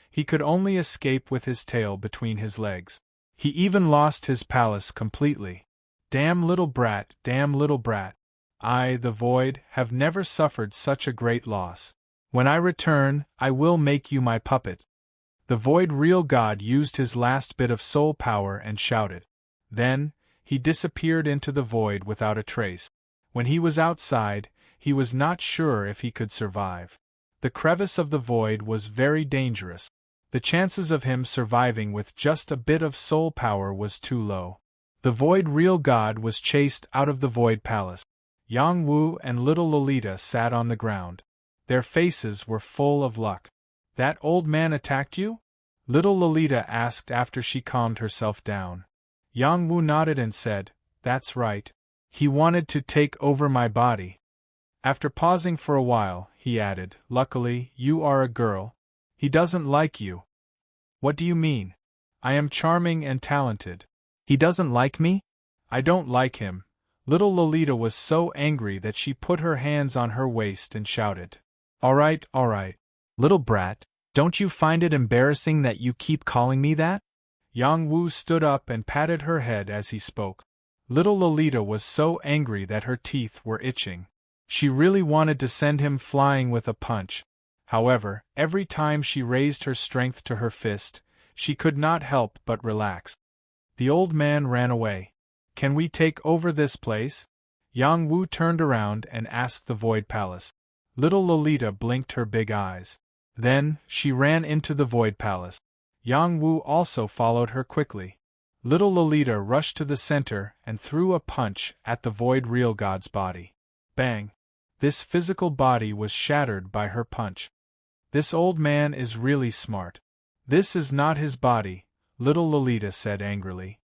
He could only escape with his tail between his legs. He even lost his palace completely. Damn little brat, damn little brat. I, the void, have never suffered such a great loss. When I return, I will make you my puppet. The void real god used his last bit of soul power and shouted. Then, he disappeared into the void without a trace. When he was outside, he was not sure if he could survive. The crevice of the void was very dangerous. The chances of him surviving with just a bit of soul power was too low. The void real god was chased out of the void palace. Yang Wu and little Lolita sat on the ground. Their faces were full of luck. That old man attacked you? Little Lolita asked after she calmed herself down. Yang Wu nodded and said, "That's right. He wanted to take over my body." After pausing for a while, he added, "Luckily, you are a girl. He doesn't like you." "What do you mean? I am charming and talented." He doesn't like me? I don't like him. Little Lolita was so angry that she put her hands on her waist and shouted. All right, little brat, don't you find it embarrassing that you keep calling me that? Yang Wu stood up and patted her head as he spoke. Little Lolita was so angry that her teeth were itching. She really wanted to send him flying with a punch. However, every time she raised her strength to her fist, she could not help but relax. The old man ran away. Can we take over this place? Yang Wu turned around and asked the Void Palace. Little Lolita blinked her big eyes. Then, she ran into the Void Palace. Yang Wu also followed her quickly. Little Lolita rushed to the center and threw a punch at the Void Real God's body. Bang! This physical body was shattered by her punch. This old man is really smart. This is not his body, little Lolita said angrily.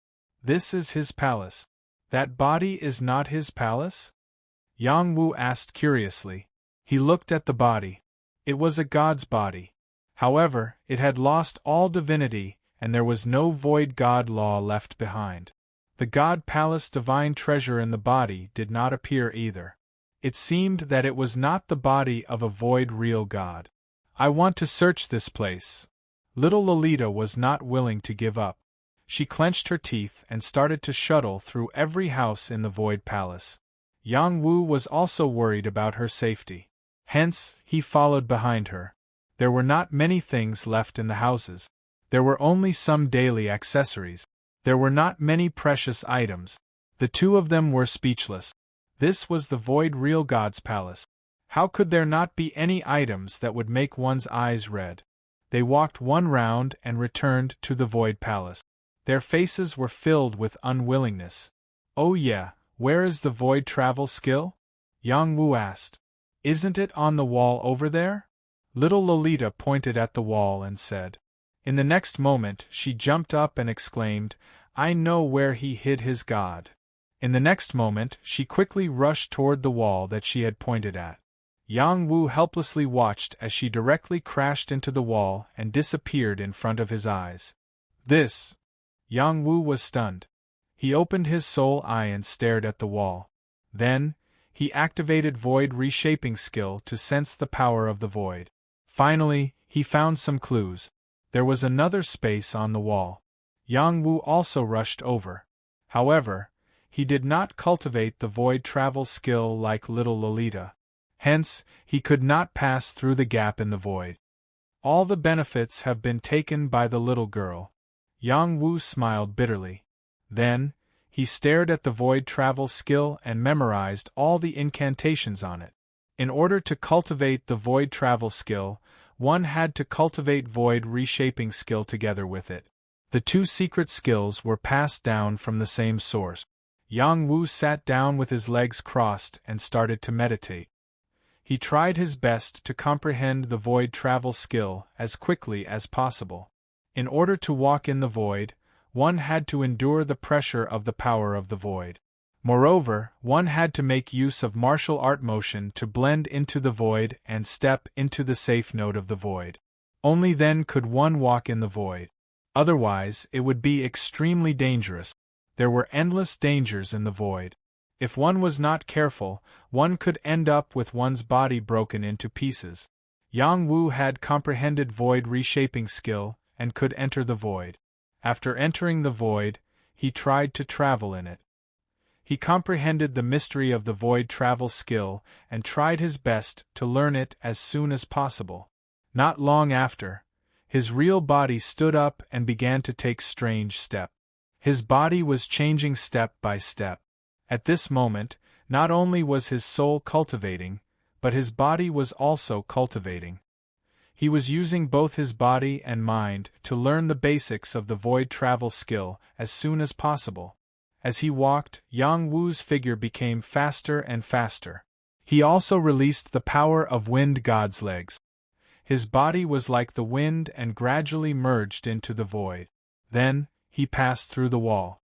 This is his palace. That body is not his palace? Yang Wu asked curiously. He looked at the body. It was a god's body. However, it had lost all divinity, and there was no void god law left behind. The god palace divine treasure in the body did not appear either. It seemed that it was not the body of a void real god. I want to search this place. Little Lolita was not willing to give up. She clenched her teeth and started to shuttle through every house in the Void Palace. Yang Wu was also worried about her safety. Hence, he followed behind her. There were not many things left in the houses. There were only some daily accessories. There were not many precious items. The two of them were speechless. This was the Void Real God's palace. How could there not be any items that would make one's eyes red? They walked one round and returned to the Void Palace. Their faces were filled with unwillingness. Oh yeah, where is the void travel skill? Yang Wu asked. Isn't it on the wall over there? Little Lolita pointed at the wall and said. In the next moment she jumped up and exclaimed, I know where he hid his god. In the next moment she quickly rushed toward the wall that she had pointed at. Yang Wu helplessly watched as she directly crashed into the wall and disappeared in front of his eyes. This! Yang Wu was stunned. He opened his soul eye and stared at the wall. Then, he activated Void Reshaping skill to sense the power of the void. Finally, he found some clues. There was another space on the wall. Yang Wu also rushed over. However, he did not cultivate the void travel skill like little Lolita. Hence, he could not pass through the gap in the void. All the benefits have been taken by the little girl. Yang Wu smiled bitterly. Then, he stared at the void travel skill and memorized all the incantations on it. In order to cultivate the void travel skill, one had to cultivate void reshaping skill together with it. The two secret skills were passed down from the same source. Yang Wu sat down with his legs crossed and started to meditate. He tried his best to comprehend the void travel skill as quickly as possible. In order to walk in the void, one had to endure the pressure of the power of the void. Moreover, one had to make use of martial art motion to blend into the void and step into the safe node of the void. Only then could one walk in the void. Otherwise, it would be extremely dangerous. There were endless dangers in the void. If one was not careful, one could end up with one's body broken into pieces. Yang Wu had comprehended void reshaping skill and could enter the void. After entering the void, he tried to travel in it. He comprehended the mystery of the void travel skill and tried his best to learn it as soon as possible. Not long after, his real body stood up and began to take strange steps. His body was changing step by step. At this moment, not only was his soul cultivating, but his body was also cultivating. He was using both his body and mind to learn the basics of the void travel skill as soon as possible. As he walked, Yang Wu's figure became faster and faster. He also released the power of Wind God's legs. His body was like the wind and gradually merged into the void. Then, he passed through the wall.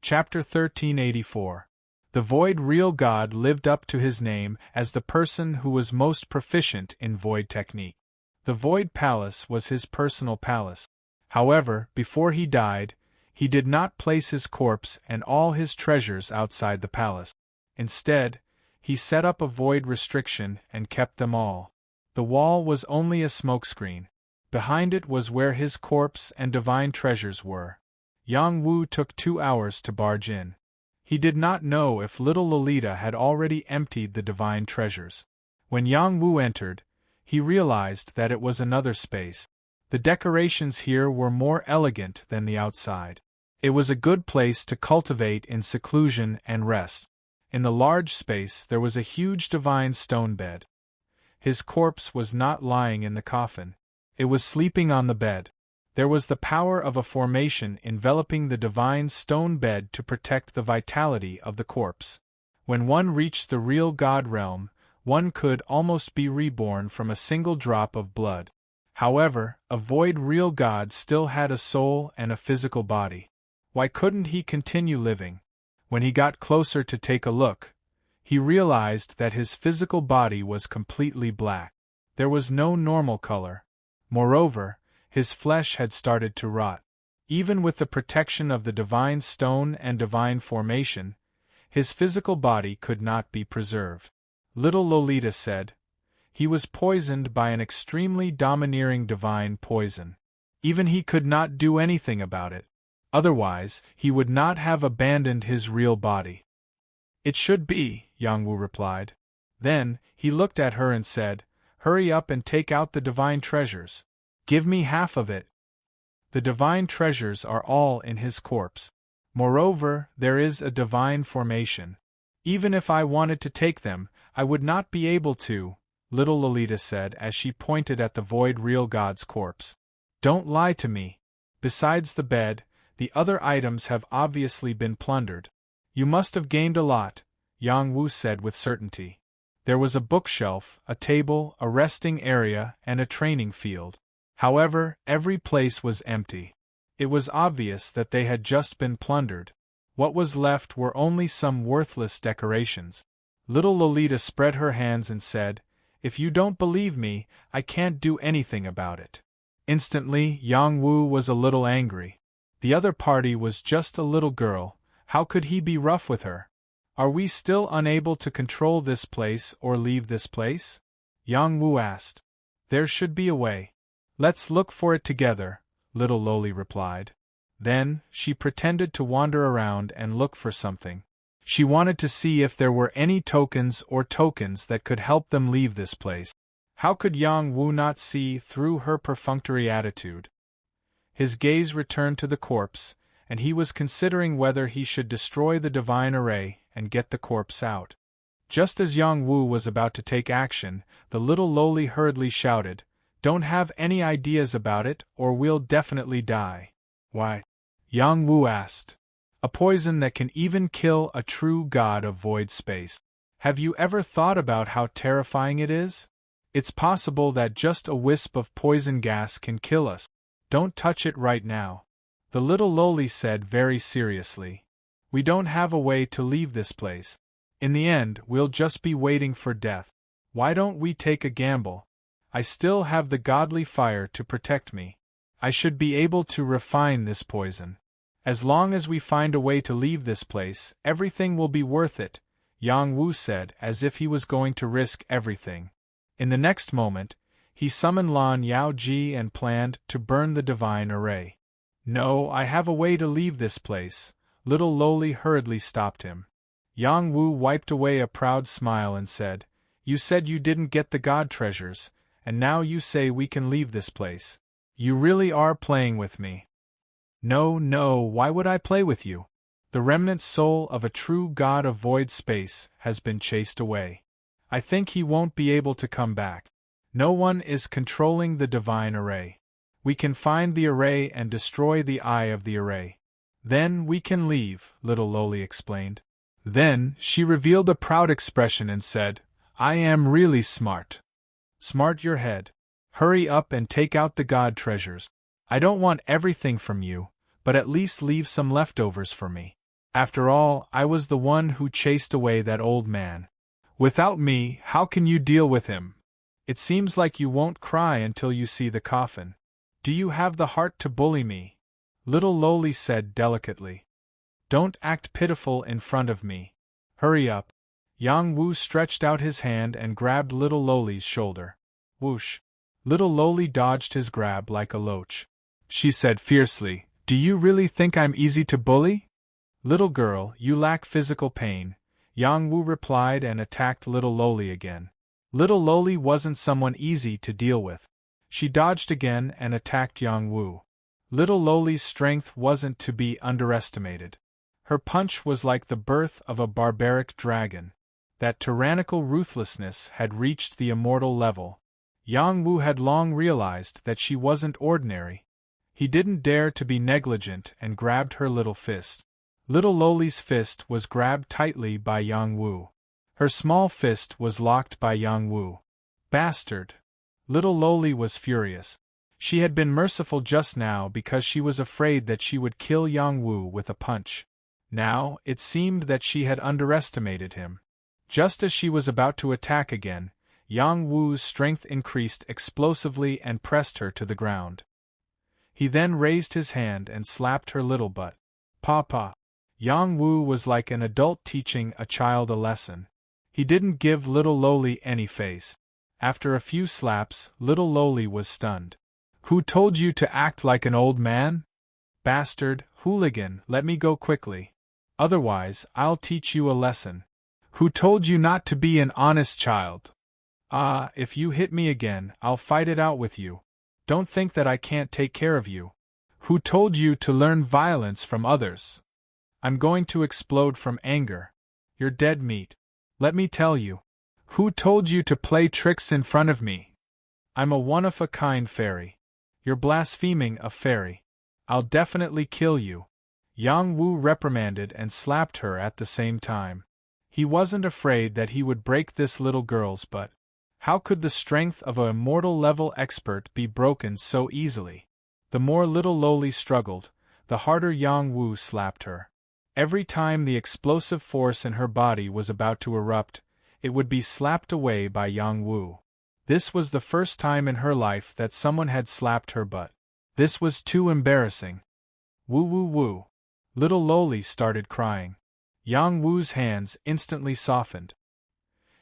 Chapter 1384. The Void Real God lived up to his name as the person who was most proficient in void technique. The Void Palace was his personal palace. However, before he died, He did not place his corpse and all his treasures outside the palace. Instead, he set up a void restriction and kept them all. The wall was only a smokescreen. Behind it was where his corpse and divine treasures were. Yang Wu took 2 hours to barge in. He did not know if little Lolita had already emptied the divine treasures. When Yang Wu entered, he realized that it was another space. The decorations here were more elegant than the outside. It was a good place to cultivate in seclusion and rest. In the large space there was a huge divine stone bed. His corpse was not lying in the coffin. It was sleeping on the bed. There was the power of a formation enveloping the divine stone bed to protect the vitality of the corpse. When one reached the real God realm, one could almost be reborn from a single drop of blood. However, a void real God still had a soul and a physical body. Why couldn't he continue living? When he got closer to take a look, he realized that his physical body was completely black. There was no normal color. Moreover, his flesh had started to rot. Even with the protection of the divine stone and divine formation, his physical body could not be preserved. Little Lolita said, he was poisoned by an extremely domineering divine poison. Even he could not do anything about it. Otherwise, he would not have abandoned his real body. It should be, Yang Wu replied. Then, he looked at her and said, hurry up and take out the divine treasures. Give me half of it. The divine treasures are all in his corpse. Moreover, there is a divine formation. Even if I wanted to take them, I would not be able to, little Lolita said as she pointed at the void real God's corpse. Don't lie to me. Besides the bed, the other items have obviously been plundered. You must have gained a lot, Yang Wu said with certainty. There was a bookshelf, a table, a resting area, and a training field. However, every place was empty. It was obvious that they had just been plundered. What was left were only some worthless decorations. Little Lolita spread her hands and said, if you don't believe me, I can't do anything about it. Instantly, Yang Wu was a little angry. The other party was just a little girl. How could he be rough with her? Are we still unable to control this place or leave this place? Yang Wu asked. There should be a way. Let's look for it together, little Loli replied. Then, she pretended to wander around and look for something. She wanted to see if there were any tokens that could help them leave this place. How could Yang Wu not see through her perfunctory attitude? His gaze returned to the corpse, and he was considering whether he should destroy the divine array and get the corpse out. Just as Yang Wu was about to take action, the little Loli hurriedly shouted, Don't have any ideas about it, or we'll definitely die. Why? Yang Wu asked. A poison that can even kill a true god of void space. Have you ever thought about how terrifying it is? It's possible that just a wisp of poison gas can kill us. Don't touch it right now. The little Loli said very seriously. We don't have a way to leave this place. In the end, we'll just be waiting for death. Why don't we take a gamble? I still have the godly fire to protect me. I should be able to refine this poison. As long as we find a way to leave this place, everything will be worth it, Yang Wu said as if he was going to risk everything. In the next moment, he summoned Lan Yaoji and planned to burn the divine array. No, I have a way to leave this place, little Loli hurriedly stopped him. Yang Wu wiped away a proud smile and said, You said you didn't get the god treasures, and now you say we can leave this place. You really are playing with me. No, why would I play with you? The remnant soul of a true god of void space has been chased away. I think he won't be able to come back. No one is controlling the divine array. We can find the array and destroy the eye of the array. Then we can leave, little Loli explained. Then she revealed a proud expression and said, I am really smart. Smart your head. Hurry up and take out the god treasures. I don't want everything from you, but at least leave some leftovers for me. After all, I was the one who chased away that old man. Without me, how can you deal with him? It seems like you won't cry until you see the coffin. Do you have the heart to bully me? Little Loli said delicately. Don't act pitiful in front of me. Hurry up. Yang Wu stretched out his hand and grabbed little Loli's shoulder. Whoosh. Little Loli dodged his grab like a loach. She said fiercely, Do you really think I'm easy to bully? Little girl, you lack physical pain, Yang Wu replied and attacked little Loli again. Little Loli wasn't someone easy to deal with. She dodged again and attacked Yang Wu. Little Loli's strength wasn't to be underestimated. Her punch was like the birth of a barbaric dragon. That tyrannical ruthlessness had reached the immortal level. Yang Wu had long realized that she wasn't ordinary. He didn't dare to be negligent and grabbed her little fist. Little Loli's fist was grabbed tightly by Yang Wu. Her small fist was locked by Yang Wu. Bastard! Little Loli was furious. She had been merciful just now because she was afraid that she would kill Yang Wu with a punch. Now, it seemed that she had underestimated him. Just as she was about to attack again, Yang Wu's strength increased explosively and pressed her to the ground. He then raised his hand and slapped her little butt. Papa! Yang Wu was like an adult teaching a child a lesson. He didn't give little Loli any face. After a few slaps, little Loli was stunned. Who told you to act like an old man? Bastard, hooligan, let me go quickly. Otherwise, I'll teach you a lesson. Who told you not to be an honest child? Ah, if you hit me again, I'll fight it out with you. Don't think that I can't take care of you. Who told you to learn violence from others? I'm going to explode from anger. You're dead meat. Let me tell you. Who told you to play tricks in front of me? I'm a one-of-a-kind fairy. You're blaspheming a fairy. I'll definitely kill you. Yang Wu reprimanded and slapped her at the same time. He wasn't afraid that he would break this little girl's butt. How could the strength of an immortal-level expert be broken so easily? The more little Loli struggled, the harder Yang Wu slapped her. Every time the explosive force in her body was about to erupt, it would be slapped away by Yang Wu. This was the first time in her life that someone had slapped her butt. This was too embarrassing. Woo woo woo. Little Loli started crying. Yang Wu's hands instantly softened.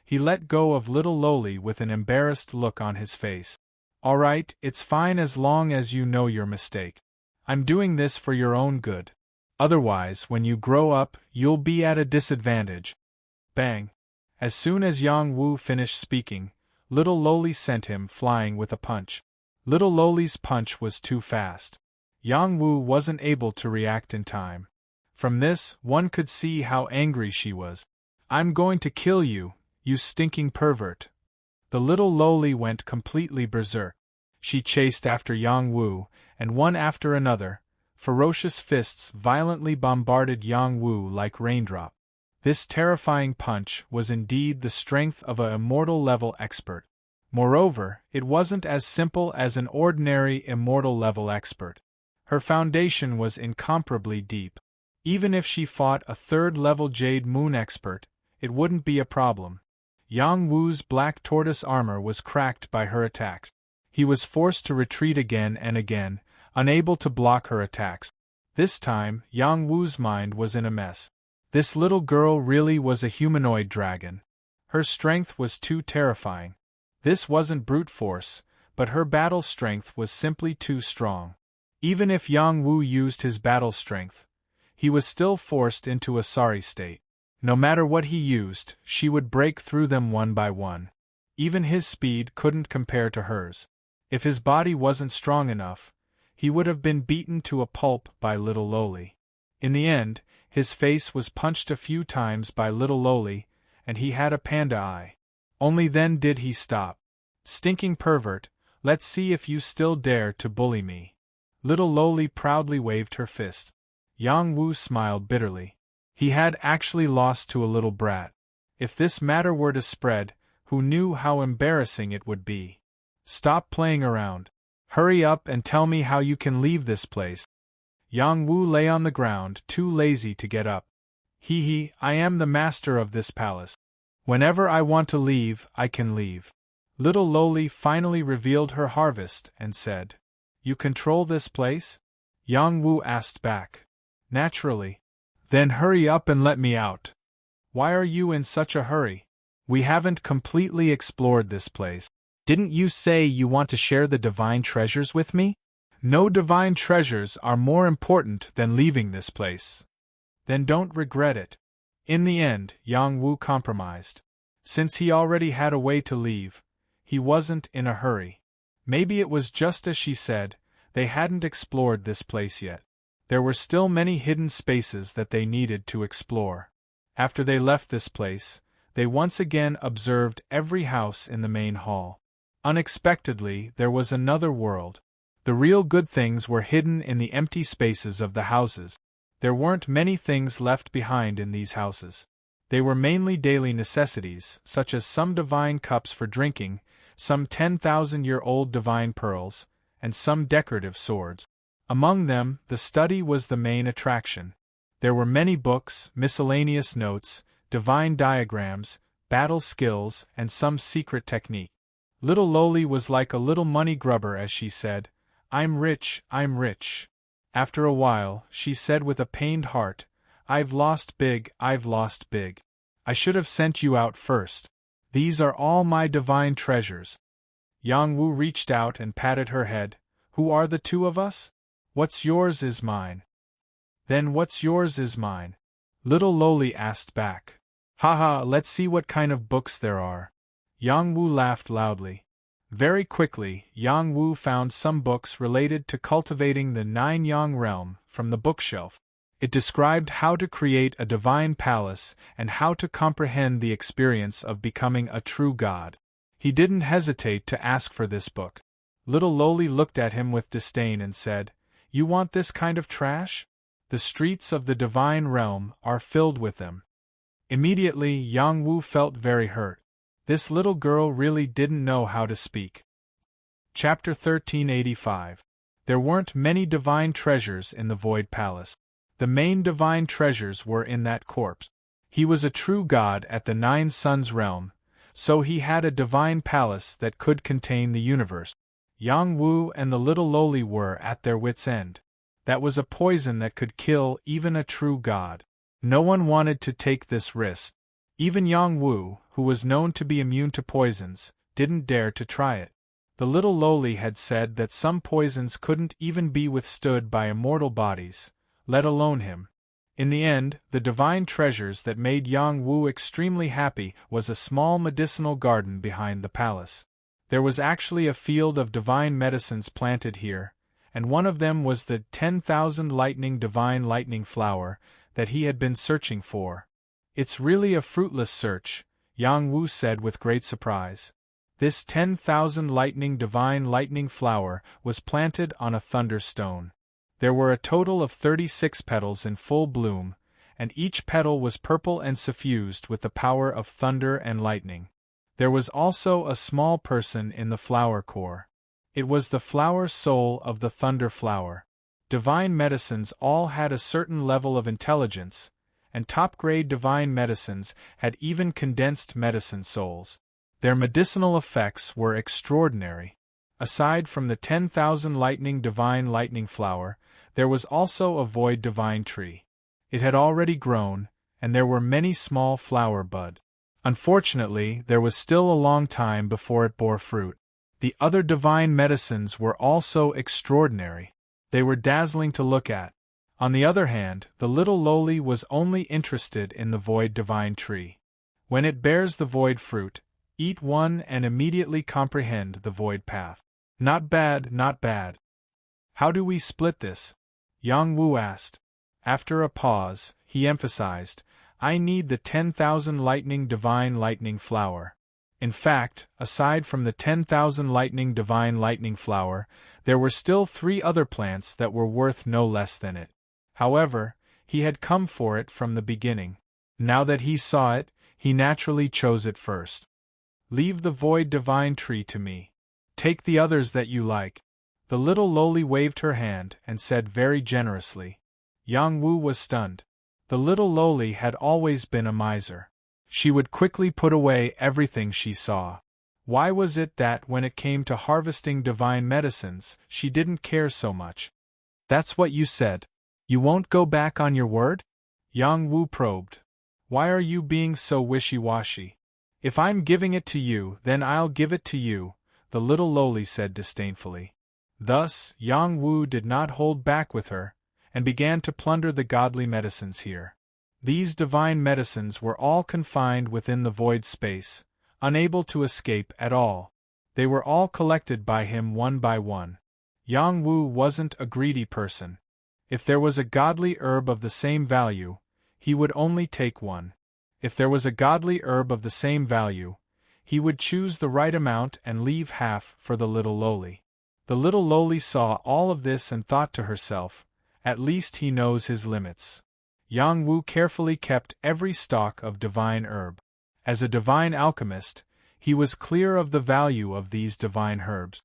He let go of little Loli with an embarrassed look on his face. All right, it's fine as long as you know your mistake. I'm doing this for your own good. Otherwise, when you grow up, you'll be at a disadvantage. Bang! As soon as Yang Wu finished speaking, little Loli sent him flying with a punch. Little Loli's punch was too fast. Yang Wu wasn't able to react in time. From this, one could see how angry she was. I'm going to kill you, you stinking pervert. The little Loli went completely berserk. She chased after Yang Wu, and one after another, ferocious fists violently bombarded Yang Wu like raindrop. This terrifying punch was indeed the strength of an immortal-level expert. Moreover, it wasn't as simple as an ordinary immortal-level expert. Her foundation was incomparably deep. Even if she fought a third-level Jade Moon expert, it wouldn't be a problem. Yang Wu's black tortoise armor was cracked by her attacks. He was forced to retreat again and again, unable to block her attacks. This time, Yang Wu's mind was in a mess. This little girl really was a humanoid dragon. Her strength was too terrifying. This wasn't brute force, but her battle strength was simply too strong. Even if Yang Wu used his battle strength, he was still forced into a sorry state. No matter what he used, she would break through them one by one. Even his speed couldn't compare to hers. If his body wasn't strong enough, he would have been beaten to a pulp by little Loli. In the end, his face was punched a few times by little Loli, and he had a panda eye. Only then did he stop. Stinking pervert, let's see if you still dare to bully me. Little Loli proudly waved her fist. Yang Wu smiled bitterly. He had actually lost to a little brat. If this matter were to spread, who knew how embarrassing it would be? Stop playing around. Hurry up and tell me how you can leave this place. Yang Wu lay on the ground, too lazy to get up. Hee, I am the master of this palace. Whenever I want to leave, I can leave. Little Loli finally revealed her harvest and said, You control this place? Yang Wu asked back. Naturally. Then hurry up and let me out. Why are you in such a hurry? We haven't completely explored this place. Didn't you say you want to share the divine treasures with me? No divine treasures are more important than leaving this place. Then don't regret it. In the end, Yang Wu compromised. Since he already had a way to leave, he wasn't in a hurry. Maybe it was just as she said, they hadn't explored this place yet. There were still many hidden spaces that they needed to explore. After they left this place, they once again observed every house in the main hall. Unexpectedly, there was another world. The real good things were hidden in the empty spaces of the houses. There weren't many things left behind in these houses. They were mainly daily necessities, such as some divine cups for drinking, some 10,000-year-old divine pearls, and some decorative swords. Among them, the study was the main attraction. There were many books, miscellaneous notes, divine diagrams, battle skills, and some secret technique. Little Loli was like a little money grubber as she said, I'm rich, I'm rich. After a while, she said with a pained heart, I've lost big, I've lost big. I should have sent you out first. These are all my divine treasures. Yang Wu reached out and patted her head. Who are the two of us? What's yours is mine. Then what's yours is mine. Little Loli asked back. Haha, let's see what kind of books there are. Yang Wu laughed loudly. Very quickly, Yang Wu found some books related to cultivating the 9-yang realm from the bookshelf. It described how to create a divine palace and how to comprehend the experience of becoming a true god. He didn't hesitate to ask for this book. Little Loli looked at him with disdain and said, You want this kind of trash? The streets of the divine realm are filled with them. Immediately, Yang Wu felt very hurt. This little girl really didn't know how to speak. Chapter 1385. There weren't many divine treasures in the Void Palace. The main divine treasures were in that corpse. He was a true god at the 9 Suns realm, so he had a divine palace that could contain the universe. Yang Wu and the little Loli were at their wits' end. That was a poison that could kill even a true god. No one wanted to take this risk. Even Yang Wu, who was known to be immune to poisons, didn't dare to try it. The little Loli had said that some poisons couldn't even be withstood by immortal bodies, let alone him. In the end, the divine treasures that made Yang Wu extremely happy was a small medicinal garden behind the palace. There was actually a field of divine medicines planted here, and one of them was the 10,000 lightning divine lightning flower that he had been searching for. It's really a fruitless search, Yang Wu said with great surprise. This 10,000 lightning divine lightning flower was planted on a thunderstone. There were a total of 36 petals in full bloom, and each petal was purple and suffused with the power of thunder and lightning. There was also a small person in the flower core. It was the flower soul of the thunder flower. Divine medicines all had a certain level of intelligence, and top-grade divine medicines had even condensed medicine souls. Their medicinal effects were extraordinary. Aside from the 10,000 lightning divine lightning flower, there was also a void divine tree. It had already grown, and there were many small flower bud. Unfortunately, there was still a long time before it bore fruit. The other divine medicines were also extraordinary. They were dazzling to look at. On the other hand, the little Loli was only interested in the void divine tree. When it bears the void fruit, eat one and immediately comprehend the void path. Not bad, not bad. How do we split this? Yang Wu asked. After a pause, he emphasized, I need the 10,000 lightning divine lightning flower. In fact, aside from the 10,000 lightning divine lightning flower, there were still 3 other plants that were worth no less than it. However, he had come for it from the beginning. Now that he saw it, he naturally chose it first. Leave the void divine tree to me. Take the others that you like. The little Loli waved her hand and said very generously. Yang Wu was stunned. The little Loli had always been a miser. She would quickly put away everything she saw. Why was it that when it came to harvesting divine medicines, she didn't care so much? That's what you said. You won't go back on your word? Yang Wu probed. Why are you being so wishy-washy? If I'm giving it to you, then I'll give it to you, the little lowly said disdainfully. Thus, Yang Wu did not hold back with her, and began to plunder the godly medicines here. These divine medicines were all confined within the void space, unable to escape at all. They were all collected by him one by one. Yang Wu wasn't a greedy person. If there was a godly herb of the same value, he would only take one. If there was a godly herb of the same value, he would choose the right amount and leave half for the little lowly. The little lowly saw all of this and thought to herself, at least he knows his limits. Yang Wu carefully kept every stalk of divine herb. As a divine alchemist, he was clear of the value of these divine herbs.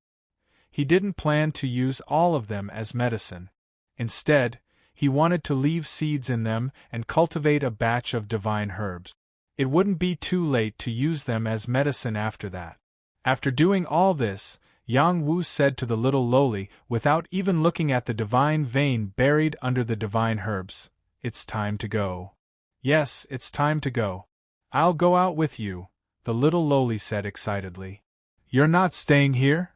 He didn't plan to use all of them as medicine. Instead, he wanted to leave seeds in them and cultivate a batch of divine herbs. It wouldn't be too late to use them as medicine after that. After doing all this, Yang Wu said to the little lowly, without even looking at the divine vein buried under the divine herbs, "It's time to go." "Yes, it's time to go. I'll go out with you," the little lowly said excitedly. "You're not staying here?"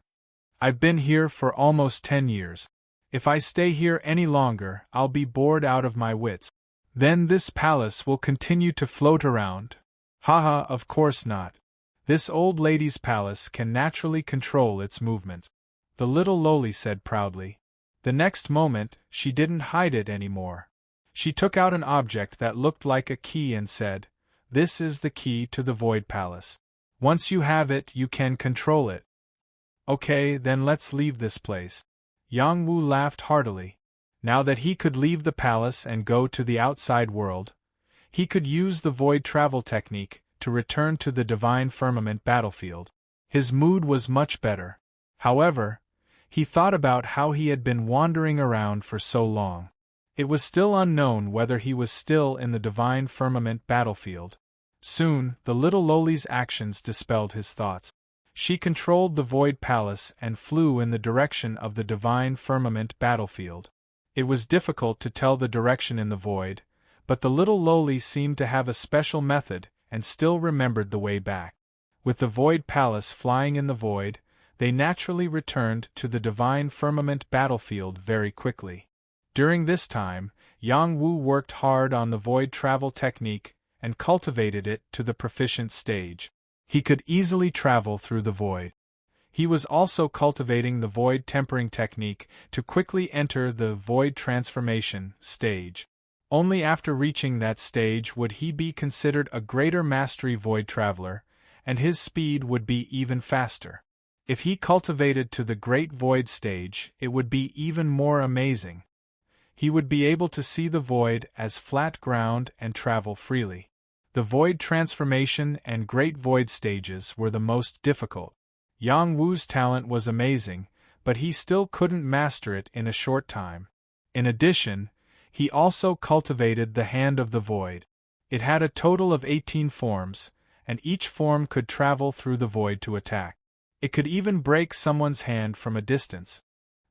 "I've been here for almost 10 years. If I stay here any longer, I'll be bored out of my wits. Then this palace will continue to float around." "Haha, of course not. This old lady's palace can naturally control its movements," the little lowly said proudly. The next moment, she didn't hide it anymore. She took out an object that looked like a key and said, "This is the key to the Void Palace. Once you have it, you can control it." "Okay, then let's leave this place." Yang Wu laughed heartily. Now that he could leave the palace and go to the outside world, he could use the void travel technique to return to the divine firmament battlefield. His mood was much better. However, he thought about how he had been wandering around for so long. It was still unknown whether he was still in the divine firmament battlefield. Soon, the little lowly's actions dispelled his thoughts. She controlled the void palace and flew in the direction of the divine firmament battlefield. It was difficult to tell the direction in the void, but the little lowly seemed to have a special method and still remembered the way back. With the void palace flying in the void, they naturally returned to the divine firmament battlefield very quickly. During this time, Yang Wu worked hard on the void travel technique and cultivated it to the proficient stage. He could easily travel through the void. He was also cultivating the void tempering technique to quickly enter the void transformation stage. Only after reaching that stage would he be considered a greater mastery void traveler, and his speed would be even faster. If he cultivated to the great void stage, it would be even more amazing. He would be able to see the void as flat ground and travel freely. The void transformation and great void stages were the most difficult. Yang Wu's talent was amazing, but he still couldn't master it in a short time. In addition, he also cultivated the Hand of the Void. It had a total of 18 forms, and each form could travel through the void to attack. It could even break someone's hand from a distance.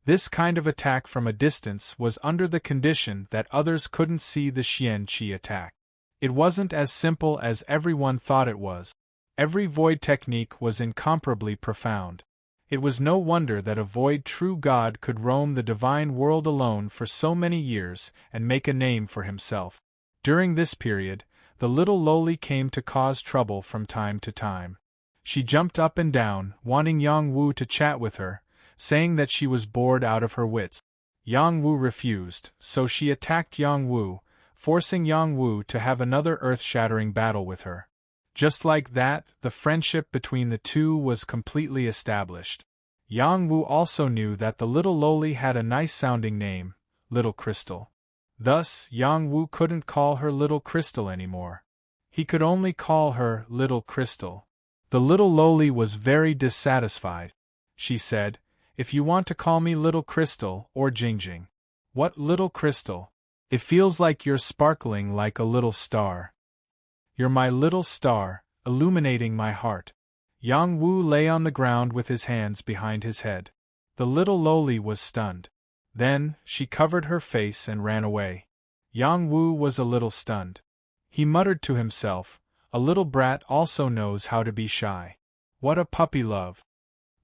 This kind of attack from a distance was under the condition that others couldn't see the Xian Qi attack. It wasn't as simple as everyone thought it was. Every void technique was incomparably profound. It was no wonder that a void true god could roam the divine world alone for so many years and make a name for himself. During this period, the little lowly came to cause trouble from time to time. She jumped up and down, wanting Yang Wu to chat with her, saying that she was bored out of her wits. Yang Wu refused, so she attacked Yang Wu, forcing Yang Wu to have another earth-shattering battle with her. Just like that, the friendship between the two was completely established. Yang Wu also knew that the little lowly had a nice-sounding name, Little Crystal. Thus, Yang Wu couldn't call her Little Crystal anymore. He could only call her Little Crystal. The little lowly was very dissatisfied. She said, "If you want to call me Little Crystal or Jingjing." "What Little Crystal? It feels like you're sparkling like a little star." "You're my little star, illuminating my heart." Yang Wu lay on the ground with his hands behind his head. The little lowly was stunned. Then, she covered her face and ran away. Yang Wu was a little stunned. He muttered to himself, "A little brat also knows how to be shy. What a puppy love."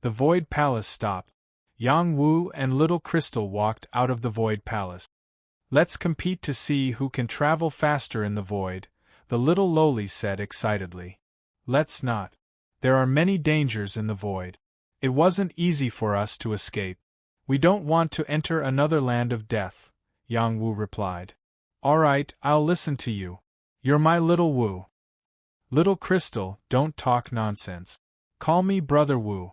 The Void Palace stopped. Yang Wu and Little Crystal walked out of the Void Palace. "Let's compete to see who can travel faster in the void," the little loli said excitedly. "Let's not. There are many dangers in the void. It wasn't easy for us to escape. We don't want to enter another land of death," Yang Wu replied. "All right, I'll listen to you. You're my little Wu." "Little Crystal, don't talk nonsense. Call me Brother Wu.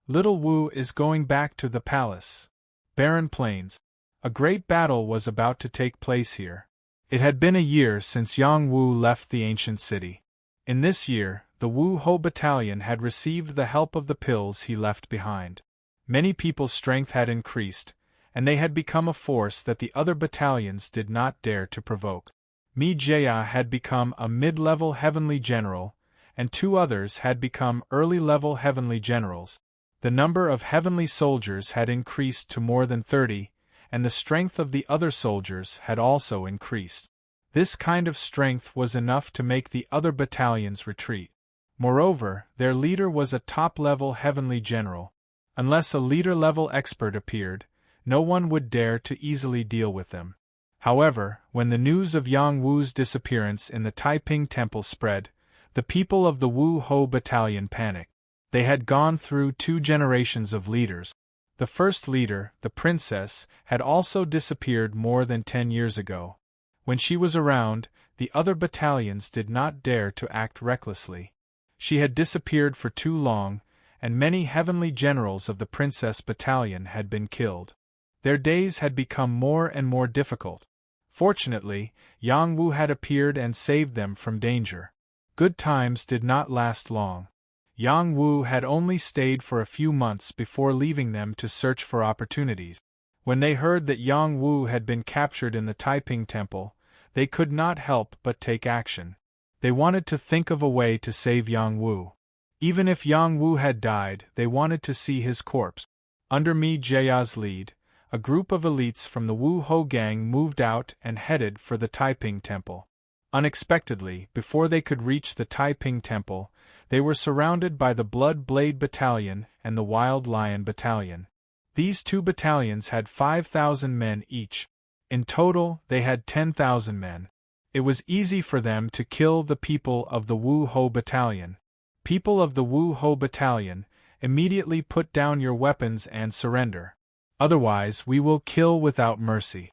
Little Wu is going back to the palace." Barren Plains. A great battle was about to take place here. It had been a year since Yang Wu left the ancient city. In this year, the Wu Ho battalion had received the help of the pills he left behind. Many people's strength had increased, and they had become a force that the other battalions did not dare to provoke. Mi Jia had become a mid-level heavenly general, and 2 others had become early-level heavenly generals. The number of heavenly soldiers had increased to more than 30, and the strength of the other soldiers had also increased. This kind of strength was enough to make the other battalions retreat. Moreover, their leader was a top-level heavenly general. Unless a leader-level expert appeared, no one would dare to easily deal with them. However, when the news of Yang Wu's disappearance in the Taiping Temple spread, the people of the Wu Ho battalion panicked. They had gone through 2 generations of leaders. The first leader, the princess, had also disappeared more than 10 years ago. When she was around, the other battalions did not dare to act recklessly. She had disappeared for too long, and many heavenly generals of the princess battalion had been killed. Their days had become more and more difficult. Fortunately, Yang Wu had appeared and saved them from danger. Good times did not last long. Yang Wu had only stayed for a few months before leaving them to search for opportunities. When they heard that Yang Wu had been captured in the Taiping Temple, they could not help but take action. They wanted to think of a way to save Yang Wu. Even if Yang Wu had died, they wanted to see his corpse. Under Mi Jia's lead, a group of elites from the Wu Ho gang moved out and headed for the Taiping Temple. Unexpectedly, before they could reach the Taiping Temple, they were surrounded by the Blood Blade Battalion and the Wild Lion Battalion. These 2 battalions had 5,000 men each. In total, they had 10,000 men. It was easy for them to kill the people of the Wu Ho battalion. People of the Wu Ho battalion, immediately put down your weapons and surrender. Otherwise, we will kill without mercy.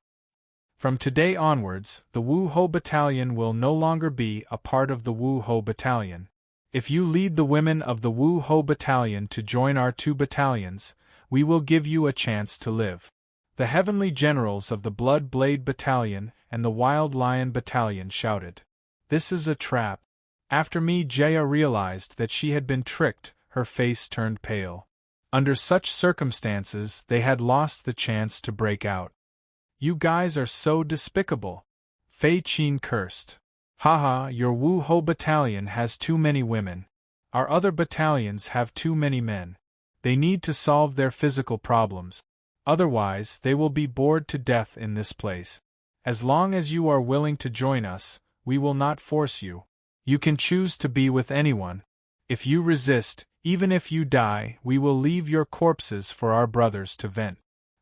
From today onwards, the Wu Ho battalion will no longer be a part of the Wu Ho battalion. If you lead the women of the Wu Ho battalion to join our 2 battalions, we will give you a chance to live. The heavenly generals of the Blood Blade Battalion and the Wild Lion Battalion shouted. This is a trap. After Mi Jia realized that she had been tricked, her face turned pale. Under such circumstances, they had lost the chance to break out. You guys are so despicable. Fei Qin cursed. Haha, your Wu Ho battalion has too many women. Our other battalions have too many men. They need to solve their physical problems. Otherwise, they will be bored to death in this place. As long as you are willing to join us, we will not force you. You can choose to be with anyone. If you resist, even if you die, we will leave your corpses for our brothers to vent.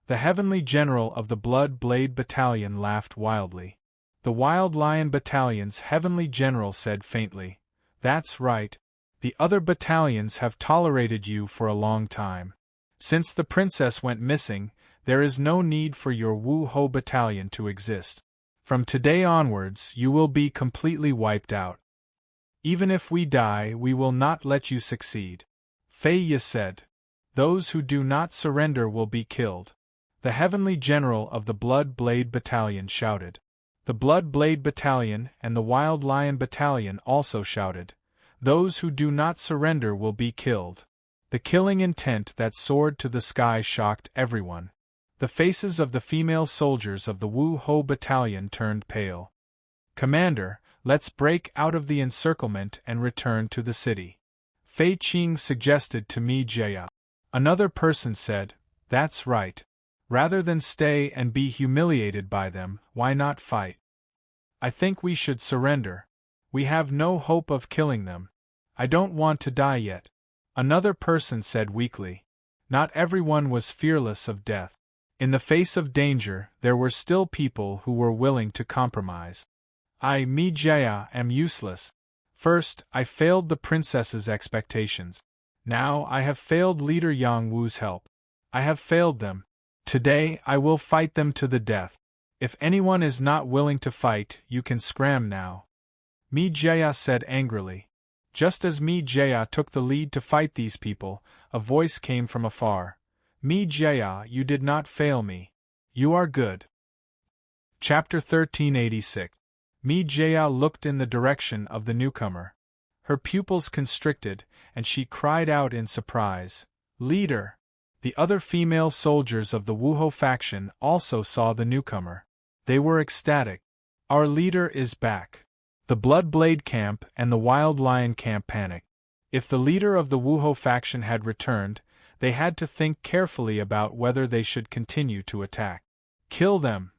The heavenly general of the Blood Blade Battalion laughed wildly. The Wild Lion Battalion's heavenly general said faintly, That's right. The other battalions have tolerated you for a long time. Since the princess went missing, there is no need for your Wu Ho battalion to exist. From today onwards, you will be completely wiped out. Even if we die, we will not let you succeed. Fei Yi said. Those who do not surrender will be killed. The heavenly general of the Blood Blade Battalion shouted. The Blood Blade Battalion and the Wild Lion Battalion also shouted. Those who do not surrender will be killed. The killing intent that soared to the sky shocked everyone. The faces of the female soldiers of the Wu Ho battalion turned pale. Commander, let's break out of the encirclement and return to the city. Fei Qing suggested to Mi Jia. Another person said, That's right. Rather than stay and be humiliated by them, why not fight? I think we should surrender. We have no hope of killing them. I don't want to die yet. Another person said weakly. Not everyone was fearless of death. In the face of danger, there were still people who were willing to compromise. I, Mijaya, am useless. First, I failed the princess's expectations. Now I have failed leader Yang Wu's help. I have failed them. Today I will fight them to the death. If anyone is not willing to fight, you can scram now. Mijaya said angrily. Just as Mijaya took the lead to fight these people, a voice came from afar. Mijaya, you did not fail me. You are good. Chapter 1386. Mijaya looked in the direction of the newcomer. Her pupils constricted, and she cried out in surprise, "Leader!" The other female soldiers of the Wuho faction also saw the newcomer. They were ecstatic. Our leader is back. The Bloodblade camp and the Wild Lion camp panicked. If the leader of the Wuho faction had returned, they had to think carefully about whether they should continue to attack. Kill them!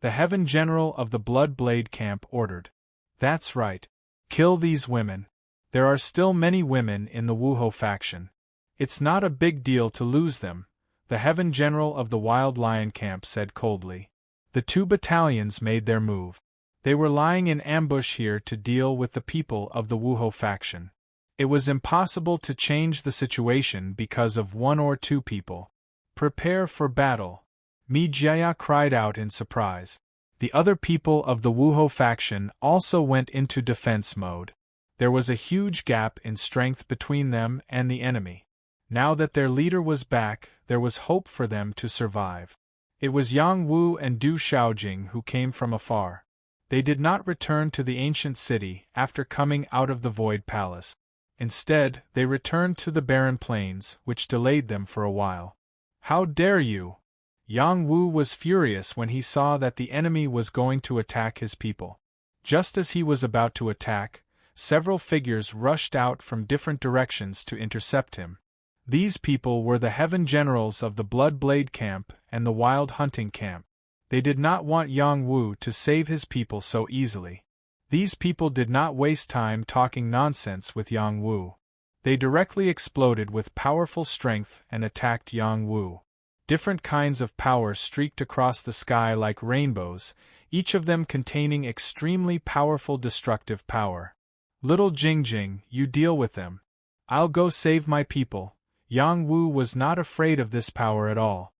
The Heaven General of the Bloodblade camp ordered. That's right. Kill these women. There are still many women in the Wuho faction. It's not a big deal to lose them, the Heaven General of the Wild Lion camp said coldly. The 2 battalions made their move. They were lying in ambush here to deal with the people of the Wuho faction. It was impossible to change the situation because of 1 or 2 people. Prepare for battle. Mijaya cried out in surprise. The other people of the Wuho faction also went into defense mode. There was a huge gap in strength between them and the enemy. Now that their leader was back, there was hope for them to survive. It was Yang Wu and Du Shaojing who came from afar. They did not return to the ancient city after coming out of the Void Palace. Instead, they returned to the barren plains, which delayed them for a while. How dare you! Yang Wu was furious when he saw that the enemy was going to attack his people. Just as he was about to attack, several figures rushed out from different directions to intercept him. These people were the Heaven Generals of the Bloodblade camp and the Wild Hunting camp. They did not want Yang Wu to save his people so easily. These people did not waste time talking nonsense with Yang Wu. They directly exploded with powerful strength and attacked Yang Wu. Different kinds of power streaked across the sky like rainbows, each of them containing extremely powerful destructive power. Little Jingjing, you deal with them. I'll go save my people. Yang Wu was not afraid of this power at all.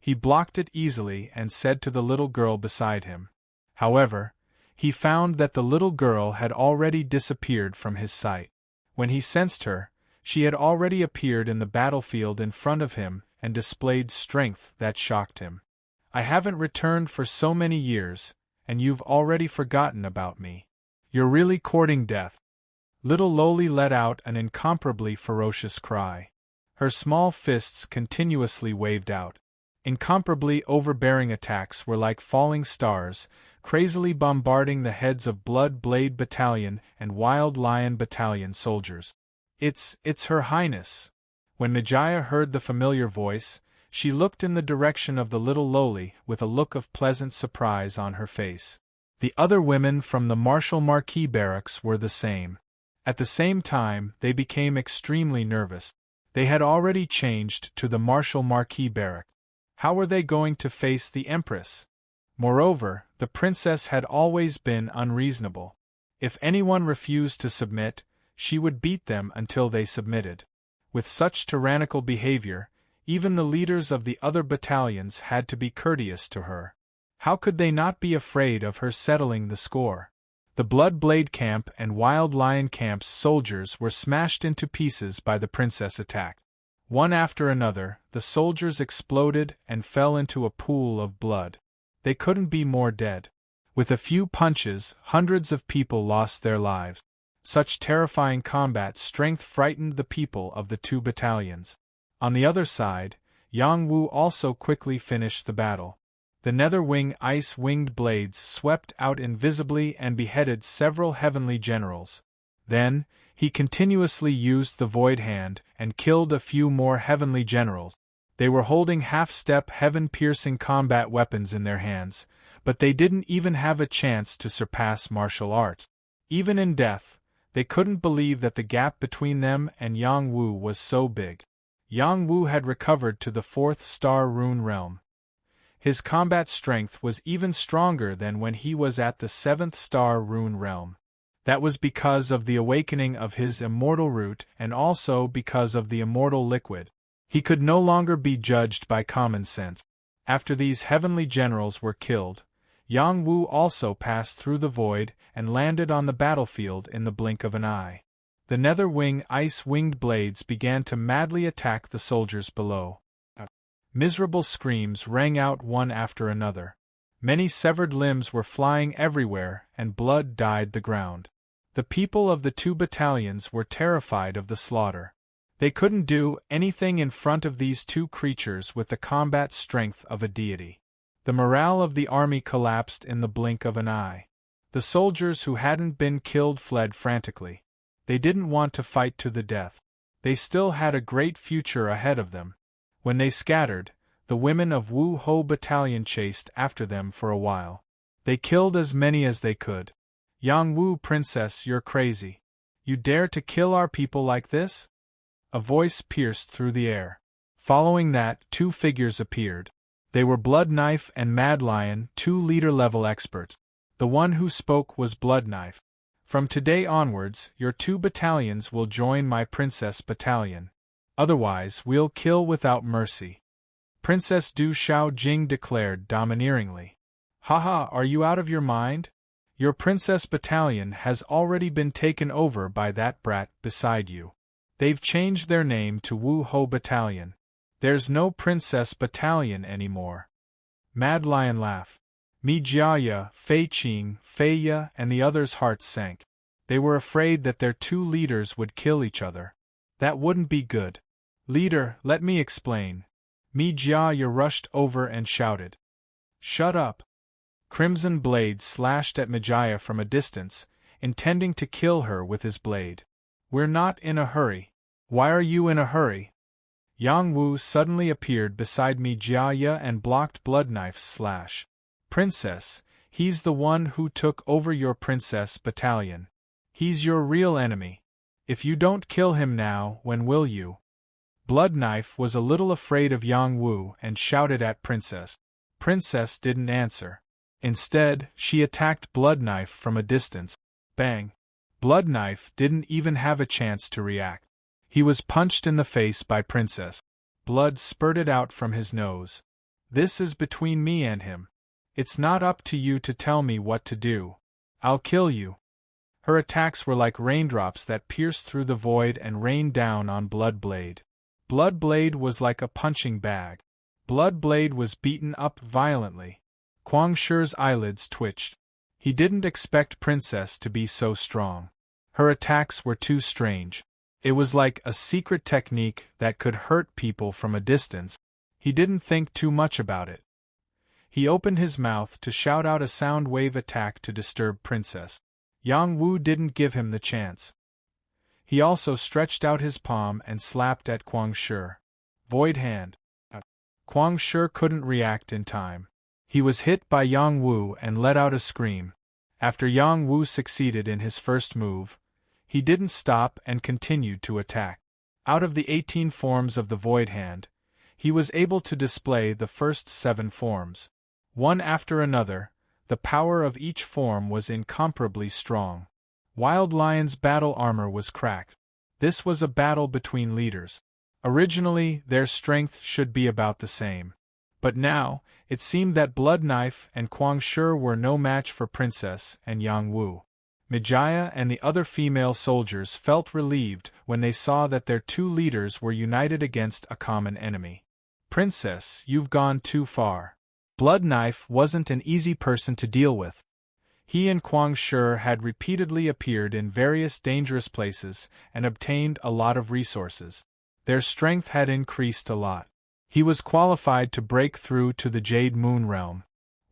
He blocked it easily and said to the little girl beside him. However, he found that the little girl had already disappeared from his sight. When he sensed her, she had already appeared in the battlefield in front of him and displayed strength that shocked him. I haven't returned for so many years, and you've already forgotten about me. You're really courting death. Little Loli let out an incomparably ferocious cry. Her small fists continuously waved out. Incomparably overbearing attacks were like falling stars, crazily bombarding the heads of Bloodblade Battalion and Wild Lion Battalion soldiers. It's Her Highness. When Mijaya heard the familiar voice, she looked in the direction of the little Loli with a look of pleasant surprise on her face. The other women from the Martial Marquis barracks were the same. At the same time, they became extremely nervous. They had already changed to the Martial Marquis barrack. How were they going to face the Empress? Moreover, the princess had always been unreasonable. If anyone refused to submit, she would beat them until they submitted. With such tyrannical behavior, even the leaders of the other battalions had to be courteous to her. How could they not be afraid of her settling the score? The Bloodblade camp and Wild Lion camp's soldiers were smashed into pieces by the princess attack. One after another, the soldiers exploded and fell into a pool of blood. They couldn't be more dead. With a few punches, hundreds of people lost their lives. Such terrifying combat strength frightened the people of the 2 battalions. On the other side, Yang Wu also quickly finished the battle. The Netherwing ice-winged blades swept out invisibly and beheaded several heavenly generals. Then, he continuously used the Void Hand and killed a few more heavenly generals. They were holding half-step heaven-piercing combat weapons in their hands, but they didn't even have a chance to surpass martial arts. Even in death, they couldn't believe that the gap between them and Yang Wu was so big. Yang Wu had recovered to the 4th star rune realm. His combat strength was even stronger than when he was at the 7th star rune realm. That was because of the awakening of his immortal root and also because of the immortal liquid. He could no longer be judged by common sense. After these heavenly generals were killed, Yang Wu also passed through the void and landed on the battlefield in the blink of an eye. The Nether Wing ice-winged blades began to madly attack the soldiers below. Miserable screams rang out one after another. Many severed limbs were flying everywhere and blood dyed the ground. The people of the 2 battalions were terrified of the slaughter. They couldn't do anything in front of these 2 creatures with the combat strength of a deity. The morale of the army collapsed in the blink of an eye. The soldiers who hadn't been killed fled frantically. They didn't want to fight to the death. They still had a great future ahead of them. When they scattered, the women of Wu Ho Battalion chased after them for a while. They killed as many as they could. Yang Wu Princess, you're crazy. You dare to kill our people like this? A voice pierced through the air. Following that, 2 figures appeared. They were Blood Knife and Mad Lion, 2 leader-level experts. The one who spoke was Blood Knife. From today onwards, your 2 battalions will join my Princess Battalion. Otherwise, we'll kill without mercy. Princess Du Xiaojing declared domineeringly. Haha, are you out of your mind? Your Princess Battalion has already been taken over by that brat beside you. They've changed their name to Wu Ho Battalion. There's no Princess Battalion anymore. Mad Lion laughed. Mi Jiaya, Fei Qing, Fei Ya, and the others' hearts sank. They were afraid that their 2 leaders would kill each other. That wouldn't be good. Leader, let me explain. Mi Jiaya rushed over and shouted. Shut up. Crimson Blade slashed at Mijaya from a distance, intending to kill her with his blade. We're not in a hurry. Why are you in a hurry? Yang Wu suddenly appeared beside Mijaya and blocked Blood Knife's slash. Princess, he's the one who took over your Princess Battalion. He's your real enemy. If you don't kill him now, when will you? Blood Knife was a little afraid of Yang Wu and shouted at Princess. Princess didn't answer. Instead, she attacked Blood Knife from a distance. Bang! Blood Knife didn't even have a chance to react. He was punched in the face by Princess. Blood spurted out from his nose. This is between me and him. It's not up to you to tell me what to do. I'll kill you. Her attacks were like raindrops that pierced through the void and rained down on Blood Blade. Blood Blade was like a punching bag. Blood Blade was beaten up violently. Quang Shi's eyelids twitched. He didn't expect Princess to be so strong. Her attacks were too strange. It was like a secret technique that could hurt people from a distance. He didn't think too much about it. He opened his mouth to shout out a sound wave attack to disturb Princess. Yang Wu didn't give him the chance. He also stretched out his palm and slapped at Quang Shi. Void Hand. Quang Shi couldn't react in time. He was hit by Yang Wu and let out a scream. After Yang Wu succeeded in his first move, he didn't stop and continued to attack. Out of the 18 forms of the Void Hand, he was able to display the first 7 forms. One after another, the power of each form was incomparably strong. Wild Lion's battle armor was cracked. This was a battle between leaders. Originally, their strength should be about the same. But now, it seemed that Blood Knife and Quang Shi were no match for Princess and Yang Wu. Mijaya and the other female soldiers felt relieved when they saw that their 2 leaders were united against a common enemy. Princess, you've gone too far. Blood Knife wasn't an easy person to deal with. He and Quang Shi had repeatedly appeared in various dangerous places and obtained a lot of resources. Their strength had increased a lot. He was qualified to break through to the Jade Moon Realm.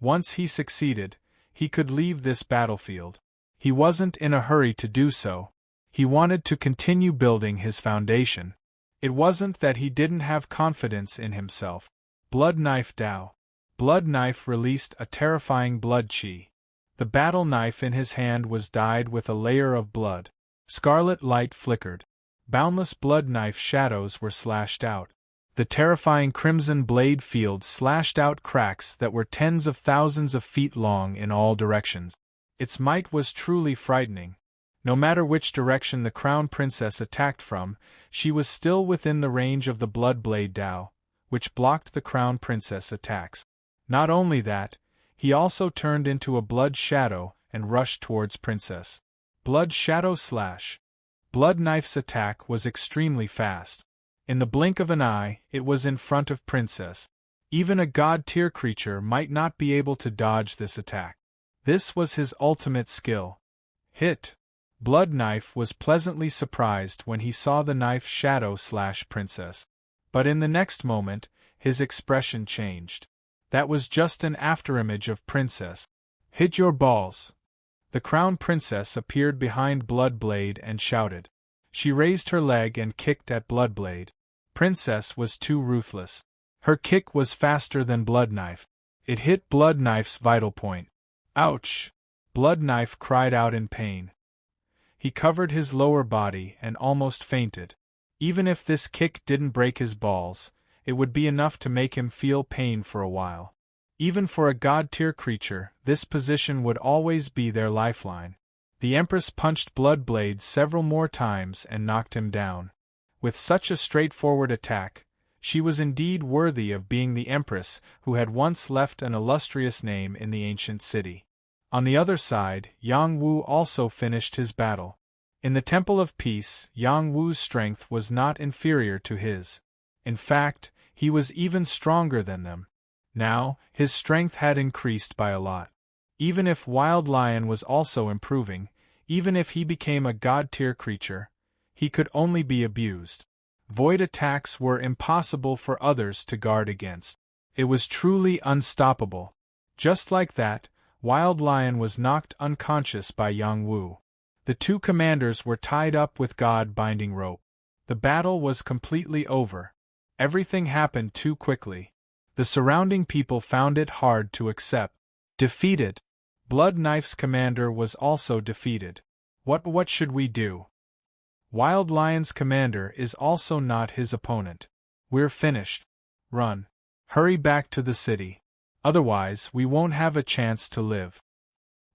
Once he succeeded, he could leave this battlefield. He wasn't in a hurry to do so. He wanted to continue building his foundation. It wasn't that he didn't have confidence in himself. Blood Knife Dao. Blood Knife released a terrifying blood chi. The battle knife in his hand was dyed with a layer of blood. Scarlet light flickered. Boundless blood knife shadows were slashed out. The terrifying crimson blade field slashed out cracks that were tens of thousands of feet long in all directions. Its might was truly frightening. No matter which direction the Crown Princess attacked from, she was still within the range of the Blood Blade Dao, which blocked the Crown Princess attacks. Not only that, he also turned into a Blood Shadow and rushed towards Princess. Blood Shadow Slash. Blood Knife's attack was extremely fast. In the blink of an eye, it was in front of Princess. Even a god-tier creature might not be able to dodge this attack. This was his ultimate skill. Hit. Blood Knife was pleasantly surprised when he saw the knife shadow slash Princess. But in the next moment, his expression changed. That was just an afterimage of Princess. Hit your balls. The Crown Princess appeared behind Bloodblade and shouted. She raised her leg and kicked at Bloodblade. Princess was too ruthless. Her kick was faster than Blood Knife. It hit Blood Knife's vital point. Ouch! Blood Knife cried out in pain. He covered his lower body and almost fainted. Even if this kick didn't break his balls, it would be enough to make him feel pain for a while. Even for a god-tier creature, this position would always be their lifeline. The Empress punched Bloodblade several more times and knocked him down. With such a straightforward attack, she was indeed worthy of being the Empress who had once left an illustrious name in the ancient city. On the other side, Yang Wu also finished his battle. In the Temple of Peace, Yang Wu's strength was not inferior to his. In fact, he was even stronger than them. Now, his strength had increased by a lot. Even if Wild Lion was also improving, even if he became a god-tier creature, he could only be abused. Void attacks were impossible for others to guard against. It was truly unstoppable. Just like that, Wild Lion was knocked unconscious by Yang Wu. The two commanders were tied up with god-binding rope. The battle was completely over. Everything happened too quickly. The surrounding people found it hard to accept. Defeated. Blood Knife's commander was also defeated. What should we do? Wild Lion's commander is also not his opponent. We're finished. Run. Hurry back to the city. Otherwise, we won't have a chance to live.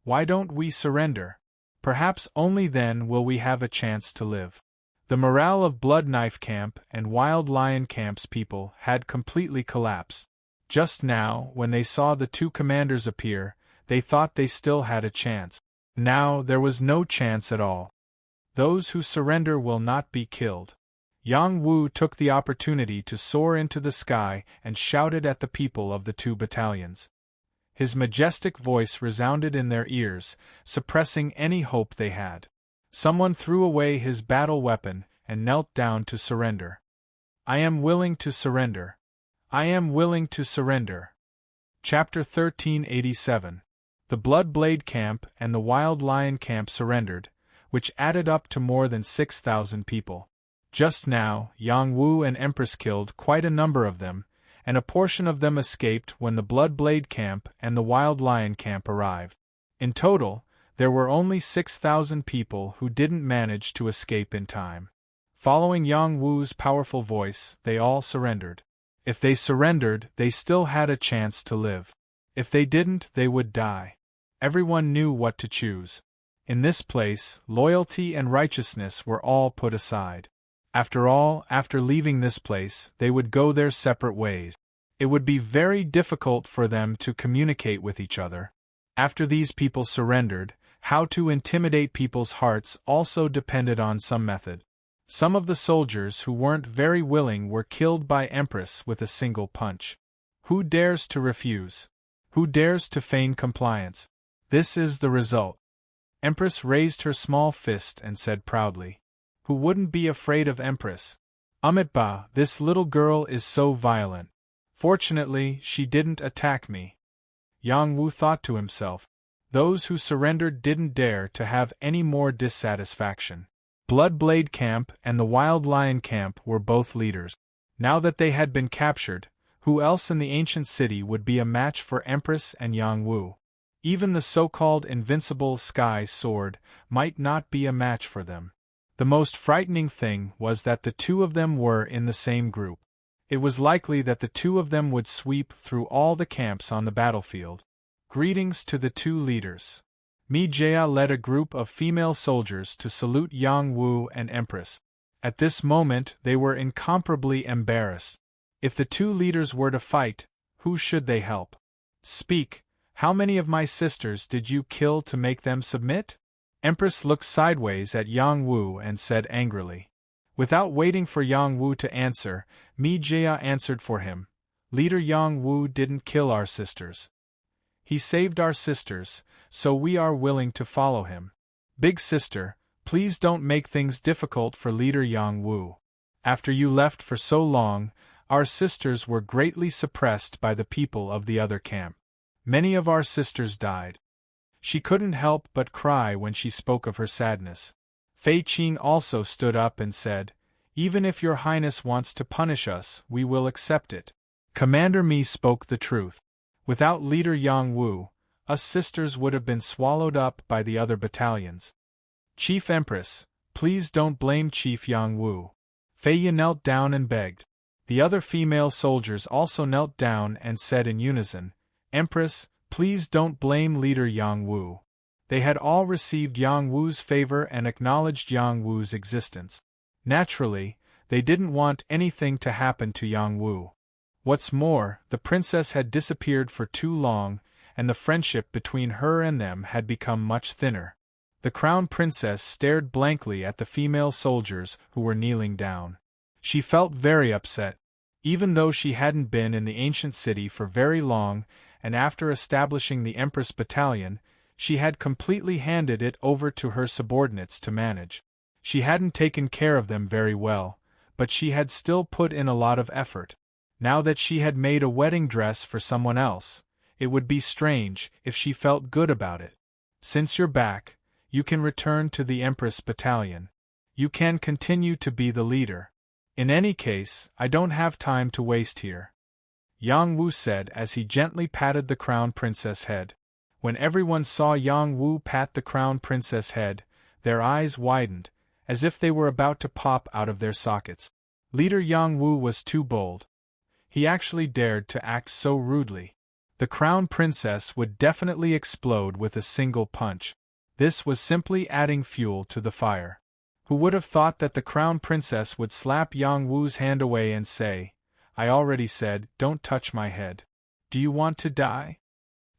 Why don't we surrender? Perhaps only then will we have a chance to live. The morale of Blood Knife Camp and Wild Lion Camp's people had completely collapsed. Just now, when they saw the two commanders appear, they thought they still had a chance. Now there was no chance at all. Those who surrender will not be killed. Yang Wu took the opportunity to soar into the sky and shouted at the people of the two battalions. His majestic voice resounded in their ears, suppressing any hope they had. Someone threw away his battle weapon and knelt down to surrender. I am willing to surrender. I am willing to surrender. Chapter 1387. The Blood Blade Camp and the Wild Lion Camp surrendered, which added up to more than 6,000 people. Just now, Yang Wu and Empress killed quite a number of them, and a portion of them escaped when the Blood Blade Camp and the Wild Lion Camp arrived. In total, there were only 6,000 people who didn't manage to escape in time. Following Yang Wu's powerful voice, they all surrendered. If they surrendered, they still had a chance to live. If they didn't, they would die. Everyone knew what to choose. In this place, loyalty and righteousness were all put aside. After all, after leaving this place, they would go their separate ways. It would be very difficult for them to communicate with each other. After these people surrendered, how to intimidate people's hearts also depended on some method. Some of the soldiers who weren't very willing were killed by Empress with a single punch. Who dares to refuse? Who dares to feign compliance? This is the result. Empress raised her small fist and said proudly, "Who wouldn't be afraid of Empress? Amitba, this little girl is so violent. Fortunately, she didn't attack me." Yang Wu thought to himself. Those who surrendered didn't dare to have any more dissatisfaction. Bloodblade Camp and the Wild Lion Camp were both leaders. Now that they had been captured, who else in the ancient city would be a match for Empress and Yang Wu? Even the so-called invincible Sky Sword might not be a match for them. The most frightening thing was that the two of them were in the same group. It was likely that the two of them would sweep through all the camps on the battlefield. Greetings to the two leaders. Mi Jia led a group of female soldiers to salute Yang Wu and Empress. At this moment they were incomparably embarrassed. If the two leaders were to fight, who should they help? Speak, how many of my sisters did you kill to make them submit? Empress looked sideways at Yang Wu and said angrily. Without waiting for Yang Wu to answer, Mi Jia answered for him. Leader Yang Wu didn't kill our sisters. He saved our sisters, so we are willing to follow him. Big sister, please don't make things difficult for Leader Yang Wu. After you left for so long, our sisters were greatly suppressed by the people of the other camp. Many of our sisters died. She couldn't help but cry when she spoke of her sadness. Fei Qing also stood up and said, Even if your highness wants to punish us, we will accept it. Commander Mi spoke the truth. Without Leader Yang Wu, us sisters would have been swallowed up by the other battalions. Chief Empress, please don't blame Chief Yang Wu. Fei Yi knelt down and begged. The other female soldiers also knelt down and said in unison, Empress, please don't blame Leader Yang Wu. They had all received Yang Wu's favor and acknowledged Yang Wu's existence. Naturally, they didn't want anything to happen to Yang Wu. What's more, the princess had disappeared for too long, and the friendship between her and them had become much thinner. The crown princess stared blankly at the female soldiers who were kneeling down. She felt very upset. Even though she hadn't been in the ancient city for very long, and after establishing the Empress Battalion, she had completely handed it over to her subordinates to manage. She hadn't taken care of them very well, but she had still put in a lot of effort. Now that she had made a wedding dress for someone else, it would be strange if she felt good about it. Since you're back, you can return to the Empress Battalion. You can continue to be the leader. In any case, I don't have time to waste here. Yang Wu said as he gently patted the crown princess' head. When everyone saw Yang Wu pat the crown princess' head, their eyes widened, as if they were about to pop out of their sockets. Leader Yang Wu was too bold. He actually dared to act so rudely. The crown princess would definitely explode with a single punch. This was simply adding fuel to the fire. Who would have thought that the crown princess would slap Yang Wu's hand away and say, I already said, don't touch my head. Do you want to die?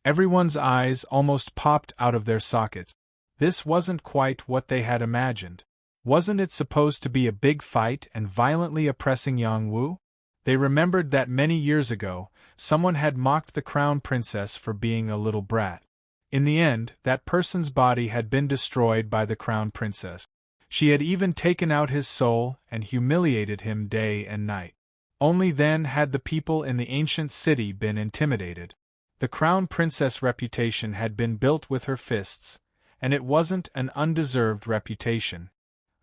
Everyone's eyes almost popped out of their sockets. This wasn't quite what they had imagined. Wasn't it supposed to be a big fight and violently oppressing Yang Wu? They remembered that many years ago, someone had mocked the crown princess for being a little brat. In the end, that person's body had been destroyed by the crown princess. She had even taken out his soul and humiliated him day and night. Only then had the people in the ancient city been intimidated. The crown princess' reputation had been built with her fists, and it wasn't an undeserved reputation.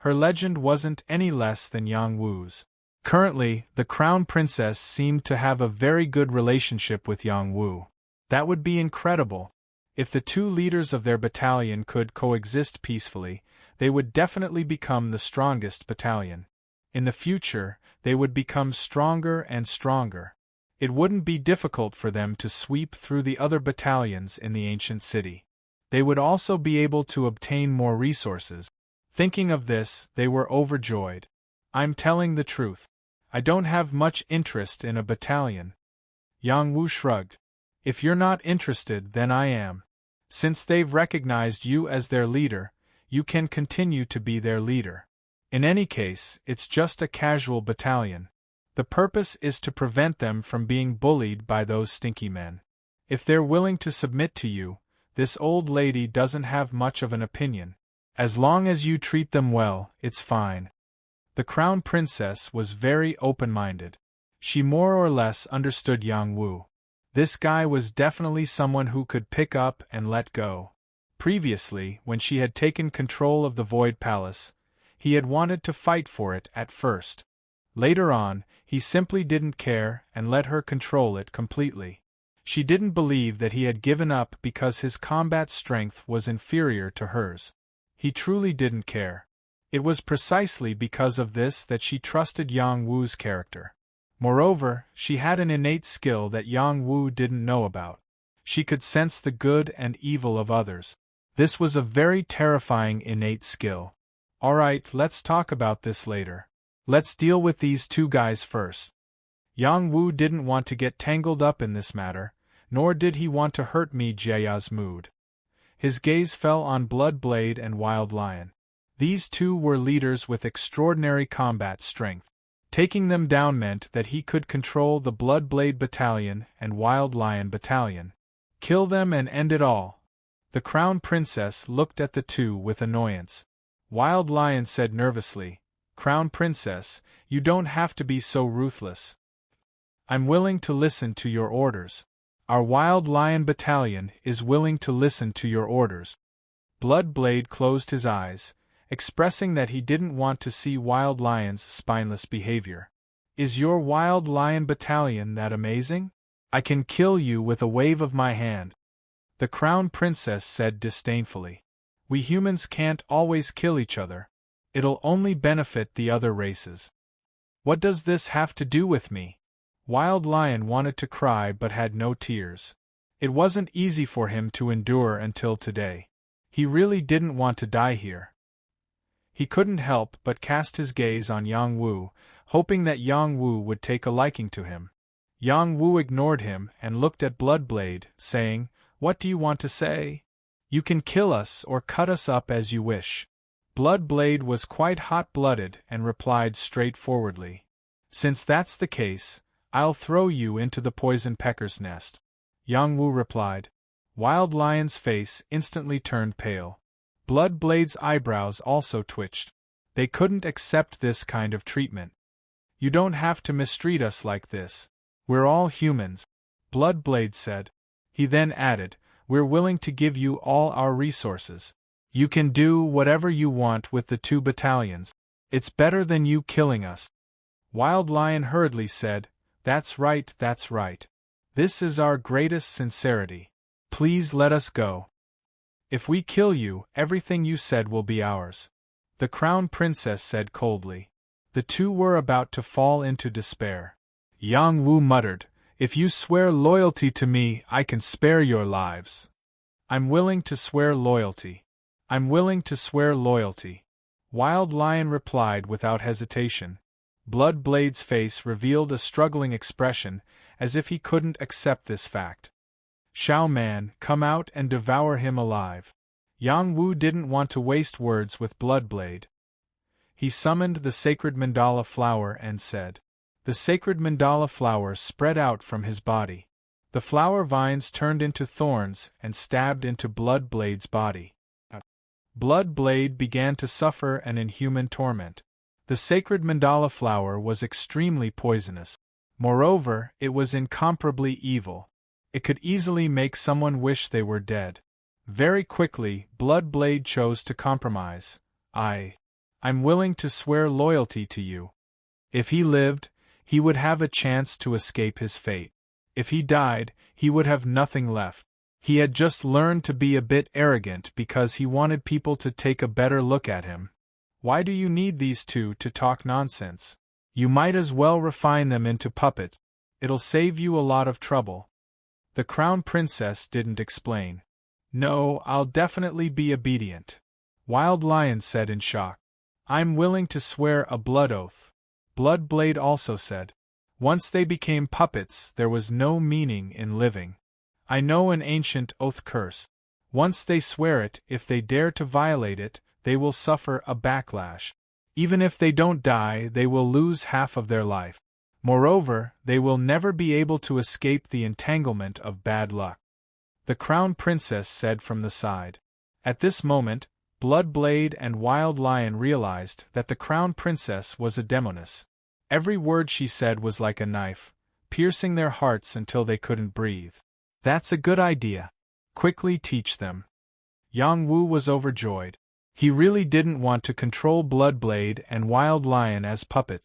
Her legend wasn't any less than Yang Wu's. Currently, the crown princess seemed to have a very good relationship with Yang Wu. That would be incredible. If the two leaders of their battalion could coexist peacefully, they would definitely become the strongest battalion. In the future, they would become stronger and stronger. It wouldn't be difficult for them to sweep through the other battalions in the ancient city. They would also be able to obtain more resources. Thinking of this, they were overjoyed. I'm telling the truth. I don't have much interest in a battalion. Yang Wu shrugged. If you're not interested, then I am. Since they've recognized you as their leader, you can continue to be their leader. In any case, it's just a casual battalion. The purpose is to prevent them from being bullied by those stinky men. If they're willing to submit to you, this old lady doesn't have much of an opinion. As long as you treat them well, it's fine. The crown princess was very open-minded. She more or less understood Yang Wu. This guy was definitely someone who could pick up and let go. Previously, when she had taken control of the Void Palace, He had wanted to fight for it at first. Later on, he simply didn't care and let her control it completely. She didn't believe that he had given up because his combat strength was inferior to hers. He truly didn't care. It was precisely because of this that she trusted Yang Wu's character. Moreover, she had an innate skill that Yang Wu didn't know about. She could sense the good and evil of others. This was a very terrifying innate skill. Alright, let's talk about this later. Let's deal with these two guys first. Yang Wu didn't want to get tangled up in this matter, nor did he want to hurt Mi Jiaya's mood. His gaze fell on Bloodblade and Wild Lion. These two were leaders with extraordinary combat strength. Taking them down meant that he could control the Bloodblade Battalion and Wild Lion Battalion. Kill them and end it all. The Crown Princess looked at the two with annoyance. Wild Lion said nervously, "Crown Princess, you don't have to be so ruthless. I'm willing to listen to your orders. Our Wild Lion Battalion is willing to listen to your orders." Bloodblade closed his eyes, expressing that he didn't want to see Wild Lion's spineless behavior. "Is your Wild Lion Battalion that amazing? I can kill you with a wave of my hand." The Crown Princess said disdainfully. "We humans can't always kill each other. It'll only benefit the other races." "What does this have to do with me?" Wild Lion wanted to cry but had no tears. It wasn't easy for him to endure until today. He really didn't want to die here. He couldn't help but cast his gaze on Yang Wu, hoping that Yang Wu would take a liking to him. Yang Wu ignored him and looked at Bloodblade, saying, "What do you want to say? You can kill us or cut us up as you wish." Bloodblade was quite hot-blooded and replied straightforwardly, "Since that's the case, I'll throw you into the poison pecker's nest." Yang Wu replied. Wild Lion's face instantly turned pale. Bloodblade's eyebrows also twitched. They couldn't accept this kind of treatment. "You don't have to mistreat us like this. We're all humans," Bloodblade said. He then added, "We're willing to give you all our resources. You can do whatever you want with the two battalions. It's better than you killing us." Wild Lion hurriedly said, that's right. This is our greatest sincerity. Please let us go. If we kill you, everything you said will be ours," the Crown Princess said coldly. The two were about to fall into despair. Yang Wu muttered, "If you swear loyalty to me, I can spare your lives." "I'm willing to swear loyalty. I'm willing to swear loyalty," Wild Lion replied without hesitation. Bloodblade's face revealed a struggling expression, as if he couldn't accept this fact. "Shao Man, come out and devour him alive." Yang Wu didn't want to waste words with Bloodblade. He summoned the sacred mandala flower and said. The sacred mandala flower spread out from his body. The flower vines turned into thorns and stabbed into Bloodblade's body. Bloodblade began to suffer an inhuman torment. The sacred mandala flower was extremely poisonous. Moreover, it was incomparably evil. It could easily make someone wish they were dead. Very quickly, Bloodblade chose to compromise. I'm willing to swear loyalty to you. If he lived, he would have a chance to escape his fate. If he died, he would have nothing left. He had just learned to be a bit arrogant because he wanted people to take a better look at him. Why do you need these two to talk nonsense? You might as well refine them into puppets. It'll save you a lot of trouble. The Crown Princess didn't explain. No, I'll definitely be obedient, Wild Lion said in shock. I'm willing to swear a blood oath. Bloodblade also said. Once they became puppets, there was no meaning in living. I know an ancient oath curse. Once they swear it, if they dare to violate it, they will suffer a backlash. Even if they don't die, they will lose half of their life. Moreover, they will never be able to escape the entanglement of bad luck. The Crown Princess said from the side. At this moment, Bloodblade and Wild Lion realized that the Crown Princess was a demoness. Every word she said was like a knife, piercing their hearts until they couldn't breathe. That's a good idea. Quickly teach them. Yang Wu was overjoyed. He really didn't want to control Bloodblade and Wild Lion as puppets.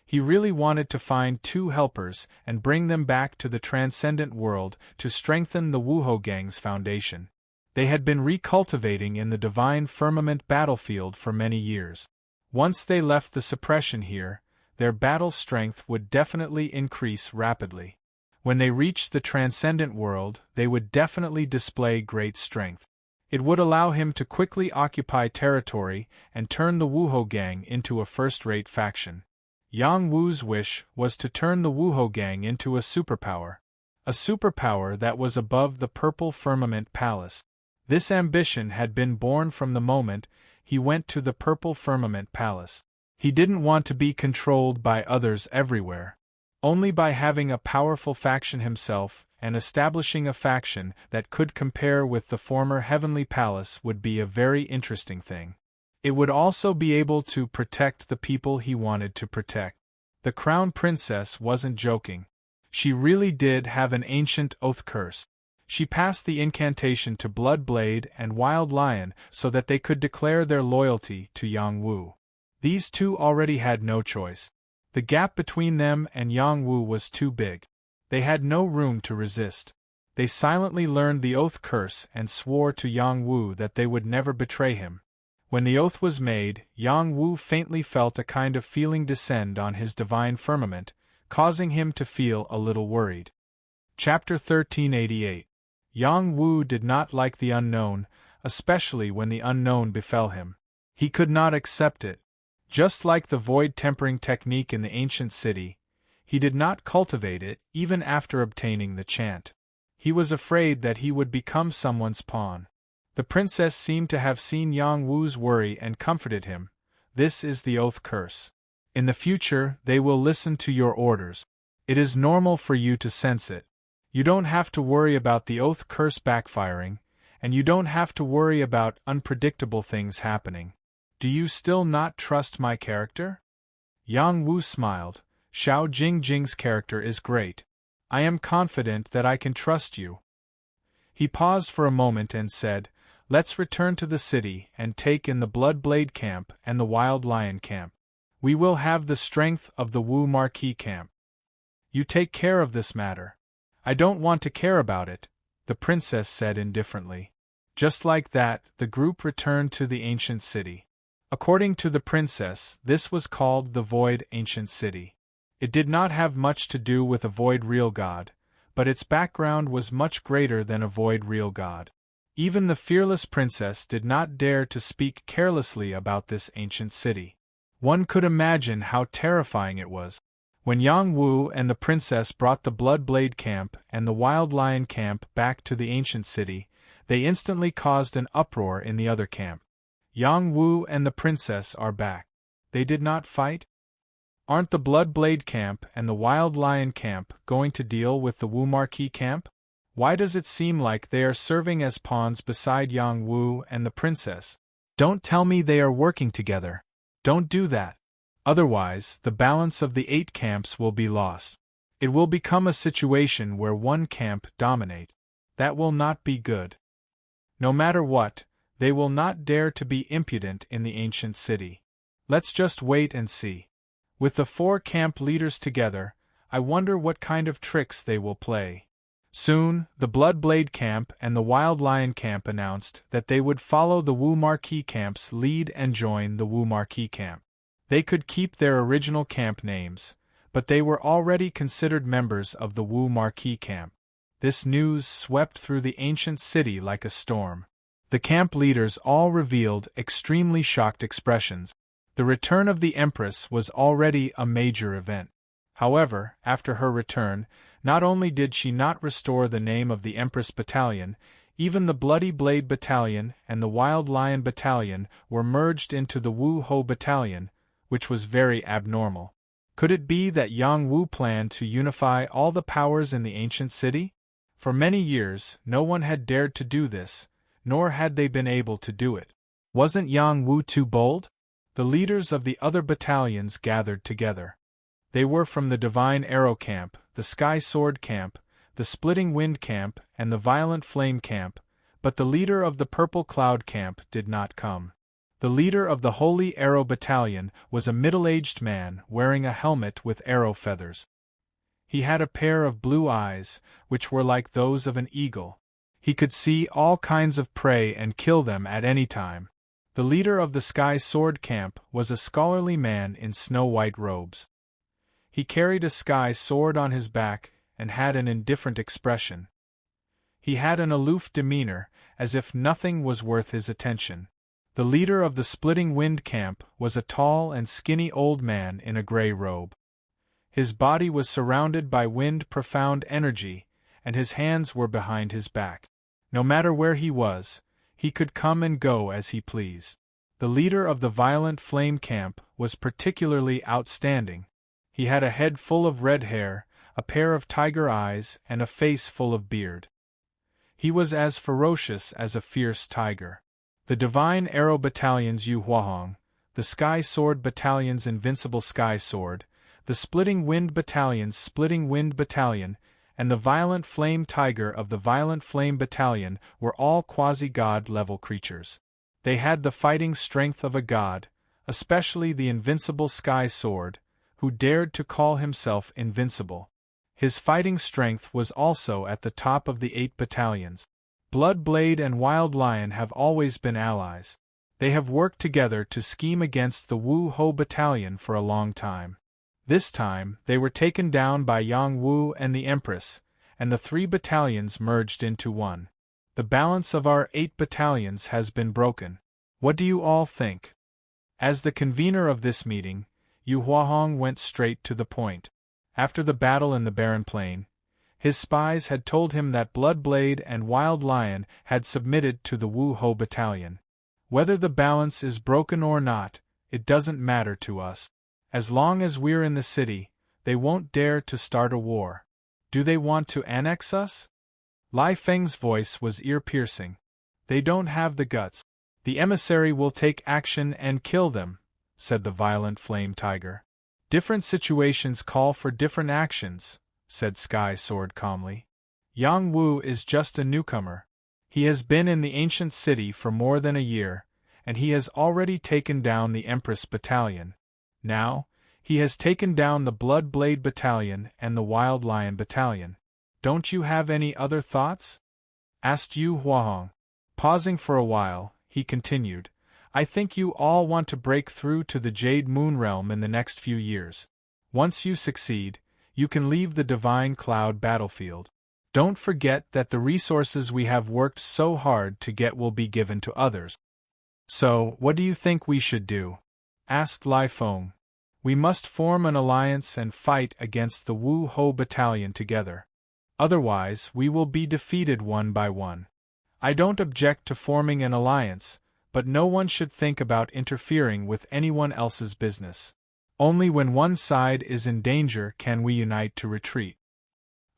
He really wanted to find two helpers and bring them back to the transcendent world to strengthen the Wuho Gang's foundation. They had been recultivating in the divine firmament battlefield for many years. Once they left the suppression here, their battle strength would definitely increase rapidly. When they reached the transcendent world, they would definitely display great strength. It would allow him to quickly occupy territory and turn the Wuho Gang into a first-rate faction. Yang Wu's wish was to turn the Wuho Gang into a superpower that was above the Purple Firmament Palace. This ambition had been born from the moment he went to the Purple Firmament Palace. He didn't want to be controlled by others everywhere. Only by having a powerful faction himself and establishing a faction that could compare with the former Heavenly Palace would be a very interesting thing. It would also be able to protect the people he wanted to protect. The Crown Princess wasn't joking. She really did have an ancient oath curse. She passed the incantation to Bloodblade and Wild Lion so that they could declare their loyalty to Yang Wu. These two already had no choice. The gap between them and Yang Wu was too big. They had no room to resist. They silently learned the oath curse and swore to Yang Wu that they would never betray him. When the oath was made, Yang Wu faintly felt a kind of feeling descend on his divine firmament, causing him to feel a little worried. Chapter 1388. Yang Wu did not like the unknown, especially when the unknown befell him. He could not accept it. Just like the void tempering technique in the ancient city, he did not cultivate it even after obtaining the chant. He was afraid that he would become someone's pawn. The princess seemed to have seen Yang Wu's worry and comforted him. This is the oath curse. In the future, they will listen to your orders. It is normal for you to sense it. You don't have to worry about the oath curse backfiring, and you don't have to worry about unpredictable things happening. Do you still not trust my character? Yang Wu smiled. Xiao Jingjing's character is great. I am confident that I can trust you. He paused for a moment and said, Let's return to the city and take in the Bloodblade camp and the Wild Lion camp. We will have the strength of the Wu Marquis camp. You take care of this matter. I don't want to care about it, the princess said indifferently. Just like that, the group returned to the ancient city. According to the princess, this was called the Void Ancient City. It did not have much to do with a void real god, but its background was much greater than a void real god. Even the fearless princess did not dare to speak carelessly about this ancient city. One could imagine how terrifying it was. When Yang Wu and the princess brought the Bloodblade camp and the Wild Lion camp back to the ancient city, they instantly caused an uproar in the other camp. Yang Wu and the princess are back. They did not fight? Aren't the Bloodblade camp and the Wild Lion camp going to deal with the Wu Marquis camp? Why does it seem like they are serving as pawns beside Yang Wu and the princess? Don't tell me they are working together. Don't do that. Otherwise, the balance of the 8 camps will be lost. It will become a situation where one camp dominates. That will not be good. No matter what, they will not dare to be impudent in the ancient city. Let's just wait and see. With the 4 camp leaders together, I wonder what kind of tricks they will play. Soon, the Bloodblade camp and the Wild Lion camp announced that they would follow the Wu Marquis camp's lead and join the Wu Marquis camp. They could keep their original camp names, but they were already considered members of the Wu Marquis camp. This news swept through the ancient city like a storm. The camp leaders all revealed extremely shocked expressions. The return of the Empress was already a major event. However, after her return, not only did she not restore the name of the Empress Battalion, even the Bloody Blade Battalion and the Wild Lion Battalion were merged into the Wu Ho Battalion, which was very abnormal. Could it be that Yang Wu planned to unify all the powers in the ancient city? For many years, no one had dared to do this, nor had they been able to do it. Wasn't Yang Wu too bold? The leaders of the other battalions gathered together. They were from the Divine Arrow Camp, the Sky Sword Camp, the Splitting Wind Camp, and the Violent Flame Camp, but the leader of the Purple Cloud Camp did not come. The leader of the Holy Arrow Battalion was a middle-aged man wearing a helmet with arrow feathers. He had a pair of blue eyes, which were like those of an eagle. He could see all kinds of prey and kill them at any time. The leader of the Sky Sword camp was a scholarly man in snow-white robes. He carried a sky sword on his back and had an indifferent expression. He had an aloof demeanor, as if nothing was worth his attention. The leader of the Splitting Wind camp was a tall and skinny old man in a gray robe. His body was surrounded by wind-profound energy, and his hands were behind his back. No matter where he was, he could come and go as he pleased. The leader of the Violent Flame camp was particularly outstanding. He had a head full of red hair, a pair of tiger eyes, and a face full of beard. He was as ferocious as a fierce tiger. The Divine Arrow Battalion's Yu Huahong, the Sky Sword Battalion's Invincible Sky Sword, the Splitting Wind Battalion's Splitting Wind Battalion, and the Violent Flame Tiger of the Violent Flame Battalion were all quasi-god-level creatures. They had the fighting strength of a god, especially the Invincible Sky Sword, who dared to call himself invincible. His fighting strength was also at the top of the 8 battalions. Bloodblade and Wild Lion have always been allies. They have worked together to scheme against the Wu Ho Battalion for a long time. This time, they were taken down by Yang Wu and the Empress, and the 3 battalions merged into one. The balance of our 8 battalions has been broken. What do you all think? As the convener of this meeting, Yu Huahong went straight to the point. After the battle in the Barren Plain, his spies had told him that Bloodblade and Wild Lion had submitted to the Wu Ho Battalion. Whether the balance is broken or not, it doesn't matter to us. As long as we're in the city, they won't dare to start a war. Do they want to annex us? Lai Feng's voice was ear-piercing. They don't have the guts. The emissary will take action and kill them, said the Violent Flame Tiger. Different situations call for different actions, said Sky Sword calmly. Yang Wu is just a newcomer. He has been in the ancient city for more than a year, and he has already taken down the Empress Battalion. Now, he has taken down the Bloodblade Battalion and the Wild Lion Battalion. Don't you have any other thoughts? Asked Yu Huahong. Pausing for a while, he continued, I think you all want to break through to the Jade Moon Realm in the next few years. Once you succeed, you can leave the Divine Cloud battlefield. Don't forget that the resources we have worked so hard to get will be given to others. So, what do you think we should do? Asked Lai Feng. We must form an alliance and fight against the Wu Ho Battalion together. Otherwise, we will be defeated one by one. I don't object to forming an alliance, but no one should think about interfering with anyone else's business. Only when one side is in danger can we unite to retreat.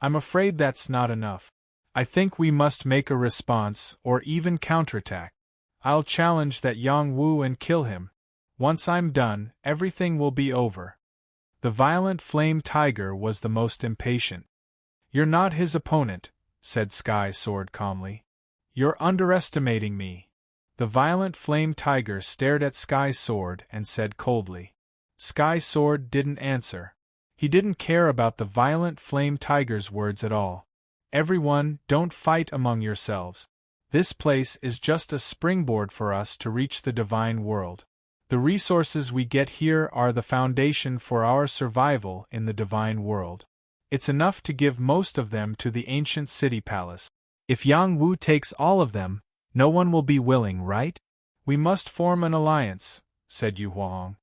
I'm afraid that's not enough. I think we must make a response or even counterattack. I'll challenge that Yang Wu and kill him. Once I'm done, everything will be over. The Violent Flame Tiger was the most impatient. You're not his opponent, said Sky Sword calmly. You're underestimating me. The Violent Flame Tiger stared at Sky Sword and said coldly. Sky Sword didn't answer. He didn't care about the Violent Flame Tiger's words at all. Everyone, don't fight among yourselves. This place is just a springboard for us to reach the divine world. The resources we get here are the foundation for our survival in the divine world. It's enough to give most of them to the ancient city palace. If Yang Wu takes all of them, no one will be willing, right? We must form an alliance, said Yu Huahong.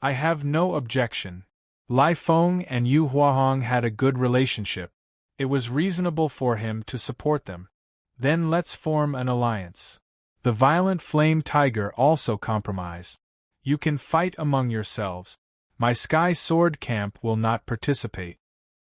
I have no objection. Lai Feng and Yu Huahong had a good relationship. It was reasonable for him to support them. Then let's form an alliance. The Violent Flame Tiger also compromised. You can fight among yourselves. My Sky Sword camp will not participate.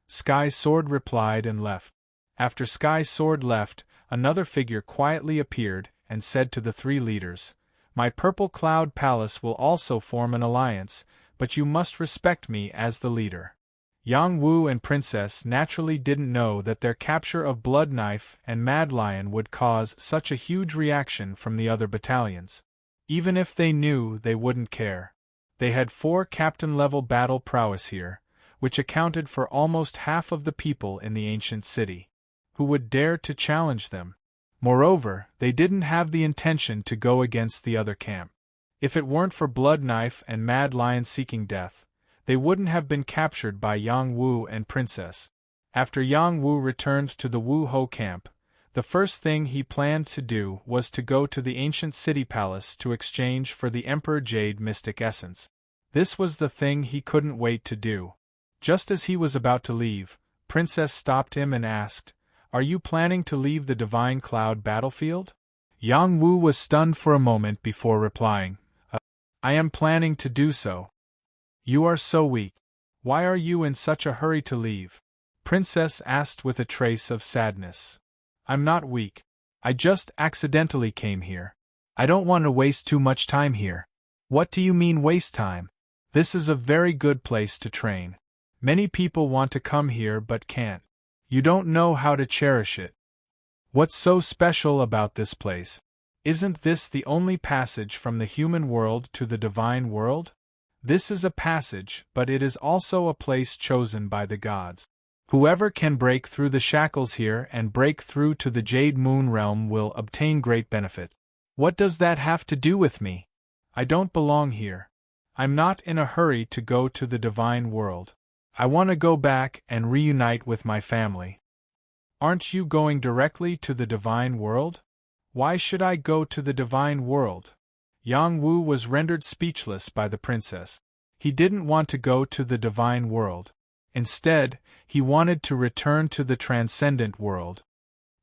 Sky Sword replied and left. After Sky Sword left, another figure quietly appeared and said to the 3 leaders, My Purple Cloud Palace will also form an alliance, but you must respect me as the leader. Yang Wu and Princess naturally didn't know that their capture of Blood Knife and Mad Lion would cause such a huge reaction from the other battalions. Even if they knew, they wouldn't care. They had 4 captain-level battle prowess here, which accounted for almost half of the people in the ancient city. Who would dare to challenge them? Moreover, they didn't have the intention to go against the other camp. If it weren't for Blood Knife and Mad Lion seeking death, they wouldn't have been captured by Yang Wu and Princess. After Yang Wu returned to the Wu Ho camp, the first thing he planned to do was to go to the ancient city palace to exchange for the Emperor Jade mystic essence. This was the thing he couldn't wait to do. Just as he was about to leave, Princess stopped him and asked, "Are you planning to leave the Divine Cloud battlefield?" Yang Wu was stunned for a moment before replying, "I am planning to do so." "You are so weak. Why are you in such a hurry to leave?" Princess asked with a trace of sadness. "I'm not weak. I just accidentally came here. I don't want to waste too much time here." "What do you mean waste time? This is a very good place to train. Many people want to come here but can't. You don't know how to cherish it." "What's so special about this place? Isn't this the only passage from the human world to the divine world?" "This is a passage, but it is also a place chosen by the gods. Whoever can break through the shackles here and break through to the Jade Moon realm will obtain great benefit." "What does that have to do with me? I don't belong here. I'm not in a hurry to go to the divine world. I want to go back and reunite with my family." "Aren't you going directly to the divine world? Why should I go to the divine world?" Yang Wu was rendered speechless by the princess. He didn't want to go to the divine world. Instead, he wanted to return to the transcendent world.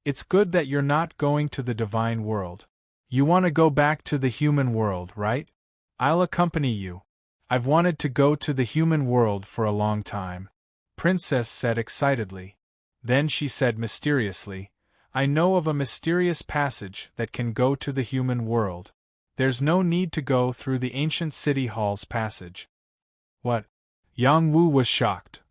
"It's good that you're not going to the divine world. You want to go back to the human world, right? I'll accompany you. I've wanted to go to the human world for a long time," Princess said excitedly. Then she said mysteriously, "I know of a mysterious passage that can go to the human world. There's no need to go through the ancient city hall's passage." "What?" Yang Wu was shocked.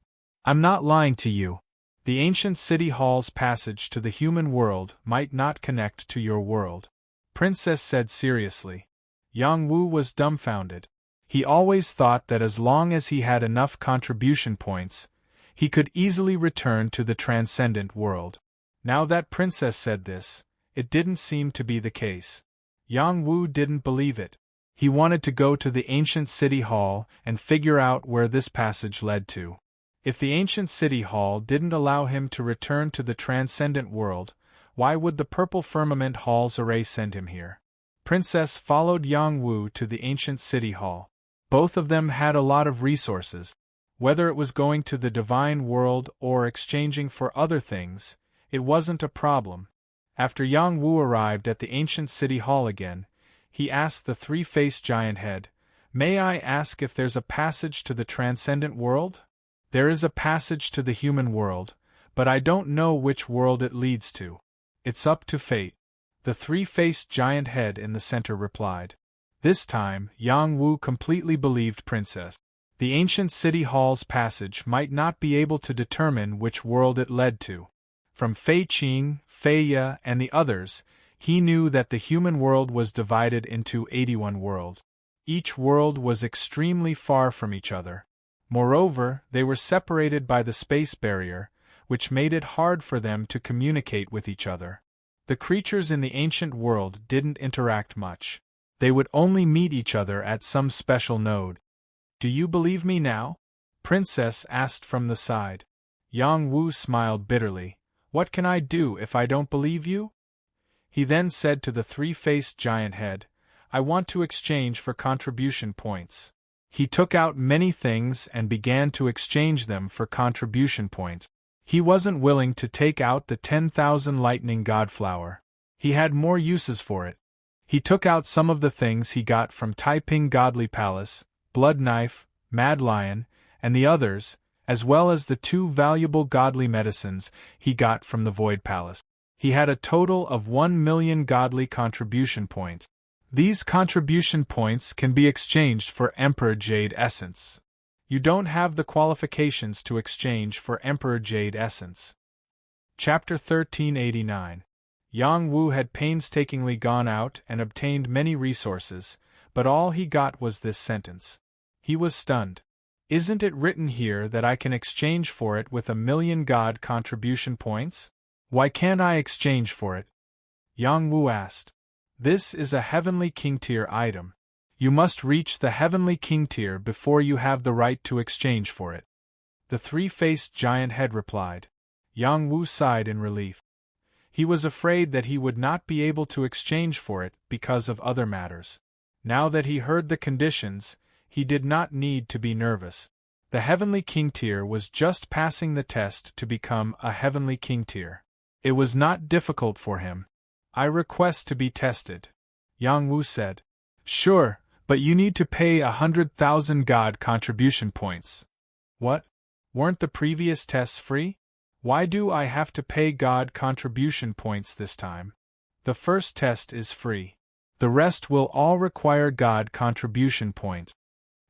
"I'm not lying to you. The ancient city hall's passage to the human world might not connect to your world," Princess said seriously. Yang Wu was dumbfounded. He always thought that as long as he had enough contribution points, he could easily return to the transcendent world. Now that Princess said this, it didn't seem to be the case. Yang Wu didn't believe it. He wanted to go to the ancient city hall and figure out where this passage led to. If the ancient city hall didn't allow him to return to the transcendent world, why would the purple firmament hall's array send him here? Princess followed Yang Wu to the ancient city hall. Both of them had a lot of resources. Whether it was going to the divine world or exchanging for other things, it wasn't a problem. After Yang Wu arrived at the ancient city hall again, he asked the three-faced giant head, "May I ask if there's a passage to the transcendent world?" "There is a passage to the human world, but I don't know which world it leads to. It's up to fate," the three-faced giant head in the center replied. This time, Yang Wu completely believed Princess. The ancient city hall's passage might not be able to determine which world it led to. From Fei Qing, Fei Ye, and the others, he knew that the human world was divided into 81 worlds. Each world was extremely far from each other. Moreover, they were separated by the space barrier, which made it hard for them to communicate with each other. The creatures in the ancient world didn't interact much. They would only meet each other at some special node. "Do you believe me now?" Princess asked from the side. Yang Wu smiled bitterly. "What can I do if I don't believe you?" He then said to the three-faced giant head, "I want to exchange for contribution points." He took out many things and began to exchange them for contribution points. He wasn't willing to take out the 10,000 lightning godflower. He had more uses for it. He took out some of the things he got from Taiping Godly Palace, Blood Knife, Mad Lion, and the others, as well as the 2 valuable godly medicines he got from the Void Palace. He had a total of 1,000,000 godly contribution points. These contribution points can be exchanged for Emperor Jade Essence. You don't have the qualifications to exchange for Emperor Jade Essence. Chapter 1389. Yang Wu had painstakingly gone out and obtained many resources, but all he got was this sentence. He was stunned. Isn't it written here that I can exchange for it with 1,000,000 God contribution points? Why can't I exchange for it? Yang Wu asked. This is a Heavenly King tier item. You must reach the Heavenly King tier before you have the right to exchange for it. The three-faced giant head replied. Yang Wu sighed in relief. He was afraid that he would not be able to exchange for it because of other matters. Now that he heard the conditions, he did not need to be nervous. The Heavenly King tier was just passing the test to become a Heavenly King tier. It was not difficult for him. I request to be tested, Yang Wu said. Sure, but you need to pay 100,000 God contribution points. What? Weren't the previous tests free? Why do I have to pay God contribution points this time? The first test is free. The rest will all require God contribution points.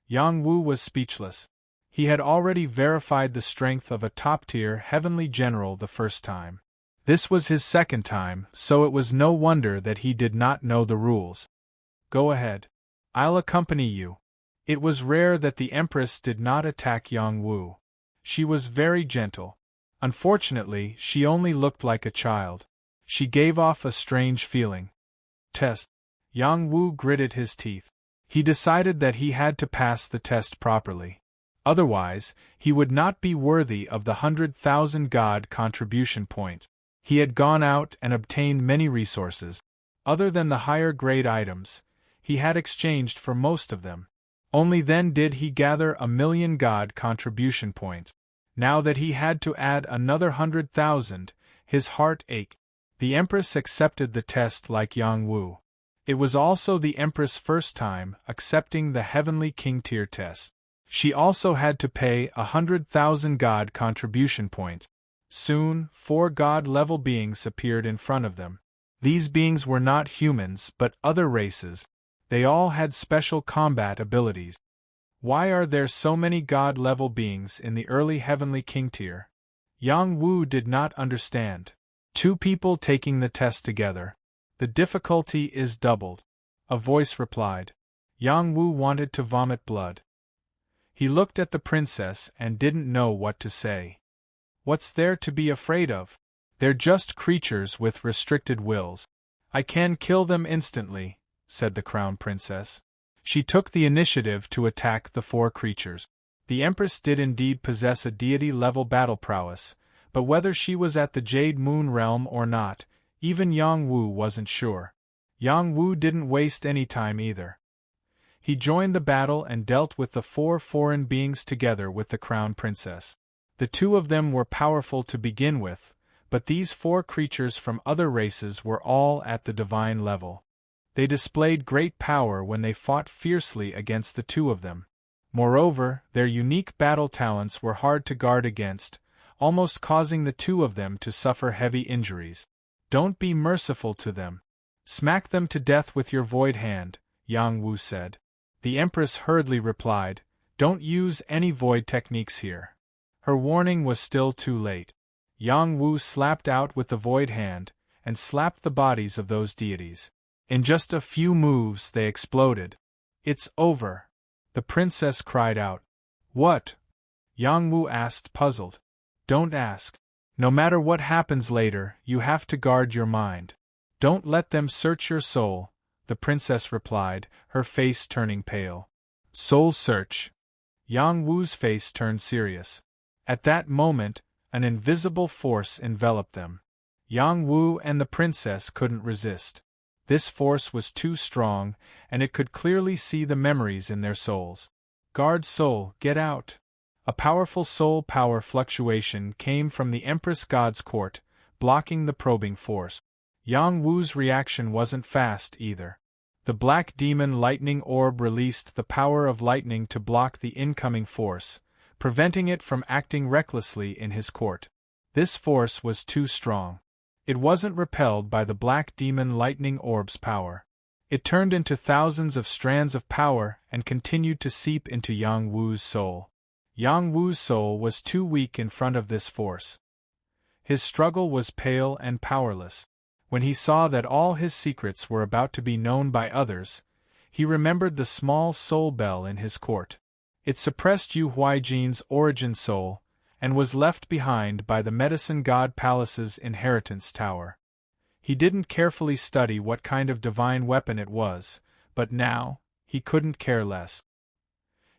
Yang Wu was speechless. He had already verified the strength of a top-tier heavenly general the first time. This was his second time, so it was no wonder that he did not know the rules. Go ahead. I'll accompany you. It was rare that the Empress did not attack Yang Wu. She was very gentle. Unfortunately, she only looked like a child. She gave off a strange feeling. Test. Yang Wu gritted his teeth. He decided that he had to pass the test properly. Otherwise, he would not be worthy of the 100,000 God contribution point. He had gone out and obtained many resources. Other than the higher grade items, he had exchanged for most of them. Only then did he gather 1,000,000 God contribution points. Now that he had to add another 100,000, his heart ached. The Empress accepted the test like Yang Wu. It was also the Empress' first time accepting the Heavenly King tier test. She also had to pay 100,000 God contribution points. Soon, 4 God-level beings appeared in front of them. These beings were not humans but other races. They all had special combat abilities. Why are there so many God-level beings in the early Heavenly King tier? Yang Wu did not understand. 2 people taking the test together. The difficulty is doubled. A voice replied. Yang Wu wanted to vomit blood. He looked at the princess and didn't know what to say. What's there to be afraid of? They're just creatures with restricted wills. I can kill them instantly, said the crown princess. She took the initiative to attack the 4 creatures. The Empress did indeed possess a deity-level battle prowess, but whether she was at the Jade Moon realm or not, even Yang Wu wasn't sure. Yang Wu didn't waste any time either. He joined the battle and dealt with the 4 foreign beings together with the crown princess. The 2 of them were powerful to begin with, but these 4 creatures from other races were all at the divine level. They displayed great power when they fought fiercely against the 2 of them. Moreover, their unique battle talents were hard to guard against, almost causing the 2 of them to suffer heavy injuries. Don't be merciful to them. Smack them to death with your void hand, Yang Wu said. The Empress hurriedly replied, Don't use any void techniques here. Her warning was still too late. Yang Wu slapped out with the void hand, and slapped the bodies of those deities. In just a few moves they exploded. It's over. The princess cried out. What? Yang Wu asked, puzzled. Don't ask. No matter what happens later, you have to guard your mind. Don't let them search your soul, the princess replied, her face turning pale. Soul search. Yang Wu's face turned serious. At that moment, an invisible force enveloped them. Yang Wu and the princess couldn't resist. This force was too strong, and it could clearly see the memories in their souls. Guard soul, get out! A powerful soul power fluctuation came from the Empress God's court, blocking the probing force. Yang Wu's reaction wasn't fast either. The black demon lightning orb released the power of lightning to block the incoming force, preventing it from acting recklessly in his court. This force was too strong. It wasn't repelled by the black demon lightning orb's power. It turned into thousands of strands of power and continued to seep into Yang Wu's soul. Yang Wu's soul was too weak in front of this force. His struggle was pale and powerless. When he saw that all his secrets were about to be known by others, he remembered the small soul bell in his court. It suppressed Yu Huijin's origin soul, and was left behind by the Medicine God Palace's inheritance tower. He didn't carefully study what kind of divine weapon it was, but now, he couldn't care less.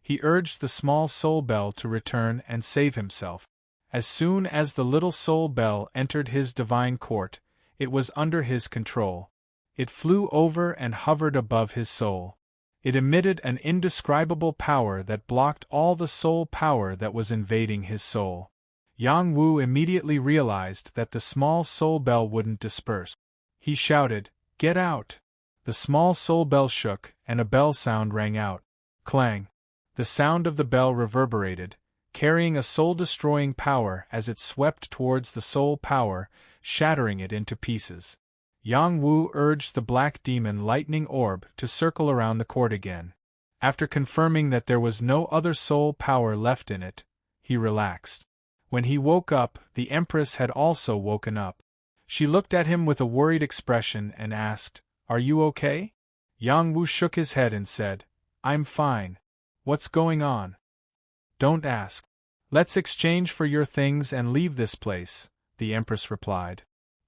He urged the small soul bell to return and save himself. As soon as the little soul bell entered his divine court, it was under his control. It flew over and hovered above his soul. It emitted an indescribable power that blocked all the soul power that was invading his soul. Yang Wu immediately realized that the small soul bell wouldn't disperse. He shouted, "Get out!" The small soul bell shook, and a bell sound rang out. Clang! The sound of the bell reverberated, carrying a soul-destroying power as it swept towards the soul power, shattering it into pieces. Yang Wu urged the black demon lightning orb to circle around the court again. After confirming that there was no other soul power left in it, he relaxed. When he woke up, the Empress had also woken up. She looked at him with a worried expression and asked, "Are you okay?" Yang Wu shook his head and said, "I'm fine. What's going on?" "Don't ask. Let's exchange for your things and leave this place," the Empress replied.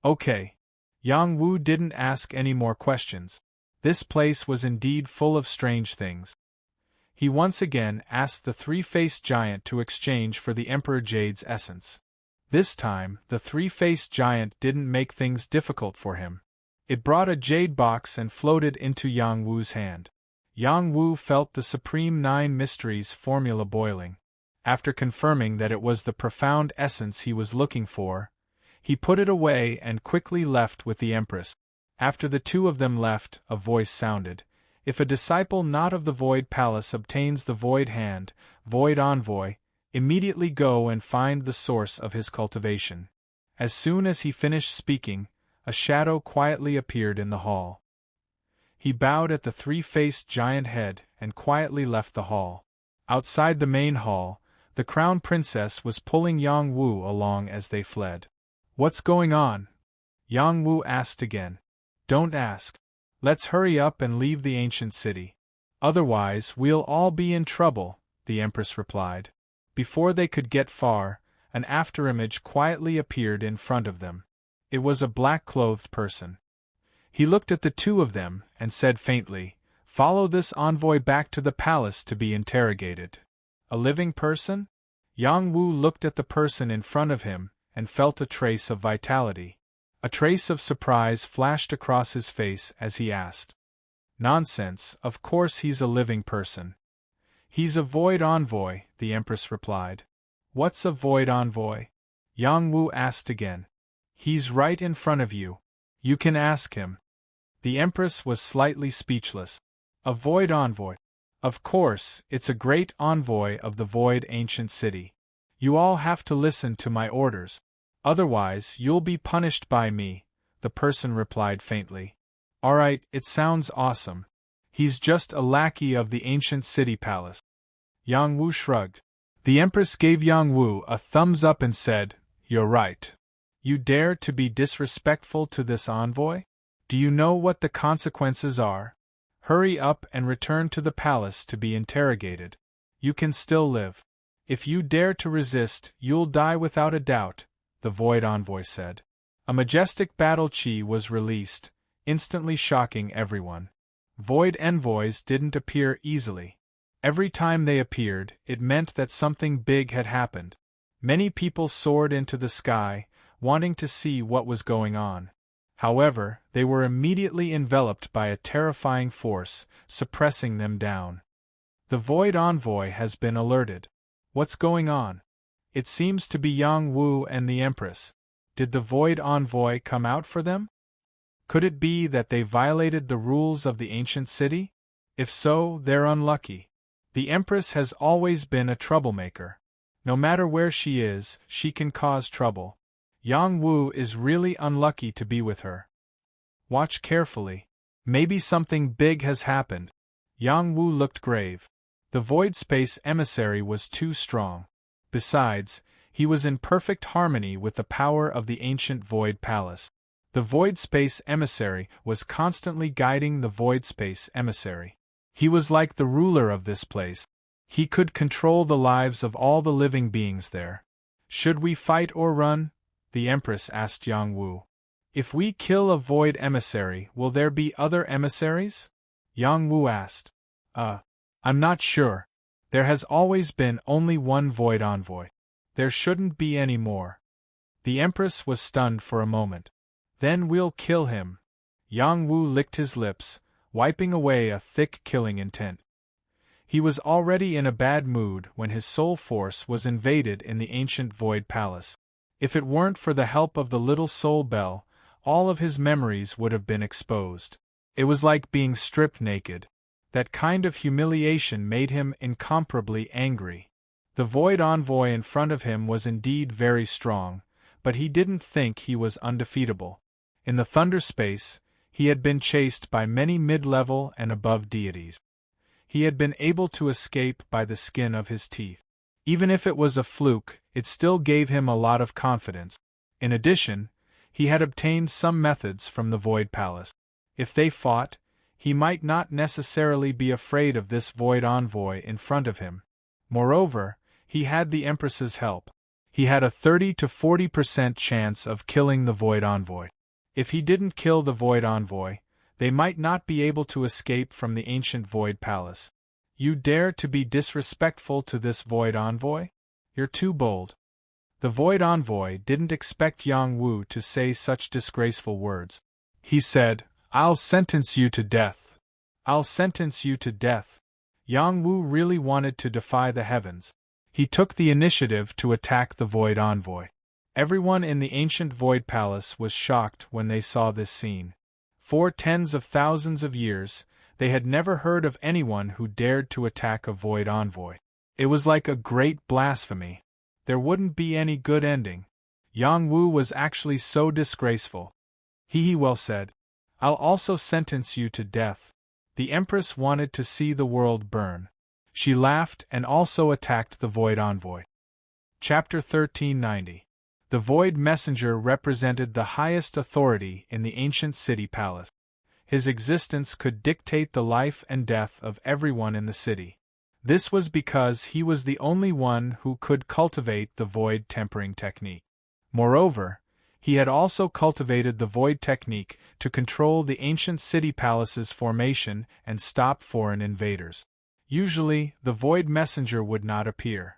"Okay." Yang Wu didn't ask any more questions. This place was indeed full of strange things. He once again asked the three-faced giant to exchange for the Emperor Jade's essence. This time, the three-faced giant didn't make things difficult for him. It brought a jade box and floated into Yang Wu's hand. Yang Wu felt the Supreme Nine Mysteries formula boiling. After confirming that it was the profound essence he was looking for, he put it away and quickly left with the Empress. After the two of them left, a voice sounded. "If a disciple not of the Void Palace obtains the Void Hand, Void Envoy, immediately go and find the source of his cultivation." As soon as he finished speaking, a shadow quietly appeared in the hall. He bowed at the three-faced giant head and quietly left the hall. Outside the main hall, the Crown Princess was pulling Yang Wu along as they fled. "What's going on?" Yang Wu asked again. "Don't ask. Let's hurry up and leave the ancient city. Otherwise we'll all be in trouble," the Empress replied. Before they could get far, an afterimage quietly appeared in front of them. It was a black-clothed person. He looked at the two of them and said faintly, "Follow this envoy back to the palace to be interrogated." A living person? Yang Wu looked at the person in front of him and felt a trace of vitality. A trace of surprise flashed across his face as he asked. "Nonsense, of course he's a living person." "He's a Void Envoy," the Empress replied. "What's a Void Envoy?" Yang Wu asked again. "He's right in front of you. You can ask him." The Empress was slightly speechless. "A Void Envoy? Of course, it's a great envoy of the Void Ancient City. You all have to listen to my orders. Otherwise, you'll be punished by me," the person replied faintly. "Alright, it sounds awesome. He's just a lackey of the ancient city palace." Yang Wu shrugged. The Empress gave Yang Wu a thumbs up and said, "You're right. You dare to be disrespectful to this envoy? Do you know what the consequences are? Hurry up and return to the palace to be interrogated. You can still live. If you dare to resist, you'll die without a doubt," the Void Envoy said. A majestic battle chi was released, instantly shocking everyone. Void Envoys didn't appear easily. Every time they appeared, it meant that something big had happened. Many people soared into the sky, wanting to see what was going on. However, they were immediately enveloped by a terrifying force, suppressing them down. "The Void Envoy has been alerted. What's going on?" "It seems to be Yang Wu and the Empress. Did the Void Envoy come out for them? Could it be that they violated the rules of the ancient city? If so, they're unlucky. The Empress has always been a troublemaker. No matter where she is, she can cause trouble. Yang Wu is really unlucky to be with her. Watch carefully. Maybe something big has happened." Yang Wu looked grave. The Void Space Emissary was too strong. Besides, he was in perfect harmony with the power of the ancient Void Palace. The Void Space Emissary was constantly guiding the Void Space Emissary. He was like the ruler of this place. He could control the lives of all the living beings there. Should we fight or run? The Empress asked Yang Wu. If we kill a Void Emissary, will there be other emissaries? Yang Wu asked. I'm not sure. There has always been only one Void Envoy. There shouldn't be any more. The Empress was stunned for a moment. Then we'll kill him. Yang Wu licked his lips, wiping away a thick killing intent. He was already in a bad mood when his soul force was invaded in the ancient Void Palace. If it weren't for the help of the little soul bell, all of his memories would have been exposed. It was like being stripped naked. That kind of humiliation made him incomparably angry. The Void Envoy in front of him was indeed very strong, but he didn't think he was undefeatable. In the Thunder Space, he had been chased by many mid-level and above deities. He had been able to escape by the skin of his teeth. Even if it was a fluke, it still gave him a lot of confidence. In addition, he had obtained some methods from the Void Palace. If they fought, he might not necessarily be afraid of this Void Envoy in front of him. Moreover, he had the Empress's help. He had a 30 to 40% chance of killing the Void Envoy. If he didn't kill the Void Envoy, they might not be able to escape from the ancient Void Palace. You dare to be disrespectful to this Void Envoy? You're too bold. The Void Envoy didn't expect Yang Wu to say such disgraceful words. He said, I'll sentence you to death. I'll sentence you to death. Yang Wu really wanted to defy the heavens. He took the initiative to attack the Void Envoy. Everyone in the ancient Void Palace was shocked when they saw this scene. For tens of thousands of years, they had never heard of anyone who dared to attack a Void Envoy. It was like a great blasphemy. There wouldn't be any good ending. Yang Wu was actually so disgraceful. He well said, I'll also sentence you to death. The Empress wanted to see the world burn. She laughed and also attacked the Void Envoy. Chapter 1390. The Void Messenger represented the highest authority in the ancient city palace. His existence could dictate the life and death of everyone in the city. This was because he was the only one who could cultivate the Void Tempering technique. Moreover, he had also cultivated the Void technique to control the ancient city palace's formation and stop foreign invaders. Usually, the Void Messenger would not appear.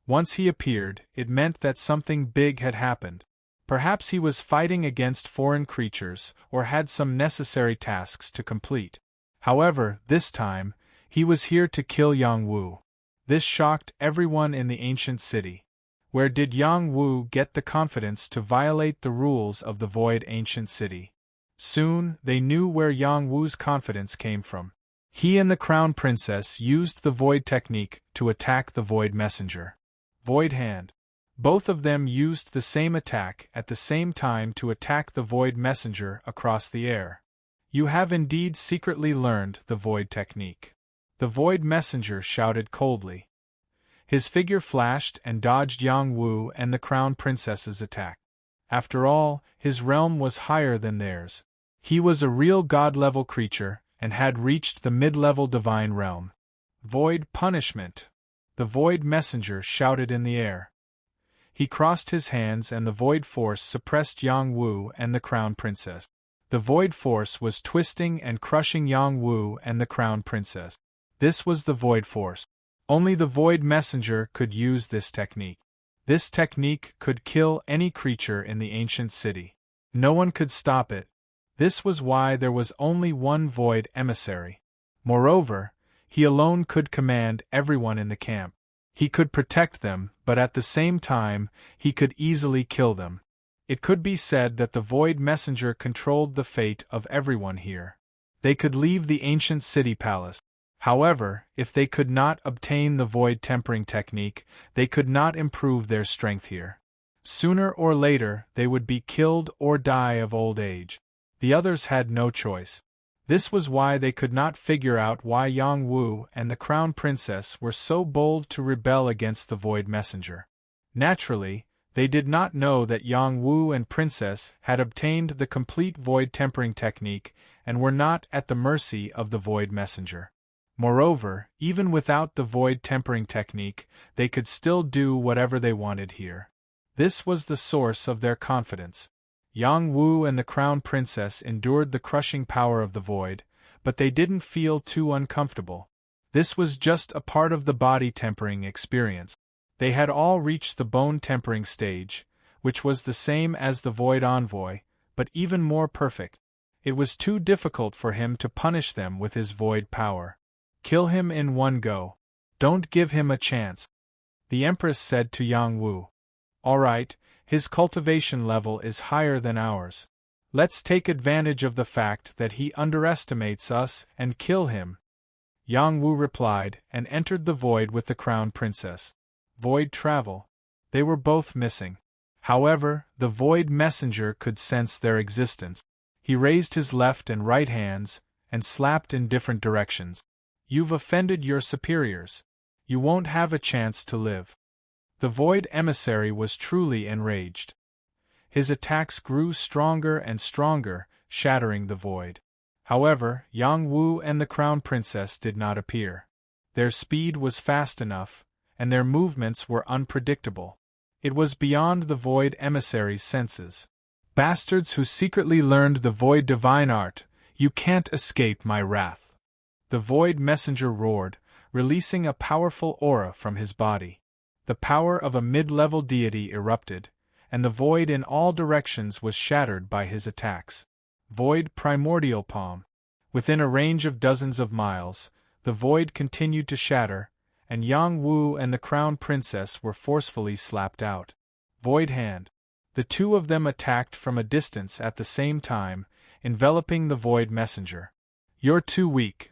Once he appeared, it meant that something big had happened. Perhaps he was fighting against foreign creatures or had some necessary tasks to complete. However, this time, he was here to kill Yang Wu. This shocked everyone in the ancient city. Where did Yang Wu get the confidence to violate the rules of the Void Ancient City? Soon, they knew where Yang Wu's confidence came from. He and the Crown Princess used the Void technique to attack the Void Messenger. Void Hand. Both of them used the same attack at the same time to attack the Void Messenger across the air. You have indeed secretly learned the Void technique. The Void Messenger shouted coldly. His figure flashed and dodged Yang Wu and the Crown Princess's attack. After all, his realm was higher than theirs. He was a real god-level creature and had reached the mid-level divine realm. Void Punishment. The Void Messenger shouted in the air. He crossed his hands and the Void Force suppressed Yang Wu and the Crown Princess. The Void Force was twisting and crushing Yang Wu and the Crown Princess. This was the Void Force. Only the Void Messenger could use this technique. This technique could kill any creature in the ancient city. No one could stop it. This was why there was only one Void Emissary. Moreover, he alone could command everyone in the camp. He could protect them, but at the same time, he could easily kill them. It could be said that the Void Messenger controlled the fate of everyone here. They could leave the ancient city palace. However, if they could not obtain the Void Tempering technique, they could not improve their strength here. Sooner or later, they would be killed or die of old age. The others had no choice. This was why they could not figure out why Yang Wu and the Crown Princess were so bold to rebel against the Void Messenger. Naturally, They did not know that Yang Wu and Princess had obtained the complete void tempering technique and were not at the mercy of the void messenger. Moreover, even without the void tempering technique, they could still do whatever they wanted here. This was the source of their confidence. Yang Wu and the Crown Princess endured the crushing power of the void, but they didn't feel too uncomfortable. This was just a part of the body tempering experience. They had all reached the bone tempering stage, which was the same as the void envoy, but even more perfect. It was too difficult for him to punish them with his void power. Kill him in one go. Don't give him a chance. The Empress said to Yang Wu. All right, his cultivation level is higher than ours. Let's take advantage of the fact that he underestimates us and kill him. Yang Wu replied and entered the void with the Crown Princess. Void travel. They were both missing. However, the void messenger could sense their existence. He raised his left and right hands and slapped in different directions. You've offended your superiors. You won't have a chance to live. The void emissary was truly enraged. His attacks grew stronger and stronger, shattering the void. However, Yang Wu and the Crown Princess did not appear. Their speed was fast enough, and their movements were unpredictable. It was beyond the void emissary's senses. Bastards who secretly learned the void divine art, you can't escape my wrath. The void messenger roared, releasing a powerful aura from his body. The power of a mid-level deity erupted, and the void in all directions was shattered by his attacks. Void primordial palm. Within a range of dozens of miles, the void continued to shatter, and Yang Wu and the Crown Princess were forcefully slapped out. Void hand. The two of them attacked from a distance at the same time, enveloping the void messenger. You're too weak.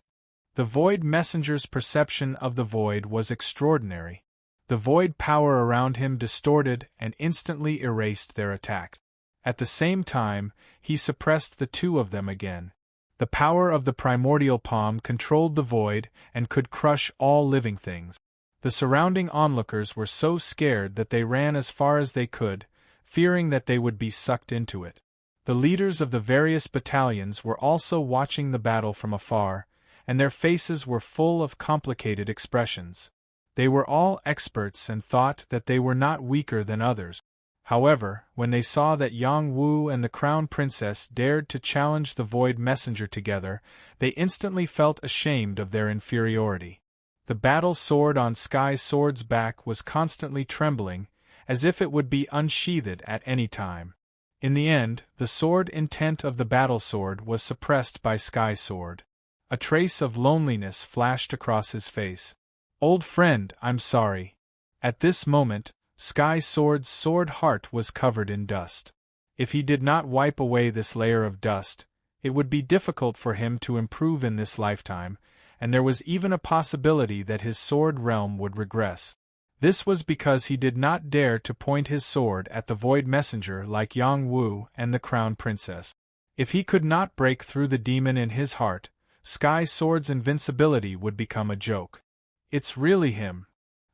The void messenger's perception of the void was extraordinary. The void power around him distorted and instantly erased their attack. At the same time, he suppressed the two of them again. The power of the primordial palm controlled the void and could crush all living things. The surrounding onlookers were so scared that they ran as far as they could, fearing that they would be sucked into it. The leaders of the various battalions were also watching the battle from afar, and their faces were full of complicated expressions. They were all experts and thought that they were not weaker than others. However, when they saw that Yang Wu and the Crown Princess dared to challenge the Void Messenger together, they instantly felt ashamed of their inferiority. The battle sword on Sky Sword's back was constantly trembling, as if it would be unsheathed at any time. In the end, the sword intent of the battle sword was suppressed by Sky Sword. A trace of loneliness flashed across his face. "Old friend, I'm sorry." At this moment, Sky Sword's sword heart was covered in dust. If he did not wipe away this layer of dust, it would be difficult for him to improve in this lifetime, and there was even a possibility that his sword realm would regress. This was because he did not dare to point his sword at the Void Messenger like Yang Wu and the Crown Princess. If he could not break through the demon in his heart, Sky Sword's invincibility would become a joke. "It's really him."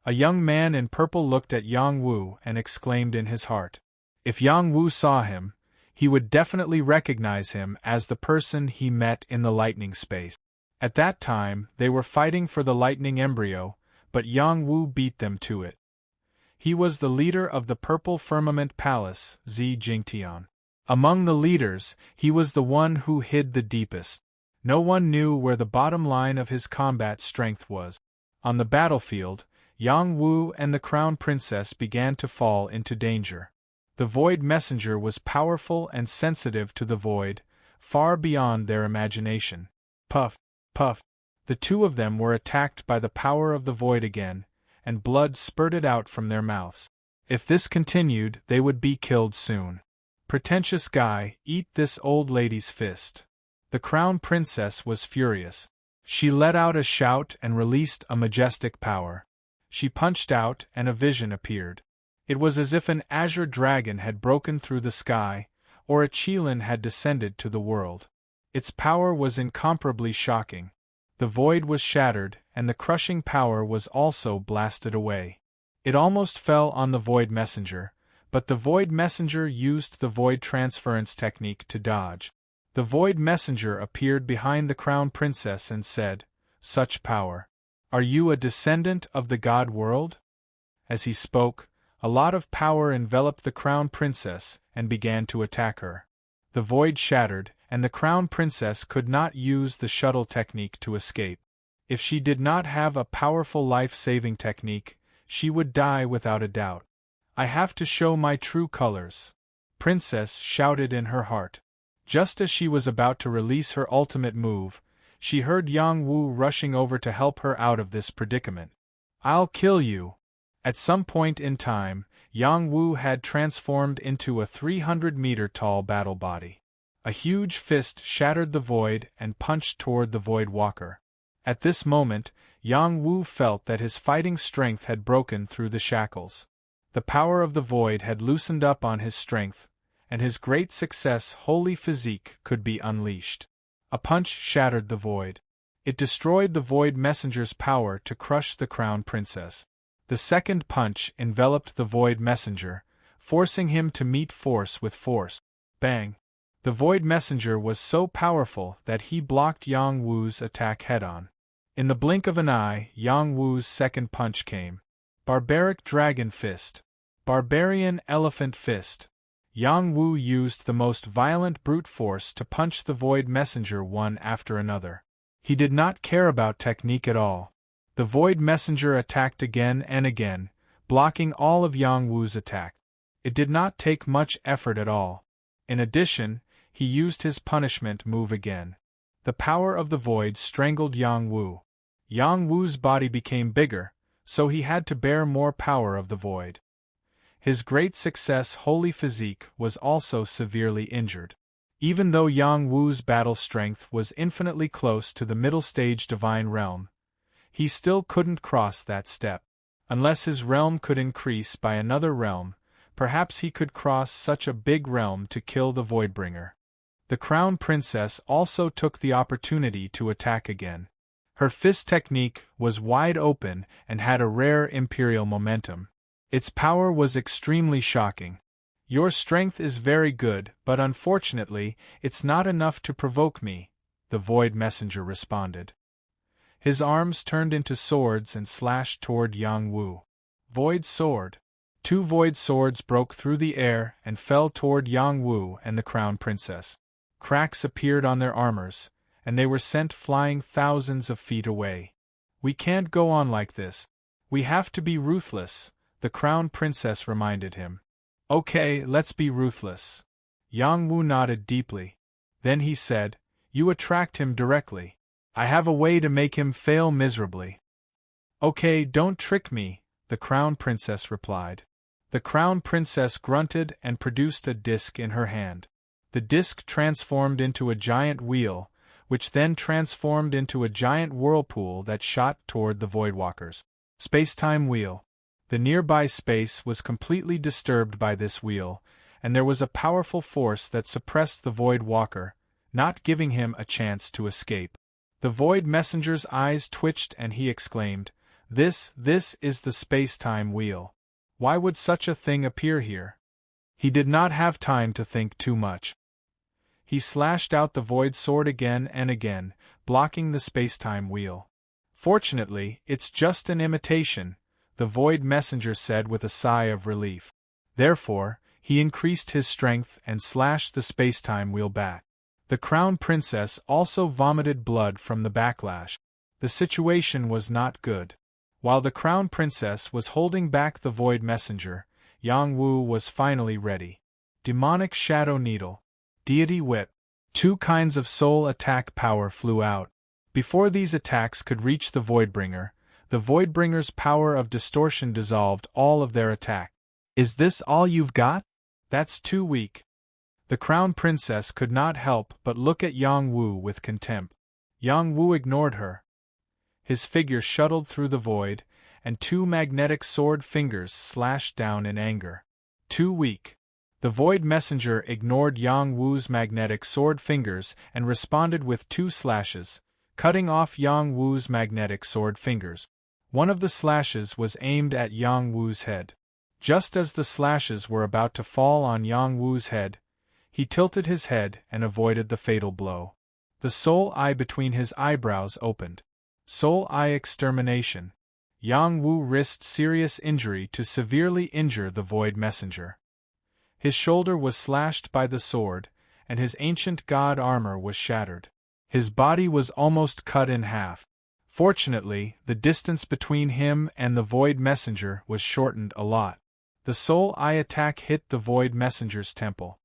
A young man in purple looked at Yang Wu and exclaimed in his heart. If Yang Wu saw him, he would definitely recognize him as the person he met in the lightning space. At that time, they were fighting for the lightning embryo, but Yang Wu beat them to it. He was the leader of the Purple Firmament Palace, Zi Jingtian. Among the leaders, he was the one who hid the deepest. No one knew where the bottom line of his combat strength was. On the battlefield, Yang Wu and the Crown Princess began to fall into danger. The Void Messenger was powerful and sensitive to the void, far beyond their imagination. Puff, puff. The two of them were attacked by the power of the void again, and blood spurted out from their mouths. If this continued, they would be killed soon. Pretentious guy, eat this old lady's fist. The Crown Princess was furious. She let out a shout and released a majestic power. She punched out, and a vision appeared. It was as if an azure dragon had broken through the sky, or a Qilin had descended to the world. Its power was incomparably shocking. The void was shattered, and the crushing power was also blasted away. It almost fell on the Void Messenger, but the Void Messenger used the Void Transference technique to dodge. The Void Messenger appeared behind the Crown Princess and said, "Such power. Are you a descendant of the God world?" As he spoke, a lot of power enveloped the Crown Princess and began to attack her. The void shattered, and the Crown Princess could not use the shuttle technique to escape. If she did not have a powerful life-saving technique, she would die without a doubt. "I have to show my true colors," Princess shouted in her heart. Just as she was about to release her ultimate move, she heard Yang Wu rushing over to help her out of this predicament. "I'll kill you!" At some point in time, Yang Wu had transformed into a 300-meter-tall battle body. A huge fist shattered the void and punched toward the Void Walker. At this moment, Yang Wu felt that his fighting strength had broken through the shackles. The power of the void had loosened up on his strength, and his great success Holy Physique could be unleashed. A punch shattered the void. It destroyed the Void Messenger's power to crush the Crown Princess. The second punch enveloped the Void Messenger, forcing him to meet force with force. Bang! The Void Messenger was so powerful that he blocked Yang Wu's attack head-on. In the blink of an eye, Yang Wu's second punch came. Barbaric Dragon Fist. Barbarian Elephant Fist. Yang Wu used the most violent brute force to punch the Void Messenger one after another. He did not care about technique at all. The Void Messenger attacked again and again, blocking all of Yang Wu's attack. It did not take much effort at all. In addition, he used his punishment move again. The power of the void strangled Yang Wu. Yang Wu's body became bigger, so he had to bear more power of the void. His great success Holy Physique was also severely injured. Even though Yang Wu's battle strength was infinitely close to the middle stage divine realm, he still couldn't cross that step. Unless his realm could increase by another realm, perhaps he could cross such a big realm to kill the Voidbringer. The Crown Princess also took the opportunity to attack again. Her fist technique was wide open and had a rare imperial momentum. Its power was extremely shocking. "Your strength is very good, but unfortunately, it's not enough to provoke me," the Void Messenger responded. His arms turned into swords and slashed toward Yang Wu. Void Sword. Two void swords broke through the air and fell toward Yang Wu and the Crown Princess. Cracks appeared on their armors, and they were sent flying thousands of feet away. "We can't go on like this. We have to be ruthless," the Crown Princess reminded him. "Okay, let's be ruthless." Yang Wu nodded deeply. Then he said, "You attract him directly. I have a way to make him fail miserably." "Okay, don't trick me," the Crown Princess replied. The Crown Princess grunted and produced a disc in her hand. The disc transformed into a giant wheel, which then transformed into a giant whirlpool that shot toward the Voidwalkers. Space-time wheel. The nearby space was completely disturbed by this wheel, and there was a powerful force that suppressed the Voidwalker, not giving him a chance to escape. The Void Messenger's eyes twitched and he exclaimed, This is the space-time wheel. Why would such a thing appear here?" He did not have time to think too much. He slashed out the Void Sword again and again, blocking the space-time wheel. "Fortunately, it's just an imitation," the Void Messenger said with a sigh of relief. Therefore, he increased his strength and slashed the space-time wheel back. The Crown Princess also vomited blood from the backlash. The situation was not good. While the Crown Princess was holding back the Void Messenger, Yang Wu was finally ready. Demonic Shadow Needle. Deity Whip. Two kinds of soul attack power flew out. Before these attacks could reach the Voidbringer, the Voidbringer's power of distortion dissolved all of their attack. "Is this all you've got? That's too weak." The Crown Princess could not help but look at Yang Wu with contempt. Yang Wu ignored her. His figure shuttled through the void, and two magnetic sword fingers slashed down in anger. Too weak. The Void Messenger ignored Yang Wu's magnetic sword fingers and responded with two slashes, cutting off Yang Wu's magnetic sword fingers. One of the slashes was aimed at Yang Wu's head. Just as the slashes were about to fall on Yang Wu's head, he tilted his head and avoided the fatal blow. The soul eye between his eyebrows opened. Soul eye extermination. Yang Wu risked serious injury to severely injure the Void Messenger. His shoulder was slashed by the sword, and his ancient god armor was shattered. His body was almost cut in half. Fortunately, the distance between him and the Void Messenger was shortened a lot. The soul eye attack hit the Void Messenger's temple.